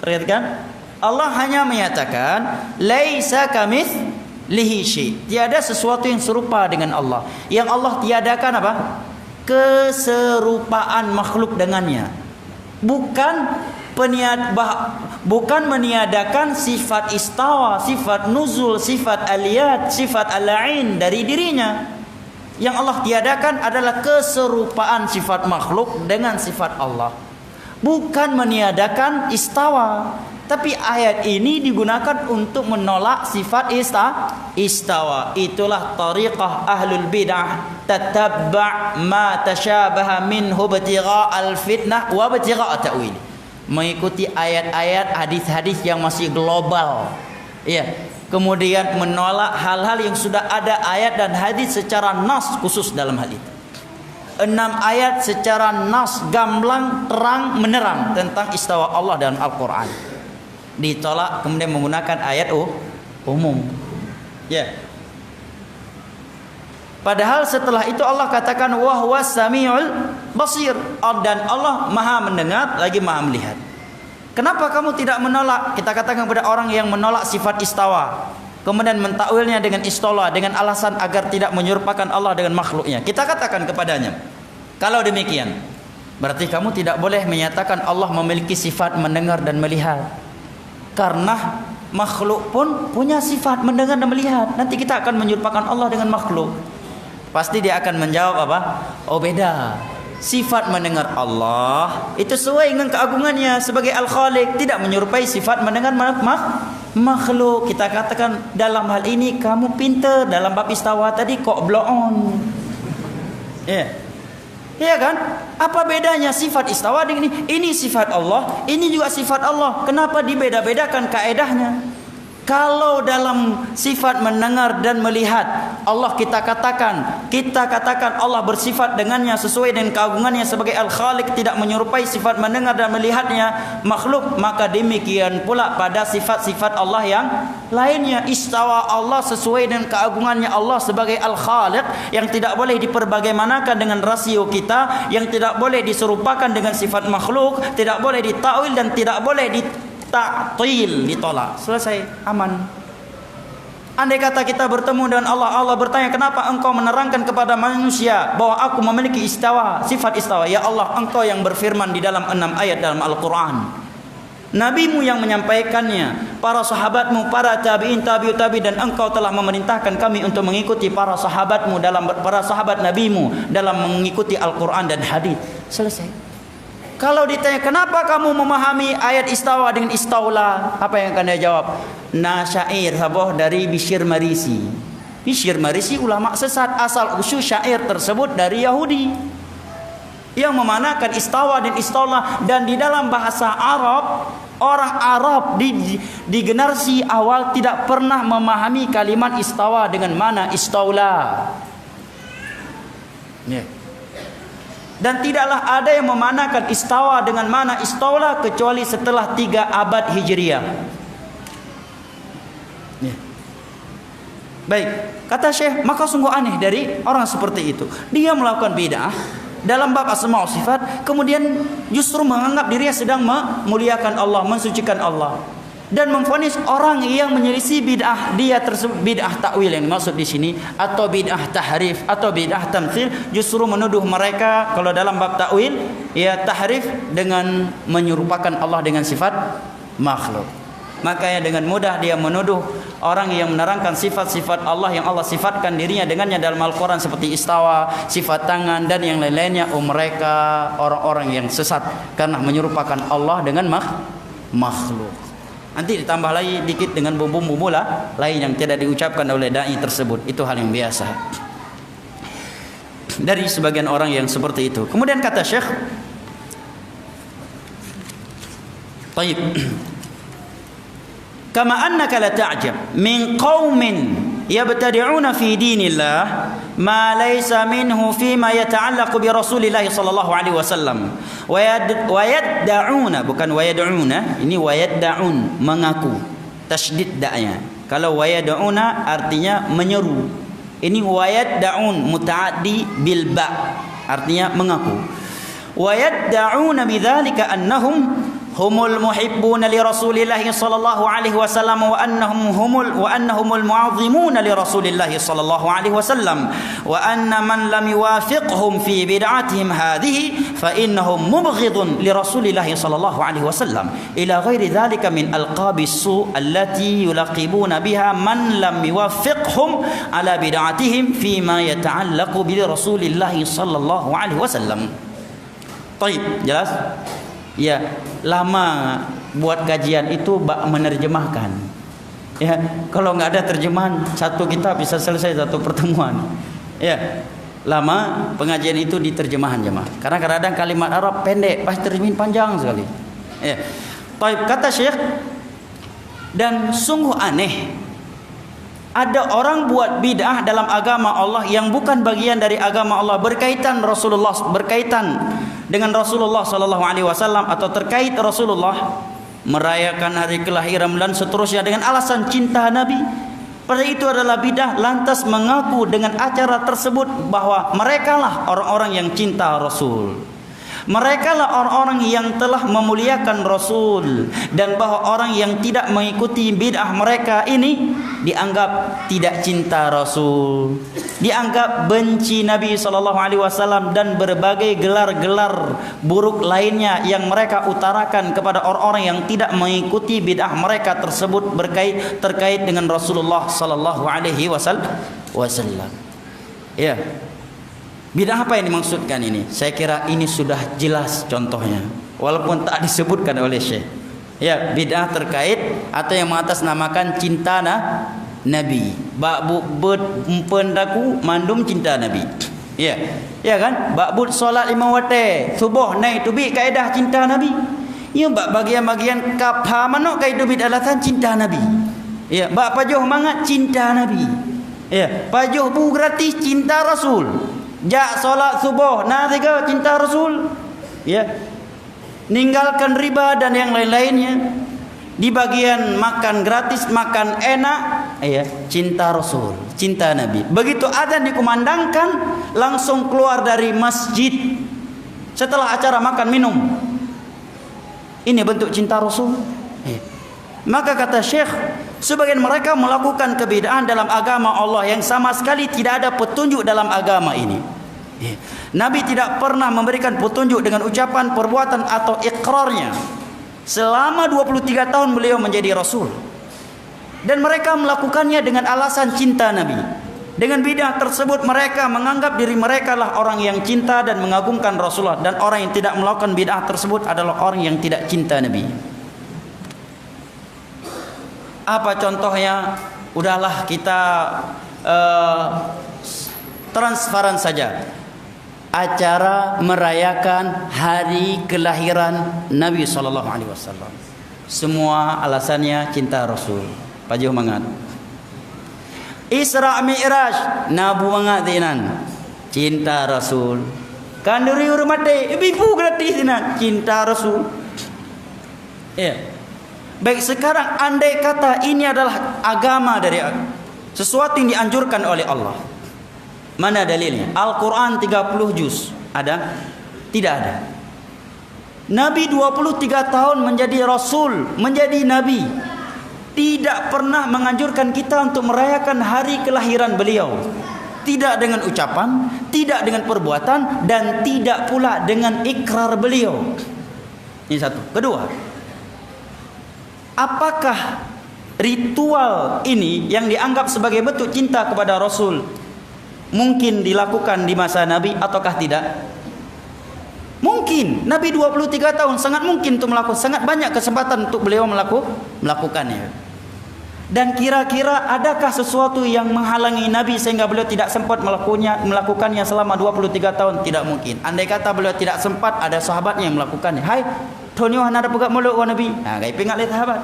Perhatikan, Allah hanya menyatakan laisa kamitslihi syai'. Tiada sesuatu yang serupa dengan Allah. Yang Allah tiadakan apa? Keserupaan makhluk dengannya. Bukan meniadakan sifat istawa, sifat nuzul, sifat aliyat, sifat al-ain dari dirinya. Yang Allah tiadakan adalah keserupaan sifat makhluk dengan sifat Allah. Bukan meniadakan istawa. Tapi ayat ini digunakan untuk menolak sifat istawa. Itulah tariqah ahlul bid'ah, tatabba' ma tashabaha minhu ibtigha'al fitnah wa ibtigha'a ta'wil. Mengikuti ayat-ayat, hadis-hadis yang masih global. Ya. Kemudian menolak hal-hal yang sudah ada ayat dan hadis secara nas khusus dalam hal itu. 6 ayat secara nas, gamblang, terang, menerang tentang istawa Allah dalam Al-Quran. Ditolak kemudian menggunakan ayat umum. Ya. Padahal setelah itu Allah katakan wa huwas samiul basir, dan Allah Maha mendengar lagi Maha melihat. Kenapa kamu tidak menolak? Kita katakan kepada orang yang menolak sifat istawa, kemudian mentakwilnya dengan istola dengan alasan agar tidak menyerupakan Allah dengan makhluknya. Kita katakan kepadanya, kalau demikian berarti kamu tidak boleh menyatakan Allah memiliki sifat mendengar dan melihat. Karena makhluk pun punya sifat mendengar dan melihat. Nanti kita akan menyerupakan Allah dengan makhluk. Pasti dia akan menjawab apa? Oh beda. Sifat mendengar Allah itu sesuai dengan keagungannya sebagai Al-Khaliq, tidak menyerupai sifat mendengar makhluk. Kita katakan dalam hal ini kamu pintar, dalam bab istawa tadi kok blow on. Iya kan? Apa bedanya sifat istawa dengan ini sifat Allah, ini juga sifat Allah. Kenapa dibeda-bedakan kaedahnya? Kalau dalam sifat mendengar dan melihat Allah kita katakan Allah bersifat dengannya sesuai dengan keagungannya sebagai Al-Khaliq, tidak menyerupai sifat mendengar dan melihatnya makhluk, maka demikian pula pada sifat-sifat Allah yang lainnya. Istawa Allah sesuai dengan keagungannya Allah sebagai Al-Khaliq, yang tidak boleh diperbagaimanakan dengan rasio kita, yang tidak boleh diserupakan dengan sifat makhluk, tidak boleh ditakwil dan tidak boleh ta'til, ditolak. Selesai, aman. Andai kata kita bertemu dengan Allah, Allah bertanya, kenapa engkau menerangkan kepada manusia bahwa aku memiliki istawa, sifat istawa? Ya Allah, engkau yang berfirman di dalam 6 ayat dalam Al-Quran, nabimu yang menyampaikannya, para sahabatmu, para tabi'in, tabi'ut tabi'in, dan engkau telah memerintahkan kami untuk mengikuti para sahabatmu para sahabat nabimu dalam mengikuti Al-Quran dan hadis. Selesai. Kalau ditanya kenapa kamu memahami ayat istawa dengan istaula, apa yang akan dia jawab? Syair saboh dari Bishr Marisi. Bishr Marisi ulama sesat, asal usul syair tersebut dari Yahudi yang memanakan istawa dan istaula. Dan di dalam bahasa Arab, orang Arab di generasi awal tidak pernah memahami kalimat istawa dengan mana istaula. Dan tidaklah ada yang memanakan istawa dengan mana istaula kecuali setelah 3 abad Hijriah. Baik, kata Syekh, maka sungguh aneh dari orang seperti itu. Dia melakukan bid'ah dalam bab asma wa sifat, kemudian justru menganggap dirinya sedang memuliakan Allah, mensucikan Allah. dan memvonis orang yang menyelisih bid'ah dia tersebut, bid'ah takwil yang dimaksud di sini, atau bid'ah tahrif atau bid'ah tamtsil, justru menuduh mereka kalau dalam bab takwil ya tahrif dengan menyerupakan Allah dengan sifat makhluk. Makanya dengan mudah dia menuduh orang yang menerangkan sifat-sifat Allah yang Allah sifatkan dirinya dengannya dalam Al-Quran seperti istawa, sifat tangan dan yang lain-lainnya. Mereka orang-orang yang sesat karena menyerupakan Allah dengan makhluk. Nanti ditambah lagi dikit dengan bumbu-bumbu lain yang tidak diucapkan oleh dai tersebut. Itu hal yang biasa dari sebagian orang yang seperti itu. Kemudian kata Syekh, "Taib, kama annaka la ta'jab min qaumin yabtadi'una fi dinillah ma laysa minhu fima yata'allaqu bi Rasulillah sallallahu alaihi wasallam wa yad'una, bukan wa yad'una, ini wa yad'un, mengaku, tasydid da'nya. Kalau wa yad'una artinya menyeru, ini wa yad'un mutaaddi bil ba, artinya mengaku. Wa yad'una bidzalika annahum humul muhibbuna li Rasulillah sallallahu alaihi wasallam wa annahumul mu'azzimuna li Rasulillah sallallahu alaihi wasallam wa anna man lam yuwafiqhum fi bid'atihim hadhihi fa innahum mubghidun li Rasulillah sallallahu alaihi wasallam ila ghairi dhalika min alqabis su allati yulaqibuna biha man lam yuwafiqhum ala bid'atihim fi ma yata'allaqu bi Rasulillah sallallahu alaihi wasallam." Baik, jelas? Ya, lama buat kajian itu bak menerjemahkan. Ya, kalau nggak ada terjemahan satu kitab bisa selesai satu pertemuan. Ya, lama pengajian itu diterjemahan jemaah. Karena kadang-kadang kalimat Arab pendek, pas terjemahan panjang sekali. Ya. Baik, kata Syekh, dan sungguh aneh ada orang buat bid'ah dalam agama Allah yang bukan bagian dari agama Allah, berkaitan dengan Rasulullah sallallahu alaihi wasallam atau terkait Rasulullah, merayakan hari kelahiran dan seterusnya dengan alasan cinta Nabi. Pada itu adalah bid'ah, lantas mengaku dengan acara tersebut bahwa merekalah orang-orang yang cinta Rasul. Merekalah orang-orang yang telah memuliakan Rasul, dan bahwa orang yang tidak mengikuti bid'ah mereka ini dianggap tidak cinta Rasul, dianggap benci Nabi SAW, dan berbagai gelar-gelar buruk lainnya yang mereka utarakan kepada orang-orang yang tidak mengikuti bid'ah mereka tersebut terkait dengan Rasulullah SAW. Ya. Bid'ah apa yang dimaksudkan ini? Saya kira ini sudah jelas contohnya, walaupun tak disebutkan oleh Syekh. Ya, bid'ah terkait atau yang mengatasnamakan cinta Nabi. Ba'bud pendaku mandum cinta Nabi. Ya. Ya kan? Ba'bud solat 5 waktu, subuh naik tubi kaedah cinta Nabi. Ya, bagian-bagian kapha manok kaedah bid alasan cinta Nabi. Ya, bak pajuh mangat cinta Nabi. Ya, pajuh bu gratis cinta Rasul. Jak solat subuh nazika cinta Rasul. Ya. Ninggalkan riba dan yang lain-lainnya. Di bagian makan gratis, makan enak, ya, cinta Rasul, cinta Nabi. Begitu azan dikumandangkan, langsung keluar dari masjid setelah acara makan minum. Ini bentuk cinta Rasul. Ya. Maka kata Syekh, sebagian mereka melakukan kebid'ahan dalam agama Allah yang sama sekali tidak ada petunjuk dalam agama ini. Nabi tidak pernah memberikan petunjuk dengan ucapan, perbuatan atau ikrarnya selama 23 tahun beliau menjadi Rasul. Dan mereka melakukannya dengan alasan cinta Nabi. Dengan bid'ah tersebut mereka menganggap diri mereka lah orang yang cinta dan mengagungkan Rasulullah, dan orang yang tidak melakukan bid'ah tersebut adalah orang yang tidak cinta Nabi. Apa contohnya? Udahlah kita transparan saja. Acara merayakan hari kelahiran Nabi SAW. Semua alasannya cinta Rasul. Pajuh mangat. Isra Mi'raj, nabu mangat dinan, cinta Rasul. Kanduri urmate, bibu gratis dinan, cinta Rasul. Ya. Baik, sekarang andai kata ini adalah agama dari sesuatu yang dianjurkan oleh Allah, mana dalilnya? Al-Quran 30 juz ada? Tidak ada. Nabi 23 tahun menjadi Rasul, menjadi Nabi. tidak pernah menganjurkan kita untuk merayakan hari kelahiran beliau. Tidak dengan ucapan, tidak dengan perbuatan, dan tidak pula dengan ikrar beliau. Ini satu. Kedua, apakah ritual ini yang dianggap sebagai bentuk cinta kepada Rasul mungkin dilakukan di masa Nabi ataukah tidak? Mungkin. Nabi 23 tahun sangat mungkin untuk melakukan, sangat banyak kesempatan untuk beliau melakukannya. Dan kira-kira adakah sesuatu yang menghalangi Nabi sehingga beliau tidak sempat melakukannya selama 23 tahun? Tidak mungkin. Andai kata beliau tidak sempat, ada sahabatnya yang melakukannya. Hai, Tonyo ada pegang mulut wa Nabi. Nah, gaya pingat lihat sahabat.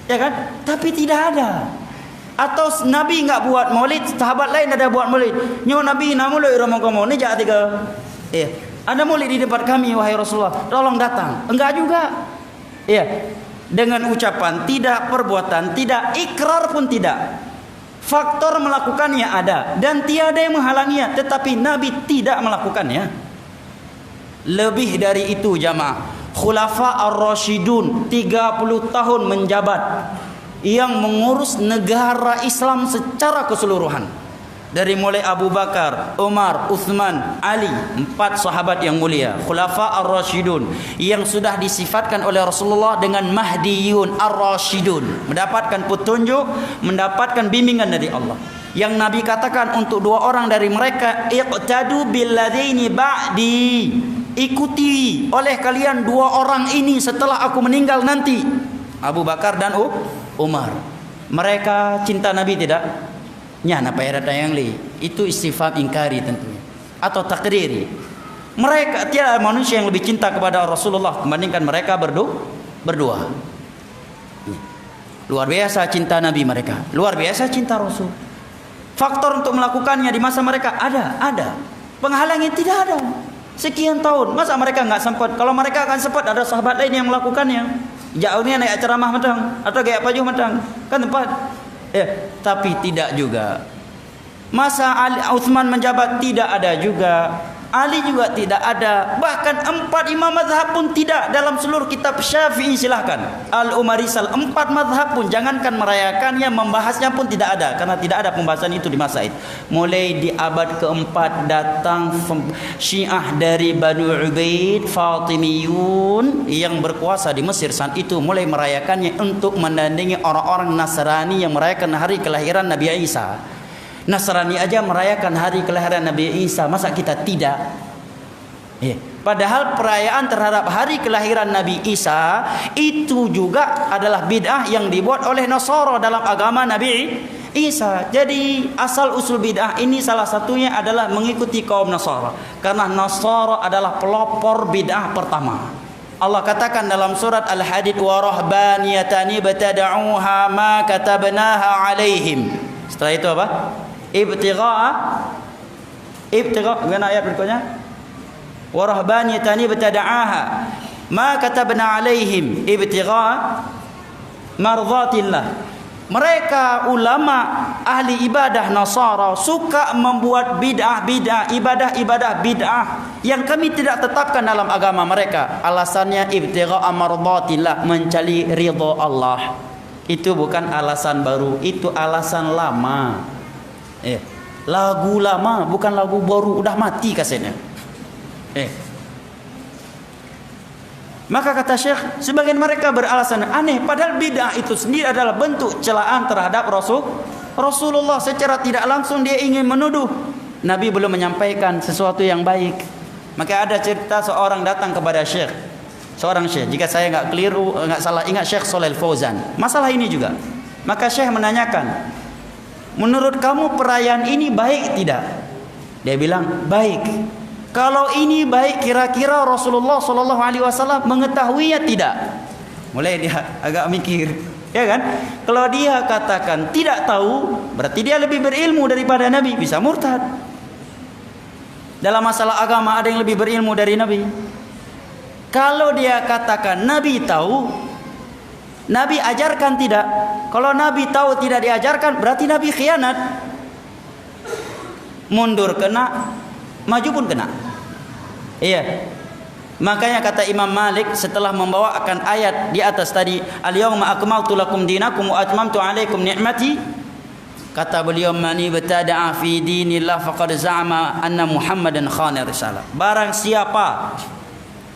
Ya kan? Tapi tidak ada. Atau Nabi enggak buat maulid, sahabat lain ada buat maulid. Nyo Nabi na maulid romo kamu ni jak tiga. Ada maulid di tempat kami wahai Rasulullah. Tolong datang. Enggak juga. Dengan ucapan tidak, perbuatan tidak, ikrar pun tidak. Faktor melakukannya ada dan tiada yang menghalanginya, tetapi Nabi tidak melakukannya. Lebih dari itu jamaah, Khulafa Ar-Rasyidun 30 tahun menjabat yang mengurus negara Islam secara keseluruhan. Dari mulai Abu Bakar, Umar, Uthman, Ali, 4 sahabat yang mulia, Khulafa Ar-Rasyidun yang sudah disifatkan oleh Rasulullah dengan Mahdiyun Ar-Rasyidun, mendapatkan petunjuk, mendapatkan bimbingan dari Allah. Yang Nabi katakan untuk 2 orang dari mereka, iqtadu billadaini ba'di, ikuti oleh kalian 2 orang ini setelah aku meninggal nanti, Abu Bakar dan Umar. Mereka cinta Nabi tidak? Nya apa era yang li itu istifham ingkari tentunya atau takriri. Mereka tiada manusia yang lebih cinta kepada Rasulullah dibandingkan mereka berdua. Luar biasa cinta Nabi mereka, luar biasa cinta Rasul. Faktor untuk melakukannya di masa mereka ada. Penghalangnya tidak ada. Sekian tahun masa mereka enggak sempat? Kalau mereka akan sempat, ada sahabat lain yang melakukannya. Jauhnya naik ceramah matang atau gaya baju matang kan tempat. Tapi tidak juga. Masa Uthman menjabat tidak ada juga. Ali juga tidak ada. Bahkan 4 imam mazhab pun tidak. Dalam seluruh kitab Syafi'i silahkan Al-Umarisal 4 mazhab pun jangankan merayakannya, membahasnya pun tidak ada. Karena tidak ada pembahasan itu di masa itu. Mulai di abad keempat datang Syiah dari Banu Ubaid, Fatimiyun yang berkuasa di Mesir saat itu, mulai merayakannya untuk menandingi orang-orang Nasrani yang merayakan hari kelahiran Nabi Isa. Nasrani aja merayakan hari kelahiran Nabi Isa, masa kita tidak? Padahal perayaan terhadap hari kelahiran Nabi Isa itu juga adalah bid'ah yang dibuat oleh Nasara dalam agama Nabi Isa. Jadi asal usul bid'ah ini salah satunya adalah mengikuti kaum Nasara, karena Nasara adalah pelopor bid'ah pertama. Allah katakan dalam surat Al-Hadid, wa rahbaniyatan ibtada'uha ma katabnaha alaihim. Setelah itu apa? Ibtigha mana ayat berikutnya? Wa rahbaniyatan ibtada'aha ma katabna alaihim ibtigha mardhatillah. Mereka ulama ahli ibadah Nasara suka membuat bid'ah-bid'ah, ibadah-ibadah bid'ah yang kami tidak tetapkan dalam agama mereka. Alasannya ibtigha mardhatillah, mencari ridha Allah. Itu bukan alasan baru, itu alasan lama. Lagu lama, bukan lagu baru, udah mati kasetnya. Maka kata Syekh, sebagian mereka beralasan aneh, padahal bid'ah itu sendiri adalah bentuk celaan terhadap Rasulullah. Secara tidak langsung dia ingin menuduh Nabi belum menyampaikan sesuatu yang baik. Maka ada cerita seorang datang kepada Syekh, seorang Syekh, jika saya enggak keliru, enggak salah ingat, Syekh Shalih Al-Fauzan, masalah ini juga. Maka Syekh menanyakan, menurut kamu perayaan ini baik tidak? Dia bilang baik. Kalau ini baik, kira-kira Rasulullah SAW mengetahuinya tidak? Mulai dia agak mikir, ya kan? Kalau dia katakan tidak tahu, berarti dia lebih berilmu daripada Nabi, bisa murtad. Dalam masalah agama ada yang lebih berilmu dari Nabi. Kalau dia katakan Nabi tahu, Nabi ajarkan tidak. Kalau Nabi tahu tidak diajarkan, berarti Nabi khianat. Mundur kena, maju pun kena. Iya. Makanya kata Imam Malik setelah membawakan ayat di atas tadi, al-yawma akmaltu lakum dinakum wa atmamtu alaikum ni'mati, kata beliau, man ibtada'a fi dinillah faqad za'ama anna Muhammadan khana risalah. Barang siapa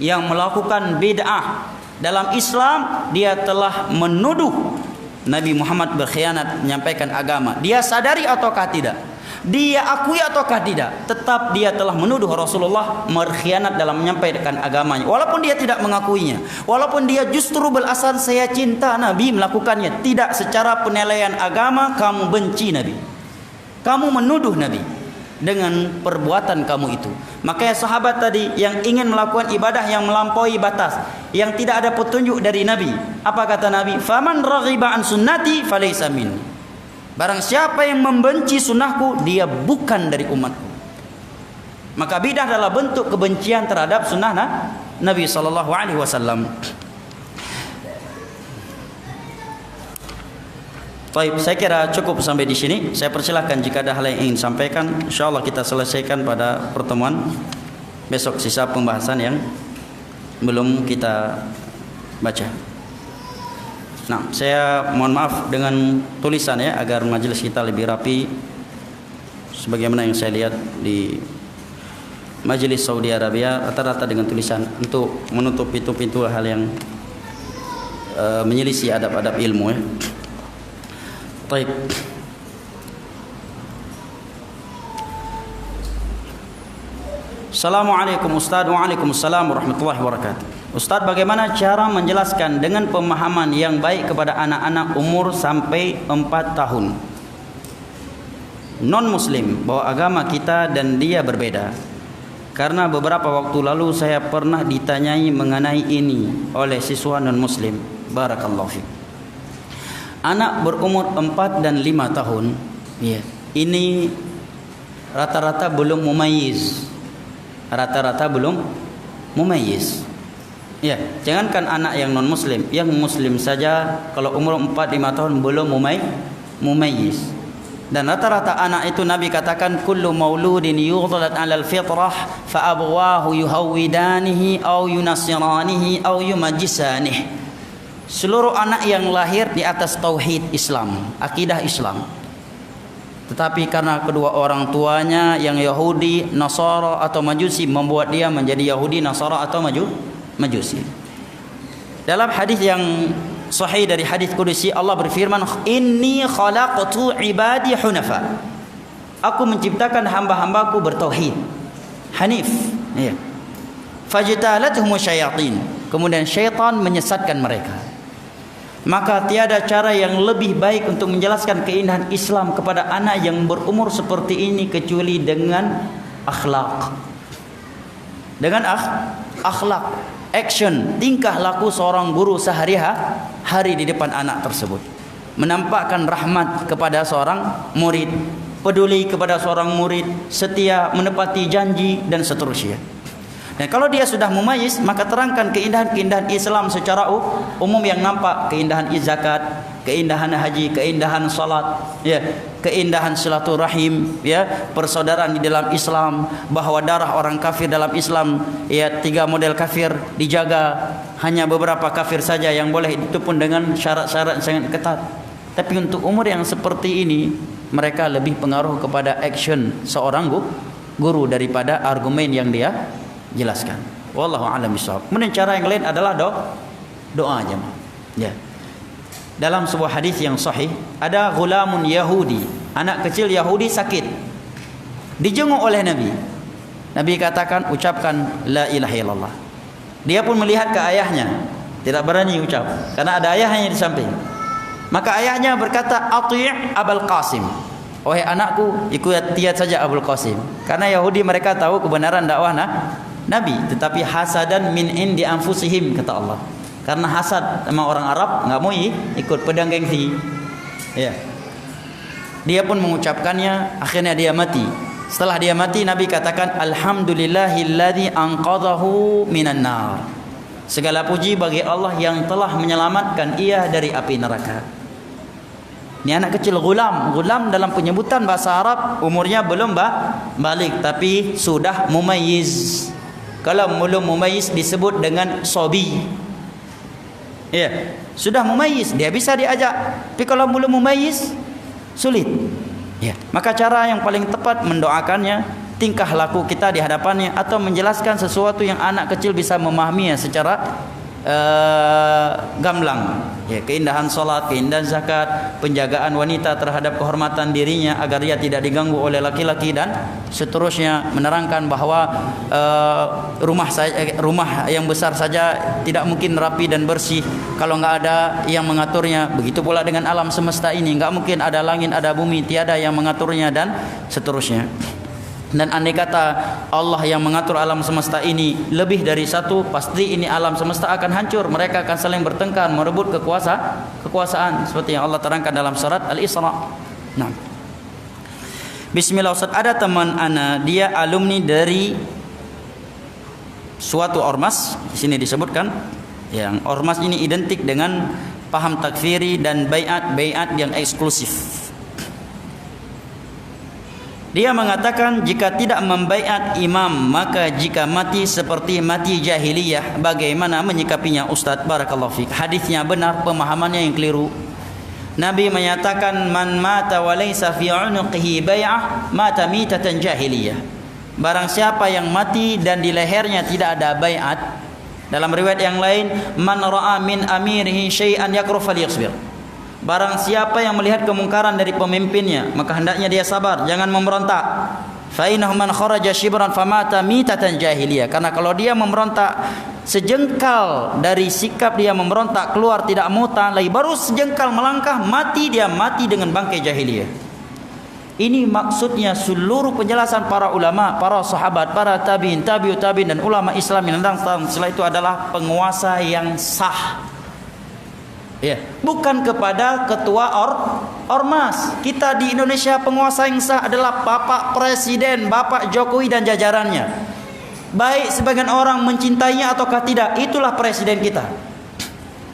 yang melakukan bid'ah dalam Islam, dia telah menuduh Nabi Muhammad berkhianat menyampaikan agama. Dia sadari ataukah tidak? Dia akui ataukah tidak? Tetap dia telah menuduh Rasulullah berkhianat dalam menyampaikan agamanya, walaupun dia tidak mengakuinya, walaupun dia justru beralasan saya cinta Nabi melakukannya. Tidak, secara penilaian agama kamu benci Nabi, kamu menuduh Nabi dengan perbuatan kamu itu. Makanya sahabat tadi yang ingin melakukan ibadah yang melampaui batas, yang tidak ada petunjuk dari Nabi, apa kata Nabi? Faman raghiba an sunnati falaysa minni. Barang siapa yang membenci sunnahku, dia bukan dari umatku. Maka bidah adalah bentuk kebencian terhadap sunnah Nabi SAW. Baik, saya kira cukup sampai di sini. Saya persilakan jika ada hal yang ingin sampaikan. InsyaAllah kita selesaikan pada pertemuan besok, sisa pembahasan yang belum kita baca. Nah, saya mohon maaf dengan tulisan ya, agar majelis kita lebih rapi, sebagaimana yang saya lihat di majelis Saudi Arabia rata-rata dengan tulisan, untuk menutup pintu-pintu hal yang menyelisih adab-adab ilmu ya. Baik. Assalamualaikum Ustaz. Waalaikumsalam warahmatullahi wabarakatuh. Ustaz, bagaimana cara menjelaskan dengan pemahaman yang baik kepada anak-anak umur sampai 4 tahun non-muslim bahwa agama kita dan dia berbeda? Karena beberapa waktu lalu saya pernah ditanyai mengenai ini oleh siswa non-muslim. Barakallahu fiik. Anak berumur 4 dan 5 tahun, ya, ini rata-rata belum mumayyiz. Rata-rata belum mumayyiz. Ya, jangankan anak yang non muslim, yang muslim saja kalau umur 4-5 tahun belum mumayyiz. Dan rata-rata anak itu Nabi katakan kullu mauludin yughlad 'alal fitrah fa abwahu yuhawidanihi aw yunassiranihi aw yumajjisanihi. Seluruh anak yang lahir di atas tauhid Islam, akidah Islam, tetapi karena kedua orang tuanya yang Yahudi, Nasara atau Majusi membuat dia menjadi Yahudi, Nasara atau Majusi. Dalam hadis yang sahih dari hadis qudsi, Allah berfirman, inni khalaqtu ibadi hunafa. Aku menciptakan hamba-hambaku bertauhid, hanif, ya. Fajtalathum syayatin. Kemudian syaitan menyesatkan mereka. Maka tiada cara yang lebih baik untuk menjelaskan keindahan Islam kepada anak yang berumur seperti ini kecuali dengan akhlak. Dengan akhlak, action, tingkah laku seorang guru sehari-hari di depan anak tersebut. Menampakkan rahmat kepada seorang murid, peduli kepada seorang murid, setia, menepati janji dan seterusnya. Dan kalau dia sudah mumayyiz, maka terangkan keindahan-keindahan Islam secara umum yang nampak, keindahan zakat, keindahan haji, keindahan salat, ya, keindahan silaturahim, ya, persaudaraan di dalam Islam, bahwa darah orang kafir dalam Islam, ya, 3 model kafir dijaga, hanya beberapa kafir saja yang boleh, itu pun dengan syarat-syarat sangat ketat. Tapi untuk umur yang seperti ini, mereka lebih pengaruh kepada action seorang guru daripada argumen yang dia jelaskan. Wallahu a'lam bishawab. Kemudian cara yang lain adalah doa jemaah. Ya. Dalam sebuah hadis yang sahih, ada ghulamun Yahudi, anak kecil Yahudi sakit. Dijenguk oleh Nabi. Nabi katakan, ucapkan la ilaha illallah. Dia pun melihat ke ayahnya, tidak berani ucap karena ada ayahnya di samping. Maka ayahnya berkata, ati' Abul Qasim. Wahai anakku, ikuti saja Abul Qasim. Karena Yahudi mereka tahu kebenaran dakwah Nabi, tetapi hasadan min indi anfusihim, kata Allah. Karena hasad sama orang Arab, enggak mau ikut, pedang gengsi. Ya. Dia pun mengucapkannya, akhirnya dia mati. Setelah dia mati, Nabi katakan, alhamdulillahilladzi anqadhahu minan nar. Segala puji bagi Allah yang telah menyelamatkan ia dari api neraka. Ini anak kecil gulam. Gulam dalam penyebutan bahasa Arab umurnya belum balik, tapi sudah mumayyiz. Kalau belum mumayyiz disebut dengan sobi. Ya, sudah mumayyiz dia bisa diajak. Tapi kalau belum mumayyiz sulit. Ya, maka cara yang paling tepat mendoakannya, tingkah laku kita di hadapannya, atau menjelaskan sesuatu yang anak kecil bisa memahaminya secara gamblang. Ya, keindahan salat, keindahan zakat, penjagaan wanita terhadap kehormatan dirinya agar dia tidak diganggu oleh laki-laki, dan seterusnya. Menerangkan bahwa rumah yang besar saja tidak mungkin rapi dan bersih kalau enggak ada yang mengaturnya. Begitu pula dengan alam semesta ini, enggak mungkin ada langit, ada bumi, tiada yang mengaturnya, dan seterusnya. Dan andai kata Allah yang mengatur alam semesta ini lebih dari satu, pasti ini alam semesta akan hancur. Mereka akan saling bertengkar, merebut kekuasaan, seperti yang Allah terangkan dalam surat Al-Isra. Nah, bismillah. Ustaz, ada teman ana, dia alumni dari suatu ormas. Di sini disebutkan yang ormas ini identik dengan paham takfiri dan baiat yang eksklusif. Dia mengatakan jika tidak membaiat imam, maka jika mati seperti mati jahiliyah, bagaimana menyikapinya Ustaz? Barakallahu fiik. Hadisnya benar, pemahamannya yang keliru. Nabi menyatakan man mata wa laysa fi 'unuqihi bai'ah mata mitatan jahiliyah. Barang siapa yang mati dan di lehernya tidak ada baiat. Dalam riwayat yang lain, man ra'a min amirihi syai'an yakruf falyasbir. Barang siapa yang melihat kemungkaran dari pemimpinnya, maka hendaknya dia sabar, jangan memberontak. Fa innahu man kharaja shibran famata mitatan jahiliyah. Karena kalau dia memberontak sejengkal dari sikap dia memberontak, keluar tidak mau tahan lagi, baru sejengkal melangkah, mati dengan bangkai jahiliyah. Ini maksudnya seluruh penjelasan para ulama, para sahabat, para tabi'in, tabi'ut tabi'in, dan ulama Islam yang datang setelah itu adalah penguasa yang sah. Ya, bukan kepada ketua ormas. Kita di Indonesia penguasa yang sah adalah Bapak Presiden, Bapak Jokowi dan jajarannya. Baik sebagian orang mencintainya ataukah tidak, itulah presiden kita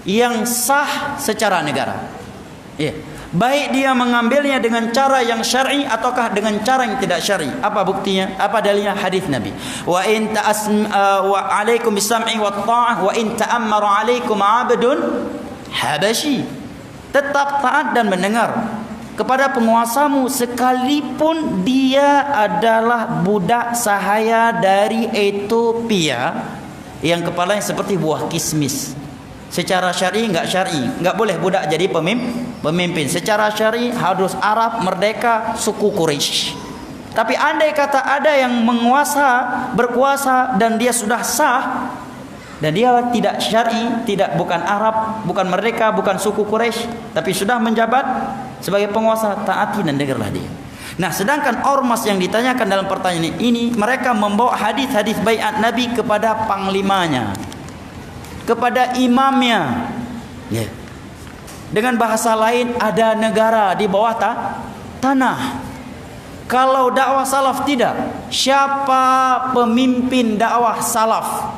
yang sah secara negara. Ya, baik dia mengambilnya dengan cara yang syar'i ataukah dengan cara yang tidak syar'i. Apa buktinya? Apa dalilnya? Hadis Nabi. Wa in wa alaikum bisam'i wat ta'ah wa in ta'ammara alaikum 'abdun Habasyi, tetap taat dan mendengar kepada penguasamu sekalipun dia adalah budak sahaya dari Ethiopia yang kepalanya seperti buah kismis. Secara syar'i enggak syar'i, enggak boleh budak jadi pemimpin. Secara syar'i harus Arab merdeka suku Quraisy. Tapi andai kata ada yang berkuasa dan dia sudah sah, dan dia tidak syar'i, bukan Arab, bukan merdeka, bukan suku Quraisy, tapi sudah menjabat sebagai penguasa, taati dan dengarlah dia. Nah, sedangkan ormas yang ditanyakan dalam pertanyaan ini, mereka membawa hadis-hadis baiat Nabi kepada panglimanya, kepada imamnya. Ya. Dengan bahasa lain, ada negara di bawah tanah. Kalau dakwah salaf tidak, siapa pemimpin dakwah salaf?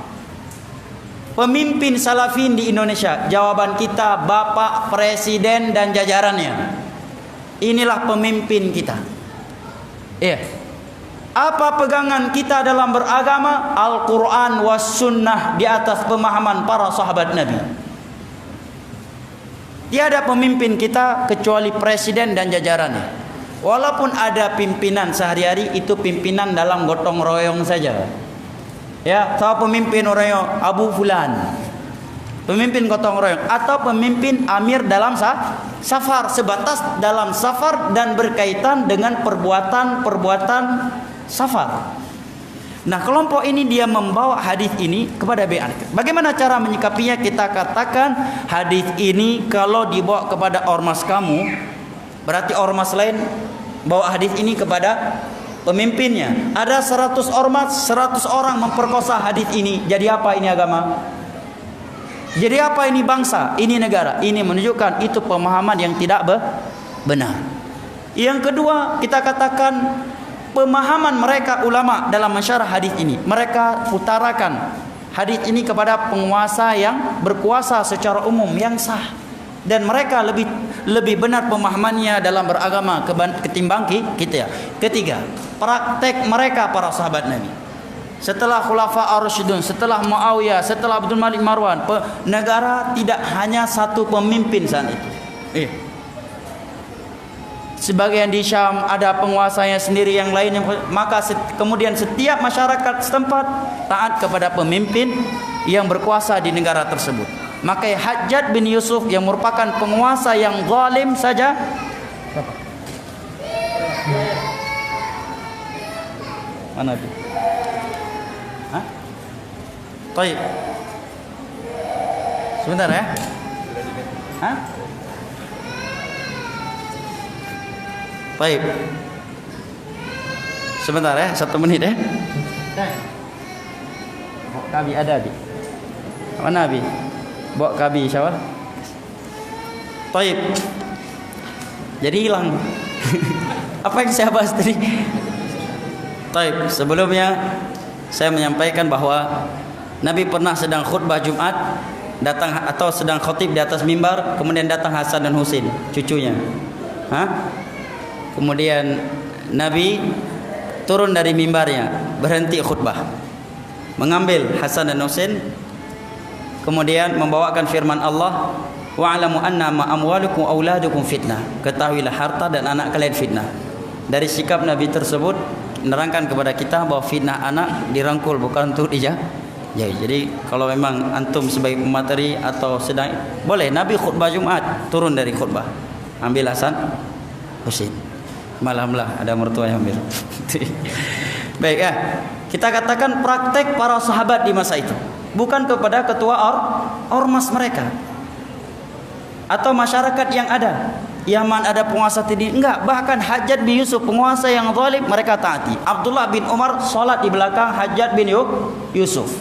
Pemimpin salafin di Indonesia? Jawaban kita Bapak Presiden dan jajarannya. Inilah pemimpin kita. Iya. Apa pegangan kita dalam beragama? Al-Quran was sunnah di atas pemahaman para sahabat Nabi. Tiada pemimpin kita kecuali presiden dan jajarannya. Walaupun ada pimpinan sehari-hari, itu pimpinan dalam gotong royong saja. Ya, atau pemimpin royong Abu Fulan, pemimpin gotong royong, atau pemimpin amir dalam safar, sebatas dalam safar dan berkaitan dengan perbuatan safar. Nah, kelompok ini dia membawa hadis ini kepada baiat. Bagaimana cara menyikapinya? Kita katakan hadis ini kalau dibawa kepada ormas kamu, berarti ormas lain bawa hadis ini kepada pemimpinnya. Ada 100 ormas, 100 orang memperkosa hadis ini. Jadi apa ini agama? Jadi apa ini bangsa? Ini negara? Ini menunjukkan itu pemahaman yang tidak benar. Yang kedua, kita katakan pemahaman mereka ulama dalam mensyarah hadis ini. Mereka utarakan hadis ini kepada penguasa yang berkuasa secara umum yang sah. Dan mereka lebih benar pemahamannya dalam beragama ketimbang kita. Ketiga, praktek mereka para sahabat Nabi. setelah Khulafa Ar-Rasyidun, setelah Muawiyah, setelah Abdul Malik Marwan, negara tidak hanya satu pemimpin saat itu. Sebagian di Syam ada penguasanya sendiri, yang lain maka kemudian setiap masyarakat setempat taat kepada pemimpin yang berkuasa di negara tersebut. Maka Hajjaj bin Yusuf yang merupakan penguasa yang zalim saja, mana tu? Baik. Sebentar ya. Baik. Sebentar ya, 1 menit ya. Kabi ada di. Mana Abi? Bawa kabi siapa? Baik. Jadi hilang. Apa yang saya bahas tadi? Baik, sebelumnya saya menyampaikan bahwa Nabi pernah sedang khutbah Jumat, datang atau sedang khutib di atas mimbar, kemudian datang Hasan dan Husain, cucunya. Kemudian Nabi turun dari mimbarnya, berhenti khutbah, mengambil Hasan dan Husain, kemudian membawakan firman Allah, wa'lamu annama amwalukum auladukum fitnah. Ketahuilah harta dan anak kalian fitnah. Dari sikap Nabi tersebut menerangkan kepada kita bahwa fitnah anak dirangkul, bukan untuk jadi kalau memang antum sebagai pemateri atau sedang, boleh Nabi khutbah Jumat turun dari khutbah, ambil Hasan Husain. Malamlah ada mertua yang ambil. Baik ya, kita katakan praktek para sahabat di masa itu, bukan kepada ketua ormas mereka atau masyarakat yang ada. Yaman ada penguasa tadi, enggak, bahkan Hajjaj bin Yusuf penguasa yang zalim mereka taati. Abdullah bin Umar salat di belakang Hajjaj bin Yusuf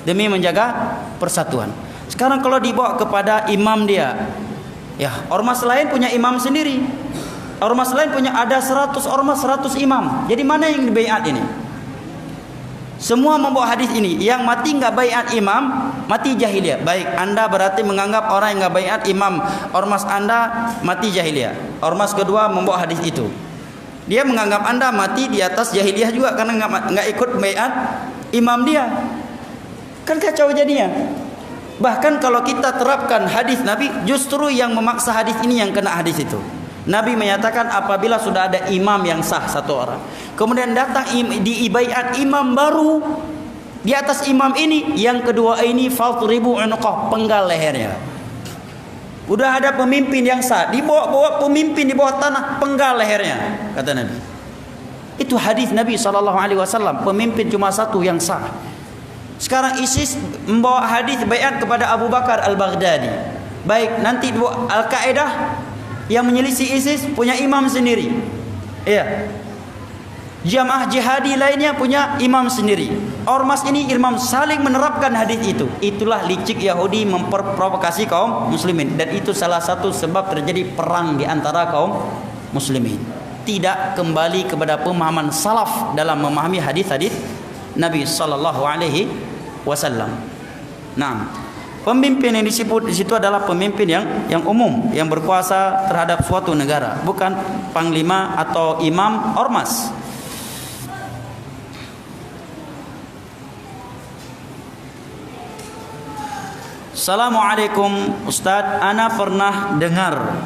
demi menjaga persatuan. Sekarang kalau dibawa kepada imam dia, ya ormas lain punya imam sendiri, ormas lain punya ada 100 ormas 100 imam. Jadi mana yang dibaiat ini? Semua membawa hadis ini, yang mati enggak baiat imam mati jahiliyah. Baik, anda berarti menganggap orang yang enggak baiat imam ormas anda mati jahiliyah. Ormas kedua membawa hadis itu, dia menganggap anda mati di atas jahiliyah juga karena enggak ikut baiat imam dia. Kan kacau jadinya. Bahkan kalau kita terapkan hadis Nabi, justru yang memaksa hadis ini yang kena hadis itu. Nabi menyatakan apabila sudah ada imam yang sah satu orang, kemudian datang di baiat imam baru di atas imam ini, yang kedua ini fatribu unuqah, penggal lehernya. Udah ada pemimpin yang sah, dibawa pemimpin di bawah tanah, penggal lehernya, kata Nabi. Itu hadis Nabi SAW. Pemimpin cuma satu yang sah. Sekarang ISIS membawa hadis baiat kepada Abu Bakar al-Baghdadi. Baik, nanti Al-Qaeda yang menyelisih ISIS punya imam sendiri. Iya. Jamaah jihadi lainnya punya imam sendiri. Ormas ini imam saling menerapkan hadis itu. Itulah licik Yahudi memprovokasi kaum muslimin, dan itu salah satu sebab terjadi perang di antara kaum muslimin. Tidak kembali kepada pemahaman salaf dalam memahami hadis-hadis Nabi sallallahu alaihi wasallam. Nah, pemimpin yang disebut di situ adalah pemimpin yang umum, yang berkuasa terhadap suatu negara, bukan panglima atau imam ormas. Assalamualaikum Ustaz, ana pernah dengar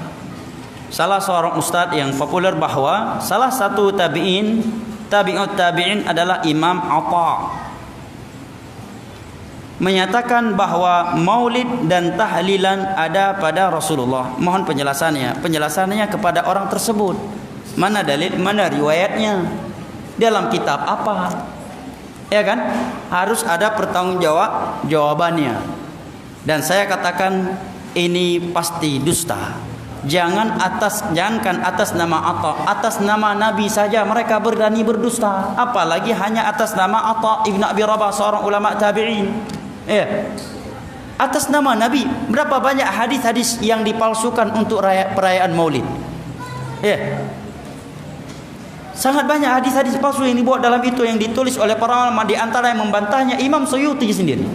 salah seorang ustaz yang populer bahwa salah satu tabi'ut tabi'in adalah Imam Atha, menyatakan bahwa maulid dan tahlilan ada pada Rasulullah. Mohon penjelasannya. Penjelasannya kepada orang tersebut. Mana dalil, mana riwayatnya? Dalam kitab apa? Ya kan? Harus ada jawabannya. Dan saya katakan ini pasti dusta. Jangankan atas nama Atha, atas nama Nabi saja mereka berani berdusta, apalagi hanya atas nama Atha ibn Abi Rabah, seorang ulama tabi'in. Atas nama Nabi, berapa banyak hadis-hadis yang dipalsukan untuk perayaan Maulid? Sangat banyak hadis-hadis palsu yang dibuat dalam itu, yang ditulis oleh para ulama. Di antara yang membantahnya Imam Suyuti sendiri.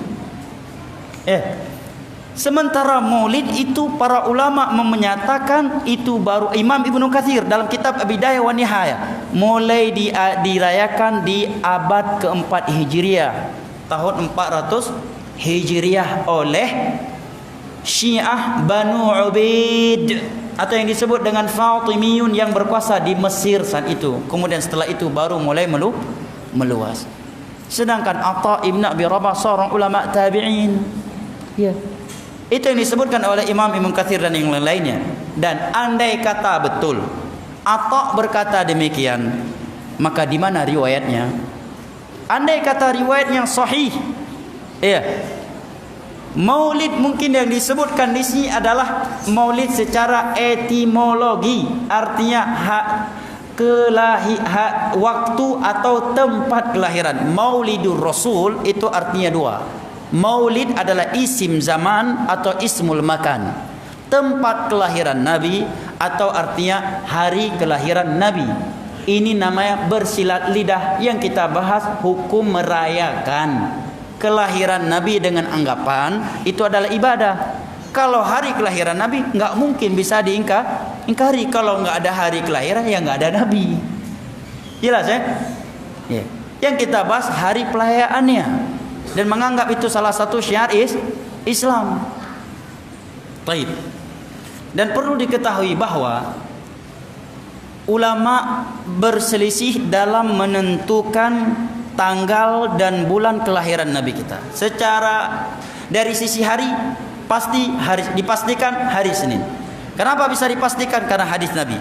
Sementara maulid itu para ulama menyatakan itu baru Imam Ibnu Katsir dalam kitab Bidayah wa Nihayah mulai dirayakan di abad keempat Hijriah, tahun 400 Hijriah oleh Syiah Banu Ubaid atau yang disebut dengan Fatimiyun yang berkuasa di Mesir saat itu. Kemudian setelah itu baru mulai meluas. Sedangkan Atha Ibn Abi Rabah seorang ulama tabi'in. Ya. Itu yang disebutkan oleh Imam Ibnu Katsir dan yang lainnya. Dan andai kata betul Atha berkata demikian, maka di mana riwayatnya? Andai kata riwayat yang sahih, ya, maulid mungkin yang disebutkan di sini adalah maulid secara etimologi, artinya waktu atau tempat kelahiran. Maulidur Rasul itu artinya dua. Maulid adalah isim zaman atau ismul makan, tempat kelahiran Nabi atau artinya hari kelahiran Nabi. Ini namanya bersilat lidah yang kita bahas hukum merayakan kelahiran Nabi dengan anggapan itu adalah ibadah. Kalau hari kelahiran Nabi nggak mungkin bisa diingkari. Kalau nggak ada hari kelahiran ya nggak ada Nabi. Jelas ya? Yeah. Yang kita bahas hari pelayaannya dan menganggap itu salah satu syiar Islam. Baik. Dan perlu diketahui bahwa ulama berselisih dalam menentukan tanggal dan bulan kelahiran Nabi kita. Secara dari sisi hari dipastikan hari Senin. Kenapa bisa dipastikan? Karena hadis Nabi.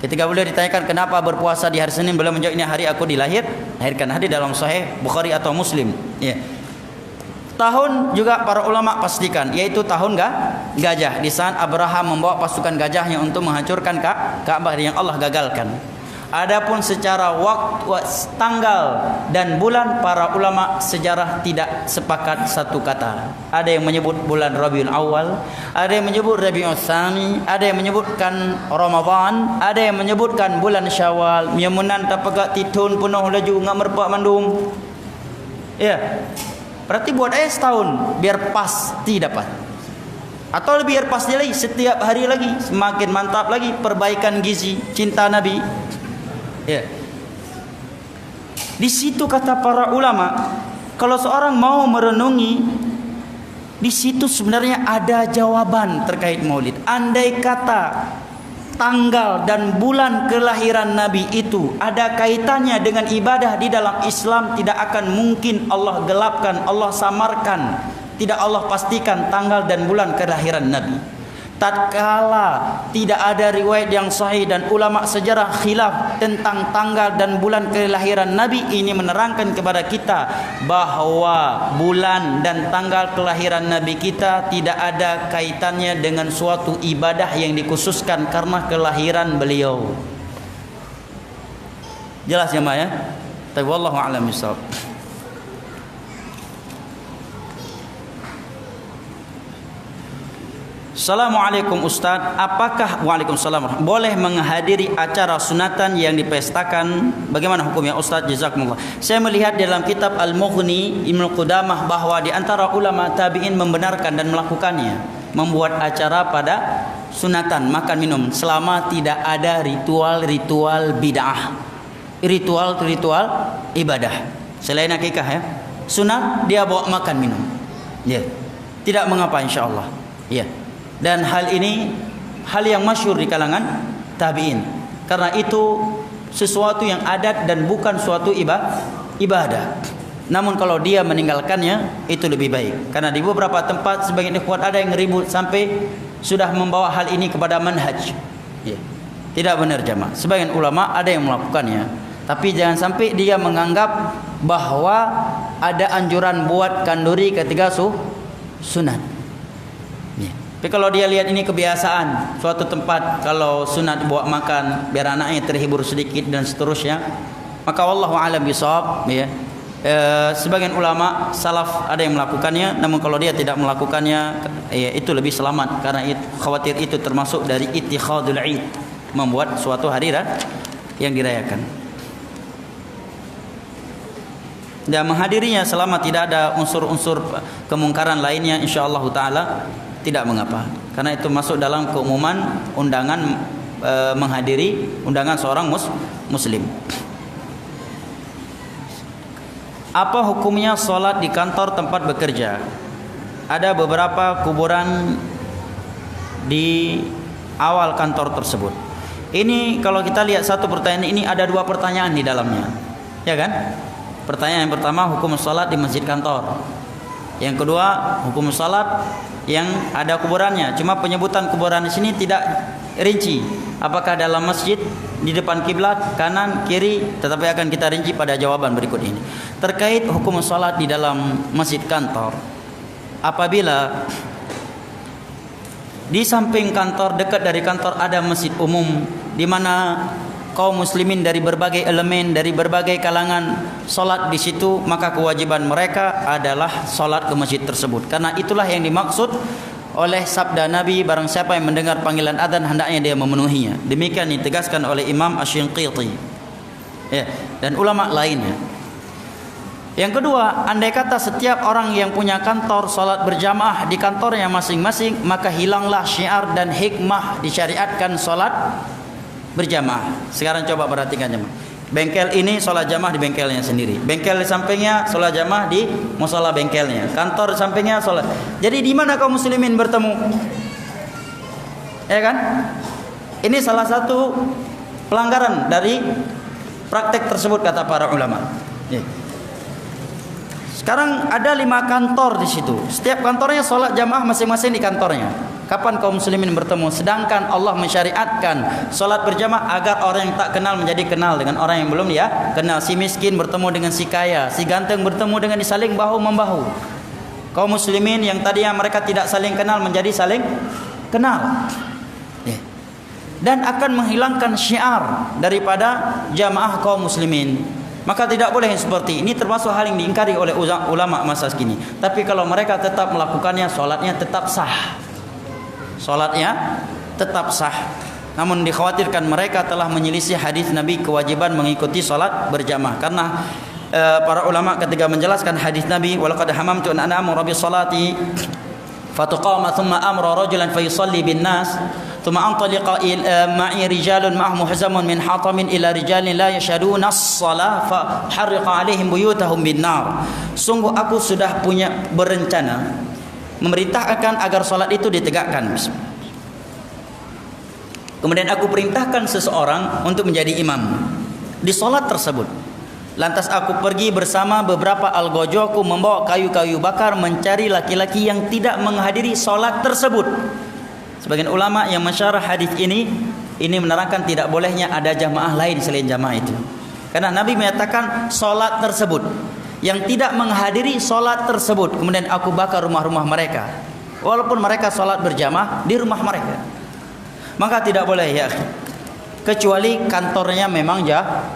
Ketika beliau ditanyakan kenapa berpuasa di hari Senin, beliau menjawab ini hari aku dilahirkan. Hadis dalam Sahih Bukhari atau Muslim. Ya. Tahun juga para ulama pastikan, yaitu tahun gajah. Di saat Abraham membawa pasukan gajahnya untuk menghancurkan Ka'bah yang Allah gagalkan. Adapun secara waktu, tanggal dan bulan, para ulama sejarah tidak sepakat satu kata. Ada yang menyebut bulan Rabiul Awal, ada yang menyebut Rabiul Tsani, ada yang menyebutkan Ramadan, ada yang menyebutkan bulan Syawal. Miamunan tapagak titun penuh laju ngamar pak mandung. Ya. Berarti buat setahun biar pasti dapat. Atau biar pasti lagi setiap hari lagi semakin mantap lagi perbaikan gizi, cinta Nabi. Ya. Di situ kata para ulama, kalau seorang mau merenungi, di situ sebenarnya ada jawaban terkait Maulid. Andai kata tanggal dan bulan kelahiran Nabi itu ada kaitannya dengan ibadah di dalam Islam, tidak akan mungkin Allah gelapkan, Allah samarkan, tidak Allah pastikan tanggal dan bulan kelahiran Nabi. Tatkala tidak ada riwayat yang sahih dan ulama sejarah khilaf tentang tanggal dan bulan kelahiran Nabi, ini menerangkan kepada kita bahwa bulan dan tanggal kelahiran Nabi kita tidak ada kaitannya dengan suatu ibadah yang dikhususkan karena kelahiran beliau. Jelas ya Mbak ya? Tapi wallahu a'lam bishawab. Assalamualaikum Ustaz, apakah Waalaikumsalam boleh menghadiri acara sunatan yang dipestakan? Bagaimana hukumnya Ustaz? Jazakumullah. Saya melihat dalam kitab Al-Mughni Ibnu Qudamah bahwa di antara ulama tabi'in membenarkan dan melakukannya, membuat acara pada sunatan makan minum selama tidak ada ritual bid'ah, ritual ibadah selain akikah ya. Sunat dia bawa makan minum. Ya. Tidak mengapa insyaallah. Ya. Dan hal ini hal yang masyhur di kalangan tabi'in, karena itu sesuatu yang adat dan bukan suatu ibadah. Namun kalau dia meninggalkannya itu lebih baik, karena di beberapa tempat sebagian ikhwan ada yang ribut sampai sudah membawa hal ini kepada manhaj. Ya. Tidak benar jamaah. Sebagian ulama ada yang melakukannya, tapi jangan sampai dia menganggap bahwa ada anjuran buat kanduri ketika sunat. Tapi kalau dia lihat ini kebiasaan suatu tempat, kalau sunat buat makan biar anaknya terhibur sedikit dan seterusnya, maka wallahu a'lam bishawab ya. Sebagian ulama salaf ada yang melakukannya, namun kalau dia tidak melakukannya ya, itu lebih selamat, karena khawatir itu termasuk dari ittikhadul id, membuat suatu hari yang dirayakan. dan menghadirinya selama tidak ada unsur-unsur kemungkaran lainnya, insyaallah taala tidak mengapa, karena itu masuk dalam keumuman undangan menghadiri undangan seorang muslim. Apa hukumnya solat di kantor tempat bekerja? Ada beberapa kuburan di awal kantor tersebut. Ini kalau kita lihat satu pertanyaan ini ada dua pertanyaan di dalamnya, ya kan? Pertanyaan yang pertama, hukum salat di masjid kantor. Yang kedua, hukum salat yang ada kuburannya. Cuma penyebutan kuburan di sini tidak rinci. Apakah dalam masjid, di depan kiblat, kanan, kiri, tetapi akan kita rinci pada jawaban berikut ini. Terkait hukum salat di dalam masjid kantor. Apabila di samping kantor, dekat dari kantor ada masjid umum di mana kaum muslimin dari berbagai elemen, dari berbagai kalangan solat di situ, maka kewajiban mereka adalah solat ke masjid tersebut. Karena itulah yang dimaksud oleh sabda Nabi, barang siapa yang mendengar panggilan adzan hendaknya dia memenuhinya. Demikian ditegaskan oleh Imam Asy-Shinqiti, ya, dan ulama lainnya. Yang kedua, andai kata setiap orang yang punya kantor solat berjamaah di kantornya masing-masing, maka hilanglah syiar dan hikmah disyariatkan solat berjamaah. Sekarang coba perhatikan jemaah. Bengkel ini sholat jamaah di bengkelnya sendiri. Bengkel di sampingnya sholat jamaah di musola bengkelnya. Kantor di sampingnya sholat. Jadi di mana kaum muslimin bertemu? Ya kan? Ini salah satu pelanggaran dari praktek tersebut kata para ulama. Ya. Sekarang ada 5 kantor di situ. Setiap kantornya sholat jamaah masing-masing di kantornya. Kapan kaum muslimin bertemu? Sedangkan Allah mensyariatkan solat berjamaah agar orang yang tak kenal menjadi kenal dengan orang yang belum dia kenal. Si miskin bertemu dengan si kaya, si ganteng bertemu dengan saling bahu membahu. Kaum muslimin yang tadinya mereka tidak saling kenal menjadi saling kenal. Dan akan menghilangkan syiar daripada jamaah kaum muslimin. Maka tidak boleh yang seperti ini, termasuk hal yang diingkari oleh ulama masa kini. Tapi kalau mereka tetap melakukannya, solatnya tetap sah. Solatnya tetap sah. Namun dikhawatirkan mereka telah menyelisih hadis Nabi kewajiban mengikuti solat berjamaah. Karena para ulama ketika menjelaskan hadis Nabi, walaqad hamamtu an amura bi salati fatuqama thumma amra rajulan fayusalli bin nas thumma antaliqa ma'i rijalun ma'ahum huzamun min hatamin ila rijalin la yashaduna as-salah fa harriqa alaihim buyutahum bin nar. Sungguh aku sudah punya berencana memerintahkan agar solat itu ditegakkan. Kemudian aku perintahkan seseorang untuk menjadi imam di solat tersebut. Lantas aku pergi bersama beberapa algojoku membawa kayu-kayu bakar mencari laki-laki yang tidak menghadiri solat tersebut. Sebagian ulama yang mensyarah hadis ini menerangkan tidak bolehnya ada jamaah lain selain jamaah itu. Karena Nabi menyatakan solat tersebut yang tidak menghadiri solat tersebut, kemudian aku bakar rumah-rumah mereka, walaupun mereka solat berjamaah di rumah mereka. Maka tidak boleh ya, kecuali kantornya memang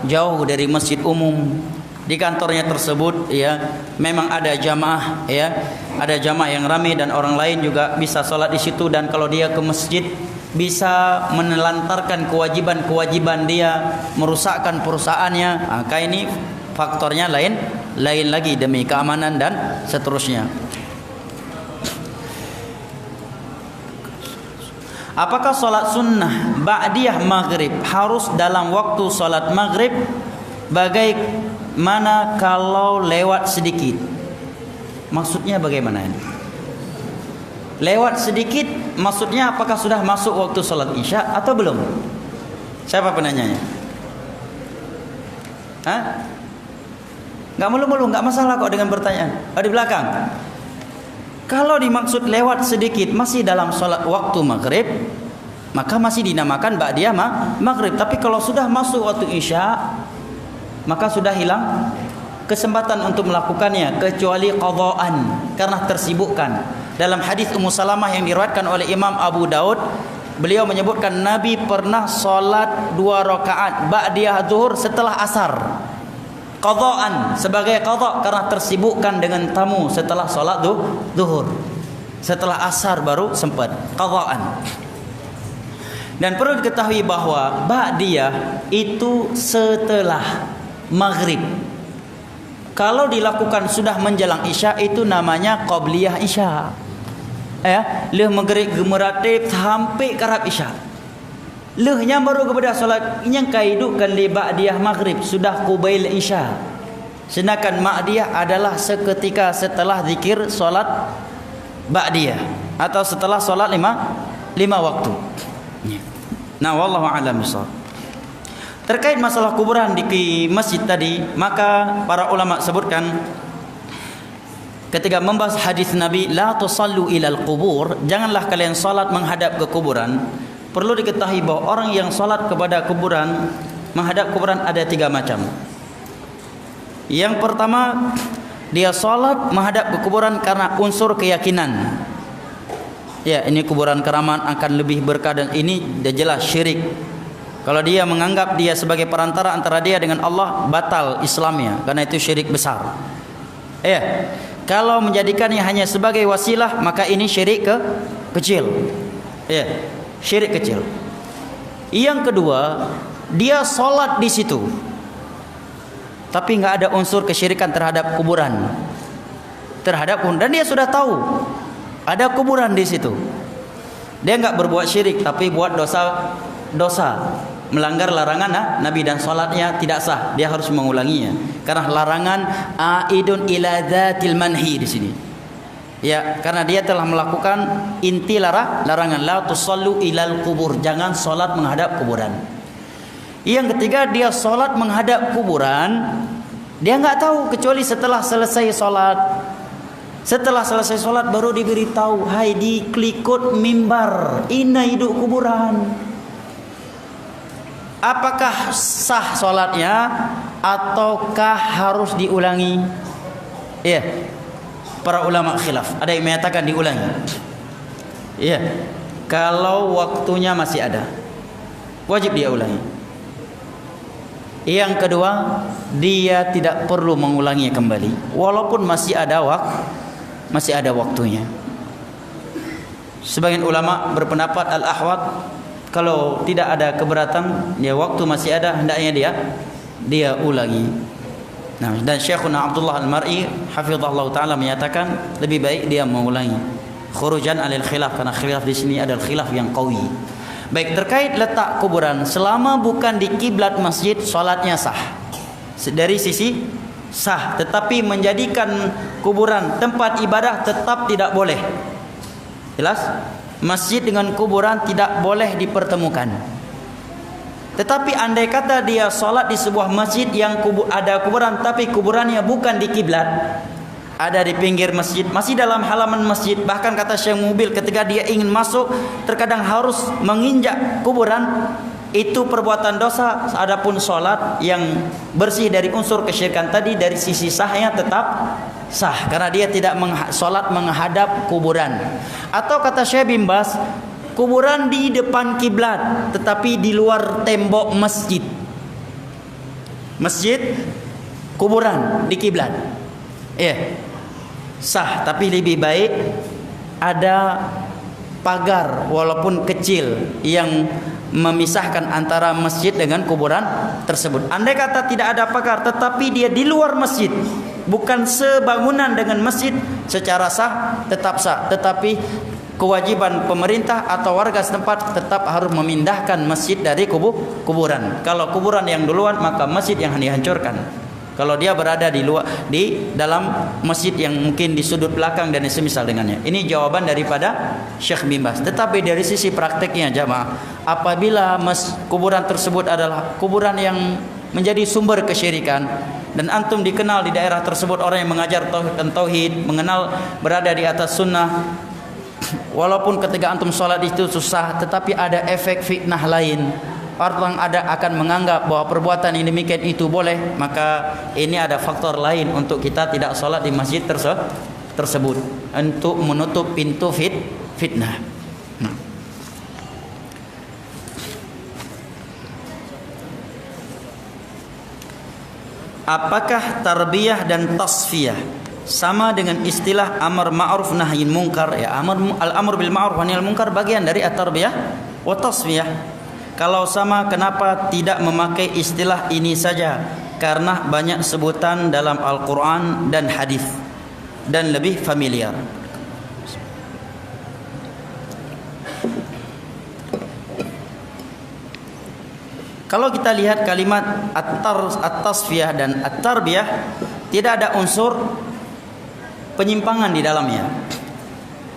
jauh dari masjid umum. Di kantornya tersebut ya memang ada jamaah, ya ada jamaah yang ramai dan orang lain juga bisa solat di situ. Dan kalau dia ke masjid bisa menelantarkan kewajiban-kewajiban dia, merusakkan perusahaannya, maka ini faktornya lain lagi demi keamanan dan seterusnya. Apakah solat sunnah ba'diyah maghrib harus dalam waktu solat maghrib? Bagaimana kalau lewat sedikit? Maksudnya bagaimana ini? Lewat sedikit maksudnya apakah sudah masuk waktu solat isya atau belum? Siapa penanyanya? Hah? Enggak mulu-mulu, enggak masalah kok dengan pertanyaan. Di belakang. Kalau dimaksud lewat sedikit masih dalam solat waktu maghrib, maka masih dinamakan ba'diyah maghrib. Tapi kalau sudah masuk waktu isya, maka sudah hilang kesempatan untuk melakukannya kecuali qadha'an karena tersibukkan. Dalam hadis Ummu Salamah yang diriwayatkan oleh Imam Abu Daud, beliau menyebutkan Nabi pernah solat 2 rakaat ba'diyah zuhur setelah asar. Qadha'an sebagai qadha' karena tersibukkan dengan tamu setelah solat zuhur. Setelah asar baru sempat qadha'an. Dan perlu diketahui bahwa ba'diyah itu setelah maghrib. Kalau dilakukan sudah menjelang Isya itu namanya qabliyah Isya. Ya, leh maghrib gemeratib sampai karab Isya. Lehnya baru kepada solat yang kaidukkan li ba'diyah maghrib sudah qubail Isya. Sedangkan ma'diyah adalah seketika setelah zikir solat ba'diyah atau setelah solat lima waktu. Nah, wallahu a'lam bishawab. Terkait masalah kuburan di masjid tadi, maka para ulama sebutkan ketika membahas hadis Nabi, la tusallu ilal qubur, janganlah kalian salat menghadap ke kuburan. Perlu diketahui bahwa orang yang salat kepada kuburan, menghadap kuburan ada 3 macam. Yang pertama, dia salat menghadap ke kuburan karena unsur keyakinan. Ya, ini kuburan keramat akan lebih berkah, dan ini dia jelas syirik. Kalau dia menganggap dia sebagai perantara antara dia dengan Allah, batal Islamnya, karena itu syirik besar. Ya, kalau menjadikannya hanya sebagai wasilah, maka ini syirik kecil. Ya, syirik kecil. Yang kedua, dia sholat di situ, tapi nggak ada unsur kesyirikan terhadap kuburan, dan dia sudah tahu ada kuburan di situ. Dia nggak berbuat syirik, tapi buat dosa, melanggar larangan Nabi, dan salatnya tidak sah. Dia harus mengulanginya karena larangan aidun ila dzatil manhi di sini. Ya, karena dia telah melakukan inti larangan, la tusallu ilal kubur, jangan salat menghadap kuburan. Yang ketiga, dia salat menghadap kuburan, dia enggak tahu kecuali setelah selesai salat. Setelah selesai salat baru diberitahu, hai di klikut mimbar, ini hidup kuburan. Apakah sah salatnya ataukah harus diulangi? Iya. Para ulama khilaf. Ada yang menyatakan diulangi. Iya. Kalau waktunya masih ada, wajib dia ulangi. Yang kedua, dia tidak perlu mengulanginya kembali walaupun masih ada waktunya. Sebagian ulama berpendapat al-ahwat, kalau tidak ada keberatan, dia waktu masih ada, hendaknya dia ulangi. Nah, dan Syekhuna Abdullah Al-Mar'i hafizahullah taala menyatakan lebih baik dia mengulangi, khurujan alil khilaf, karena khilaf di sini adalah khilaf yang qawi. Baik, terkait letak kuburan, selama bukan di kiblat masjid, salatnya sah. Dari sisi sah, tetapi menjadikan kuburan tempat ibadah tetap tidak boleh. Jelas? Masjid dengan kuburan tidak boleh dipertemukan. Tetapi andai kata dia salat di sebuah masjid yang ada kuburan, tapi kuburannya bukan di kiblat, ada di pinggir masjid, masih dalam halaman masjid, bahkan kata Syekh Mubil ketika dia ingin masuk terkadang harus menginjak kuburan, itu perbuatan dosa. Adapun salat yang bersih dari unsur kesyirikan tadi, dari sisi sahnya tetap sah karena dia tidak salat menghadap kuburan. Atau kata Syekh bin Baz, kuburan di depan kiblat tetapi di luar tembok masjid. Masjid, kuburan di kiblat. Sah, tapi lebih baik ada pagar walaupun kecil yang memisahkan antara masjid dengan kuburan tersebut. Andai kata tidak ada pagar tetapi dia di luar masjid, bukan sebangunan dengan masjid, secara sah tetap sah, tetapi kewajiban pemerintah atau warga setempat tetap harus memindahkan masjid dari kuburan. Kalau kuburan yang duluan, maka masjid yang dihancurkan. Kalau dia berada di dalam masjid yang mungkin di sudut belakang dan semisal dengannya. Ini jawaban daripada Syekh bin Baz. Tetapi dari sisi prakteknya jamaah, apabila kuburan tersebut adalah kuburan yang menjadi sumber kesyirikan, dan antum dikenal di daerah tersebut orang yang mengajar tauhid, mengenal berada di atas sunnah, walaupun ketika antum sholat itu susah, tetapi ada efek fitnah lain, orang akan menganggap bahwa perbuatan yang demikian itu boleh, maka ini ada faktor lain untuk kita tidak sholat di masjid tersebut untuk menutup pintu fitnah. Apakah tarbiyah dan tasfiyah sama dengan istilah amar ma'ruf nahi munkar? Ya, al-amr bil ma'ruf wa nahi munkar bagian dari at-tarbiyah wa tasfiyah. Kalau sama, kenapa tidak memakai istilah ini saja? karena banyak sebutan dalam Al-Quran dan hadis dan lebih familiar. Kalau kita lihat kalimat at-tasfiyah dan at-tarbiyah, tidak ada unsur penyimpangan di dalamnya.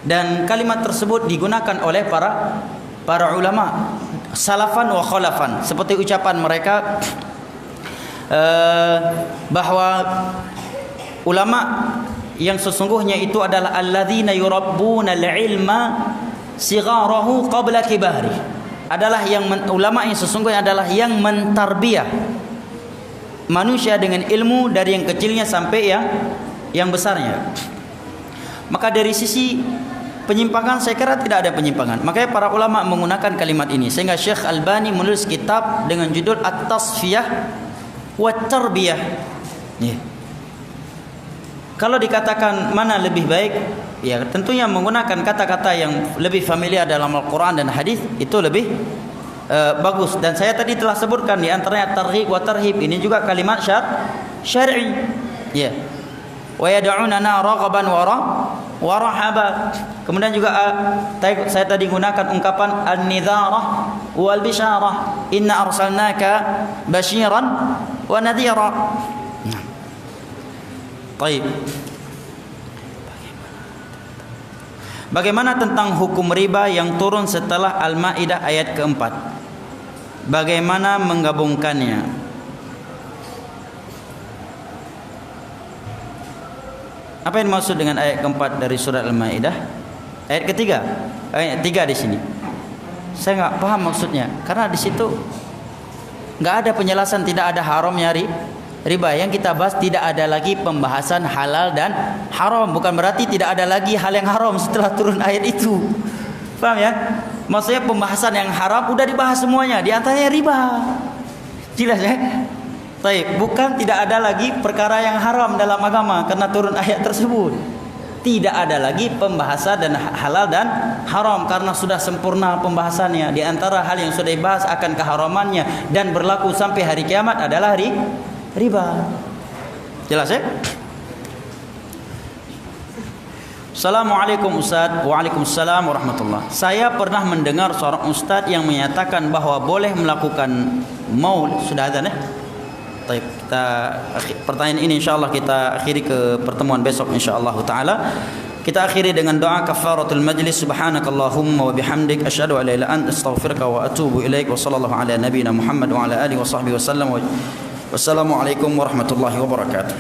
Dan kalimat tersebut digunakan oleh para ulama salafan wa khalafan, seperti ucapan mereka bahwa ulama yang sesungguhnya itu adalah alladzina yurabbuna al-ilma sigharahu qabla kibari, adalah ulama yang sesungguhnya adalah yang mentarbiyah manusia dengan ilmu dari yang kecilnya sampai yang besarnya. Maka dari sisi penyimpangan saya kira tidak ada penyimpangan. Makanya para ulama menggunakan kalimat ini, sehingga Syekh Albani menulis kitab dengan judul At-Tasfiyah wa Tarbiyah. Kalau dikatakan mana lebih baik, ya tentunya menggunakan kata-kata yang lebih familiar dalam Al-Quran dan hadis itu lebih bagus. Dan saya tadi telah sebutkan di antaranya targhib wa tarhib, ini juga kalimat syar'i. Ya. Wa yad'unana raghaban wa rahaba. Kemudian juga saya tadi gunakan ungkapan an-nidharah wal bisyarah, inna arsalnaka basyiran wa nadhira. Baik. Bagaimana tentang hukum riba yang turun setelah Al-Maidah ayat keempat? Bagaimana menggabungkannya? Apa yang dimaksud dengan ayat keempat dari surat Al-Maidah? Ayat ketiga, ayat 3 di sini. Saya enggak paham maksudnya, karena di situ enggak ada penjelasan tidak ada haramnya riba. Yang kita bahas tidak ada lagi pembahasan halal dan haram. Bukan berarti tidak ada lagi hal yang haram setelah turun ayat itu. Paham ya? Maksudnya pembahasan yang haram udah dibahas semuanya, di antaranya riba. Jelas ya? Baik, bukan tidak ada lagi perkara yang haram dalam agama karena turun ayat tersebut. Tidak ada lagi pembahasan dan halal dan haram karena sudah sempurna pembahasannya. Di antara hal yang sudah dibahas akan keharamannya dan berlaku sampai hari kiamat adalah riba. Jelas ya? Assalamualaikum Ustaz. Waalaikumsalam warahmatullah. Saya pernah mendengar seorang ustaz yang menyatakan bahwa boleh melakukan maulid. Sudah ada ya? Baik, pertanyaan ini insyaallah kita akhiri ke pertemuan besok insyaallah taala. Kita akhiri dengan doa kafaratul majlis. Subhanakallahumma wa bihamdik asyhadu an la ilaha illa anta astaghfiruka wa atubu ilaik. Wa sallallahu ala nabiyyina Muhammad wa ala alihi wa sahbihi wasallam. Wassalamualaikum warahmatullahi wabarakatuh.